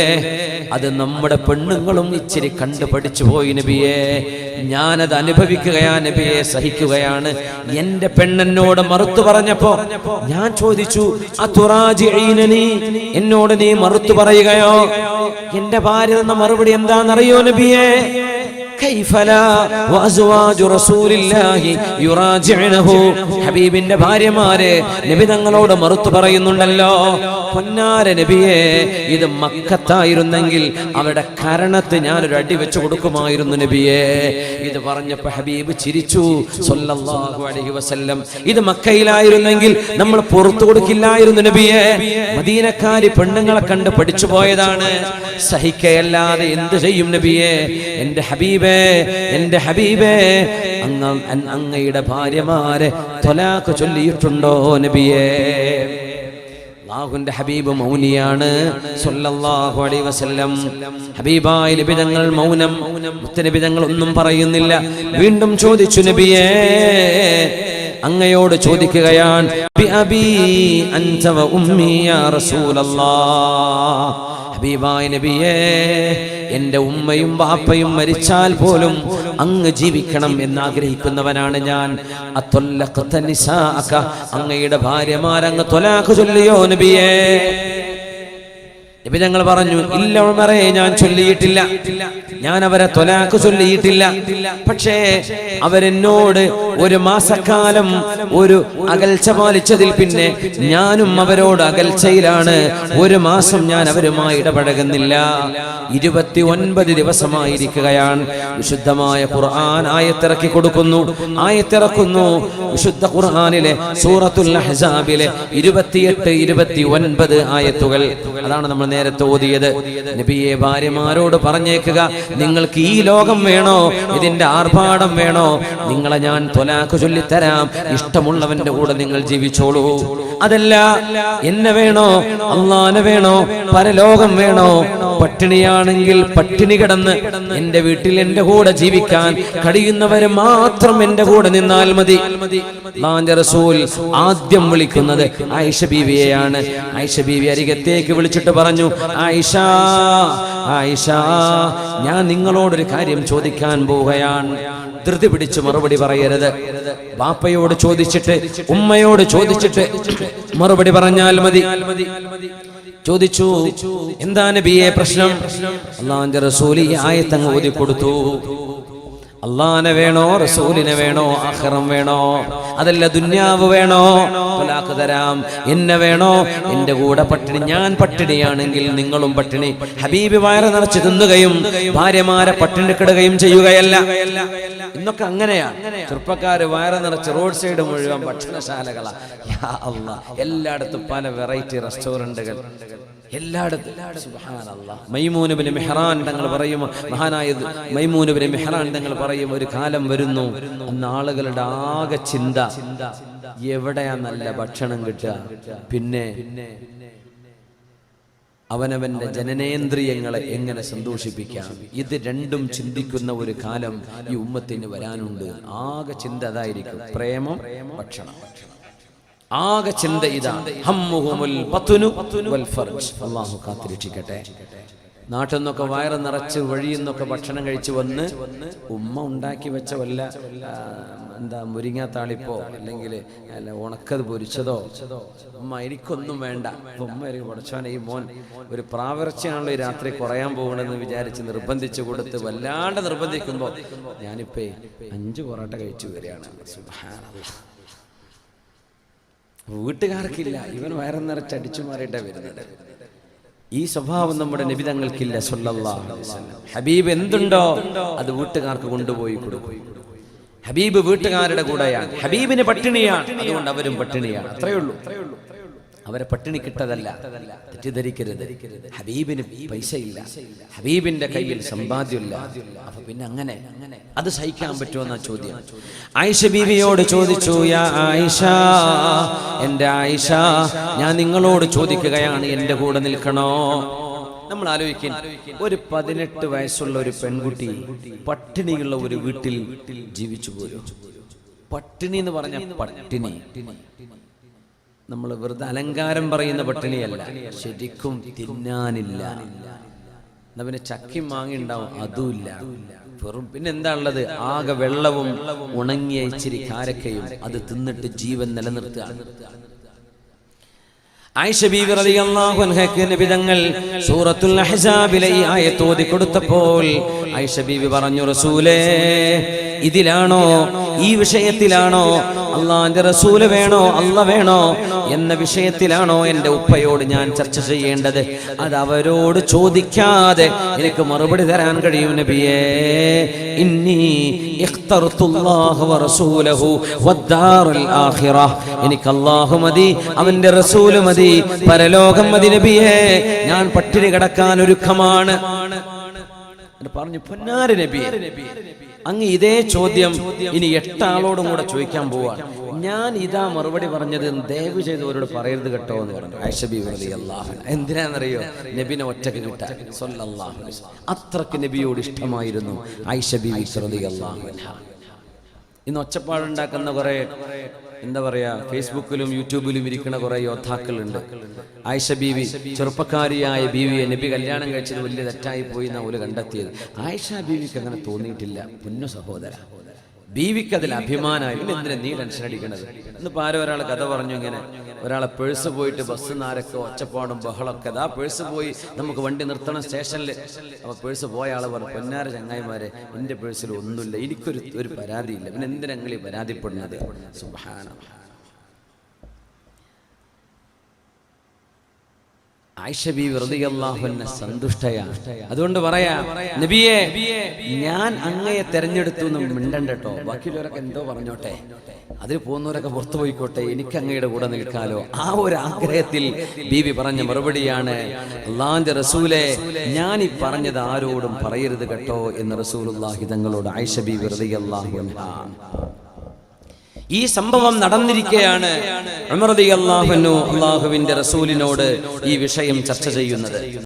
അത് നമ്മുടെ പെണ്ണുങ്ങളും ഇച്ചിരി കണ്ടു പഠിച്ചു പോയി നബിയേ. ഞാനത് അനുഭവിക്കുകയാ നബിയെ, സഹിക്കുകയാണ്. എന്റെ പെണ്ണെന്നോട് മറുത്തു പറഞ്ഞപ്പോ ഞാൻ ചോദിച്ചു, അതുറാജിഈനനി, എന്നോട് നീ മറുത്തു പറയുകയോ? എന്റെ ഭാര്യ എന്ന മറുപടി എന്താണെന്നറിയോ നബിയേ? ഹബീബിന്റെ ഭാര്യമാര് നബി തങ്ങളോട് മറുത്തു പറയുന്നുണ്ടല്ലോ. പൊന്നാര നബിയെ, ഇത് മക്കത്തായിരുന്നെങ്കിൽ അവിടെ കരണത്ത് ഞാനൊരു അടി വെച്ച് കൊടുക്കുമായിരുന്നു നബിയെ. ഇത് പറഞ്ഞപ്പോ ഹബീബ് ചിരിച്ചു സ്വല്ലല്ലാഹു അലൈഹി വസല്ലം. ഇത് മക്കയിലായിരുന്നെങ്കിൽ നമ്മൾ പുറത്തു കൊടുക്കില്ലായിരുന്നു നബിയെ. മദീനക്കാരി പെണ്ണുങ്ങളെ കണ്ട് പഠിച്ചു പോയതാണ്. സഹിക്കയല്ലാതെ എന്ത് ചെയ്യും നബിയെ? എന്റെ ഹബീബേ, അങ്ങയുടെ ഭാര്യമാരെ ത്വലാഖ് ചൊല്ലിയിട്ടുണ്ടോ നബിയേ? അല്ലാഹുവിന്റെ ഹബീബ് മൗനിയാണ് സ്വല്ലല്ലാഹു അലൈഹി വസല്ലം. ഹബീബായ നബി തങ്ങൾ മൗനം, മുത്തനബി തങ്ങൾ ഒന്നും പറയുന്നില്ല. വീണ്ടും ചോദിച്ചു, നബിയേ അങ്ങയോട് ചോദിക്കുകയാണ്, ബി അബീ അൻത വ ഉമ്മി യാ റസൂലല്ലാഹ്. ഹബീബായ നബിയേ എന്റെ ഉമ്മയും ബാപ്പയും മരിച്ചാൽ പോലും അങ്ങ് ജീവിക്കണം എന്നാഗ്രഹിക്കുന്നവനാണ് ഞാൻ. അത്വല്ലഖത നിസാഅക, അങ്ങയുടെ ഭാര്യമാരങ്ങ് ത്വലാഖ് ചൊല്ലിയോ നബിയേ? നബി ഞങ്ങൾ പറഞ്ഞു, ഇല്ല ഉമറേ, ഞാൻ ചൊല്ലിയിട്ടില്ല, ഞാൻ അവരെ ത്വലാഖ് ചൊല്ലിയിട്ടില്ല. പക്ഷേ അവരെന്നോട് ഒരു മാസക്കാലം ഒരു അകൽച്ച പാലിച്ചതിൽ പിന്നെ ഞാനും അവരോട് അകൽച്ചയിലാണ്. ഒരു മാസം ഞാൻ അവരുമായി ഇടപഴകുന്നില്ല. 29 ദിവസമായിരിക്കുകയാണ്. വിശുദ്ധമായ ഖുർആൻ ആയത്തിറക്കി കൊടുക്കുന്നു, ആയത്തിറക്കുന്നു. വിശുദ്ധ ഖുർആനിലെ സൂറത്തുൽ അഹ്സാബിലെ 28, 29 ആയത്തുകൾ. അതാണ് നമ്മൾ നേരത്തെ ഓതിയത്. നബിയെ ഭാര്യമാരോട് പറഞ്ഞേക്കുക, നിങ്ങൾക്ക് ഈ ലോകം വേണോ, ഇതിന്റെ ആർഭാടം വേണോ, നിങ്ങളെ ഞാൻ ത്വലാഖ് ചൊല്ലിത്തരാം. ഇഷ്ടമുള്ളവന്റെ കൂടെ നിങ്ങൾ ജീവിച്ചോളൂ. അതല്ല എന്നെ വേണോ, അള്ളാനെ വേണോ, പരലോകം വേണോ, പട്ടിണിയാണെങ്കിൽ പട്ടിണി കിടന്ന് എന്റെ വീട്ടിൽ എന്റെ കൂടെ ജീവിക്കാൻ കഴിയുന്നവര് മാത്രം എന്റെ കൂടെ നിന്നാൽ മതി. അല്ലാഹുവിന്റെ റസൂൽ ആദ്യം വിളിക്കുന്നത് ആയിഷ ബീവിയെയാണ്. ആയിഷ ബീവി അരികത്തേക്ക് വിളിച്ചിട്ട് പറഞ്ഞു, ആയിഷ, ആയിഷ, ഞാൻ നിങ്ങളോടൊരു കാര്യം ചോദിക്കാൻ പോവുകയാണ്. ധൃതി പിടിച്ച് മറുപടി പറയരുത്. ബാപ്പയോട് ചോദിച്ചിട്ട് ഉമ്മയോട് ചോദിച്ചിട്ട് മറുപടി പറഞ്ഞാൽ മതി. ചോദിച്ചു, എന്താ നബിയെ പ്രശ്നം? അല്ലാഹുവിന്റെ റസൂൽ ഈ ആയത്ത് അങ്ങ് ഓതി കൊടുത്തു. അള്ളാനെ വേണോ, റസൂലിനെ വേണോ, ആഖിറം വേണോ, അതല്ല ദുന്യാവ് വേണോ, ത്വലാഖ് തരാം. എന്നെ വേണോ, എന്റെ കൂടെ പട്ടിണി, ഞാൻ പട്ടിണിയാണെങ്കിൽ നിങ്ങളും പട്ടിണി. ഹബീബ് വയറ് നിറച്ച് തിന്നുകയും ഭാര്യമാരെ പട്ടിണി കിടുകയും ചെയ്യുകയല്ല. ഇന്നൊക്കെ അങ്ങനെയാണ്. ചെറുപ്പക്കാര് വയറ് നിറച്ച് റോഡ് സൈഡ് മുഴുവൻ ഭക്ഷണശാലകളാ. യാ അല്ലാഹ്, എല്ലായിടത്തും പല വെറൈറ്റി റെസ്റ്റോറന്റുകൾ, എല്ലായിടത്തും. സുബ്ഹാനല്ലാഹ്. മൈമൂൻ ഇബ്നു മിഹ്റാൻ തങ്ങൾ പറയും, മഹാനായ മൈമൂൻ ഇബ്നു മിഹ്റാൻ തങ്ങൾ പറയും, ഒരു കാലം വരുന്നു അന്ന് ആളുകളുടെ ആകെ ചിന്ത എവിടെയാ നല്ല ഭക്ഷണം കിട്ടുക, പിന്നെ അവനവന്റെ ജനനേന്ദ്രിയങ്ങളെ എങ്ങനെ സന്തോഷിപ്പിക്കാം. ഇത് രണ്ടും ചിന്തിക്കുന്ന ഒരു കാലം ഈ ഉമ്മത്തിന് വരാനുണ്ട്. ആകെ ചിന്ത അതായിരിക്കും, പ്രേമം, ഭക്ഷണം. ആകെ ചിന്ത ഇതാണ്. ഹമ്മുഹുമുൽ ബത്നു വൽ ഫർജ്. അല്ലാഹു കാത്തിരക്ഷിക്കട്ടെ. നാട്ടിൽ നിന്നൊക്കെ വയറ് നിറച്ച് വഴിയിൽ നിന്നൊക്കെ ഭക്ഷണം കഴിച്ച് വന്ന് ഉമ്മ ഉണ്ടാക്കി വെച്ച വല്ല എന്താ മുരിങ്ങാത്താളിപ്പോ അല്ലെങ്കിൽ ഉണക്കത് പൊരിച്ചതോ, ഉമ്മ എനിക്കൊന്നും വേണ്ട. ഉമ്മ പഠിച്ചോനെ, ഈ മോൻ ഒരു പ്രാവർച്ചയാണല്ലോ ഈ രാത്രി കുറയാൻ പോകണമെന്ന് വിചാരിച്ച് നിർബന്ധിച്ചു കൊടുത്ത് വല്ലാണ്ട് നിർബന്ധിക്കുമ്പോ ഞാനിപ്പോ 5 പൊറോട്ട കഴിച്ചു വരികയാണ്. സുബ്ഹാനല്ലാഹ്. വീട്ടുകാർക്കില്ല, ഇവൻ വയറ് നിറച്ച് അടിച്ചു മാറിയിട്ടാ വരുന്നത്. ഈ സ്വഭാവം നമ്മുടെ നബി തങ്ങൾക്കില്ല സ്വല്ലല്ലാഹു അലൈഹി വസല്ലം. ഹബീബ് എന്തുണ്ടോ അത് വീട്ടുകാർക്ക് കൊണ്ടുപോയി കൊടുക്കും. ഹബീബ് വീട്ടുകാരുടെ കൂടെയാണ്. ഹബീബിന് പട്ടിണിയാണ്, അതുകൊണ്ട് അവരും പട്ടിണിയാണ്. അത്രയേ ഉള്ളൂ. അവരെ പട്ടിണി കിട്ടതല്ല, തെറ്റിദ്ധരിക്കരുത്. ഹബീബിന് പൈസ ഇല്ല, ഹബീബിന്റെ കയ്യിൽ സമ്പാദ്യമില്ല. അപ്പൊ പിന്നെ അങ്ങനെ അത് സഹിക്കാൻ പറ്റുമെന്ന ചോദ്യം ആയിഷ ബീവിയോട് ചോദിച്ചു. യാ ആയിഷ, എന്റെ ആയിഷ, ഞാൻ നിങ്ങളോട് ചോദിക്കുകയാണ്, എന്റെ കൂടെ നിൽക്കണോ? നമ്മൾ ആലോചിക്കും, ഒരു 18 വയസ്സുള്ള ഒരു പെൺകുട്ടി പട്ടിണിയുള്ള ഒരു വീട്ടിൽ ജീവിച്ചു പോലും. പട്ടിണി എന്ന് പറഞ്ഞ പട്ടിണി നമ്മൾ വെറുതെ അലങ്കാരം പറയുന്ന പട്ടിണിയല്ല, ശരിക്കും തിന്നാനില്ല. എന്നാ പിന്നെ ചക്കയും മാങ്ങ ഉണ്ടാവും, അതുമില്ല. വെറും പിന്നെ എന്താ ഉള്ളത്? ആകെ വെള്ളവും ഉണങ്ങിയ ഇച്ചിരി കാരക്കയും, അത് തിന്നിട്ട് ജീവൻ നിലനിർത്തുക. ആയിഷ ബീവി റളിയല്ലാഹു അൻഹയ്ക്ക് നബി തങ്ങൾ സൂറത്തുൽ അഹ്സാബിലെ ഈ ആയത്ത് ഓതി കൊടുത്തപ്പോൾ ആയിഷ ബീവി പറഞ്ഞു, റസൂലേ, ഇതിലാണോ, ഈ വിഷയത്തിലാണോ അള്ളാന്റെ റസൂല് വേണോ, അല്ല വേണോ എന്ന വിഷയത്തിലാണോ എന്റെ ഉപ്പയോട് ഞാൻ ചർച്ച ചെയ്യേണ്ടത്? അത് അവരോട് ചോദിക്കാതെ എനിക്ക് മറുപടി തരാൻ കഴിയും നബിയേ. ഇന്നി ഇഖ്തർതുല്ലാഹ വറസൂലഹു വദ്ദാറുൽ ആഖിറ. എനിക്ക് അല്ലാഹു മതി, അവന്റെ റസൂല് മതി, പരലോകം മതി നബിയേ. ഞാൻ പട്ടിണി കിടക്കാൻ ഒരുക്കമാണ് പറഞ്ഞു. പൊന്നാര നബിയെ, അങ്ങ് ഇതേ ചോദ്യം ഇനി 8 ആളോടും കൂടെ ചോദിക്കാൻ പോവാണ്. ഞാൻ ഇതാ മറുപടി പറഞ്ഞത്, ദയവ് ചെയ്ത് അവരോട് പറയരുത് കേട്ടോ എന്ന് പറഞ്ഞു. ആയിഷ ബീവി റളിയല്ലാഹു അൻഹ എന്തിനാണെന്നറിയോ? നബിനെ ഒറ്റക്ക് കിട്ടാൻ സ്വല്ലല്ലാഹു അലൈഹി വസല്ലം. അത്രക്ക് നബിയോട് ഇഷ്ടമായിരുന്നു ആയിഷ ബീവി റളിയല്ലാഹു അൻഹ. ഇന്ന് ഒച്ചപ്പാടുണ്ടാക്കുന്ന കുറെ എന്താ പറയാ, ഫേസ്ബുക്കിലും യൂട്യൂബിലും ഇരിക്കുന്ന കുറെ യോദ്ധാക്കളുണ്ട്. ആയിഷ ബീവി, ചെറുപ്പക്കാരിയായ ബീവിയെ നബി കല്യാണം കഴിച്ചത് വലിയ തെറ്റായി പോയി എന്നാ ഓല് കണ്ടെത്തിയത്. ആയിഷ ബീവിക്ക് അങ്ങനെ തോന്നിയിട്ടില്ല. പൊന്നു സഹോദര, ബീവിക്ക് അതിൽ അഭിമാനമായി. എന്തിനാ നീ ടെൻഷൻ അടിക്കണത്? ഇന്നിപ്പോൾ ആരോ ഒരാൾ കഥ പറഞ്ഞു, ഇങ്ങനെ ഒരാളെ പേഴ്സ് പോയിട്ട് ബസ് നാരൊക്കെ ഒച്ചപ്പാടും ബഹളമൊക്കെ. അതാ പേഴ്സ് പോയി, നമുക്ക് വണ്ടി നിർത്തണം സ്റ്റേഷനിൽ. അപ്പോൾ പേഴ്സ് പോയ ആൾ പറഞ്ഞു, പൊന്നാര ചങ്ങായിമാരെ, എൻ്റെ പേഴ്സിൽ ഒന്നുമില്ല, എനിക്കൊരു പരാതിയില്ല, പിന്നെ എന്തിനാ നിങ്ങൾ ഈ പരാതിപ്പെടുന്നത്? സുബ്ഹാനല്ലാഹ്. ആയിഷ ബീവി റളിയല്ലാഹു അൻഹ സന്തുഷ്ടയാണ്. അതുകൊണ്ട് പറയാ, നബിയെ ഞാൻ അങ്ങയെ തെരഞ്ഞെടുത്തു എന്ന് മിണ്ടണ്ട കേട്ടോ. ബാക്കിയുള്ളവരൊക്കെ എന്തോ പറഞ്ഞോട്ടെ, അതിൽ പോകുന്നവരൊക്കെ പുറത്തു പോയിക്കോട്ടെ, എനിക്ക് അങ്ങയുടെ കൂടെ നിൽക്കാലോ. ആ ഒരു ആഗ്രഹത്തിൽ ബീവി പറഞ്ഞ മറുപടിയാണ്, അല്ലാഹുവിന്റെ റസൂലേ, ഞാൻ ഈ പറഞ്ഞത് ആരോടും പറയരുത് കേട്ടോ എന്ന് റസൂലുള്ളാഹി തങ്ങളോട് ആയിഷ ബീവി റളിയല്ലാഹു അൻഹ. ഈ സംഭവം നടന്നിരിക്കെയാണ് ഉമർ റളിയല്ലാഹു അൻഹു അല്ലാഹുവിന്റെ റസൂലിനോട് ഈ വിഷയം ചർച്ച ചെയ്യുന്നത്.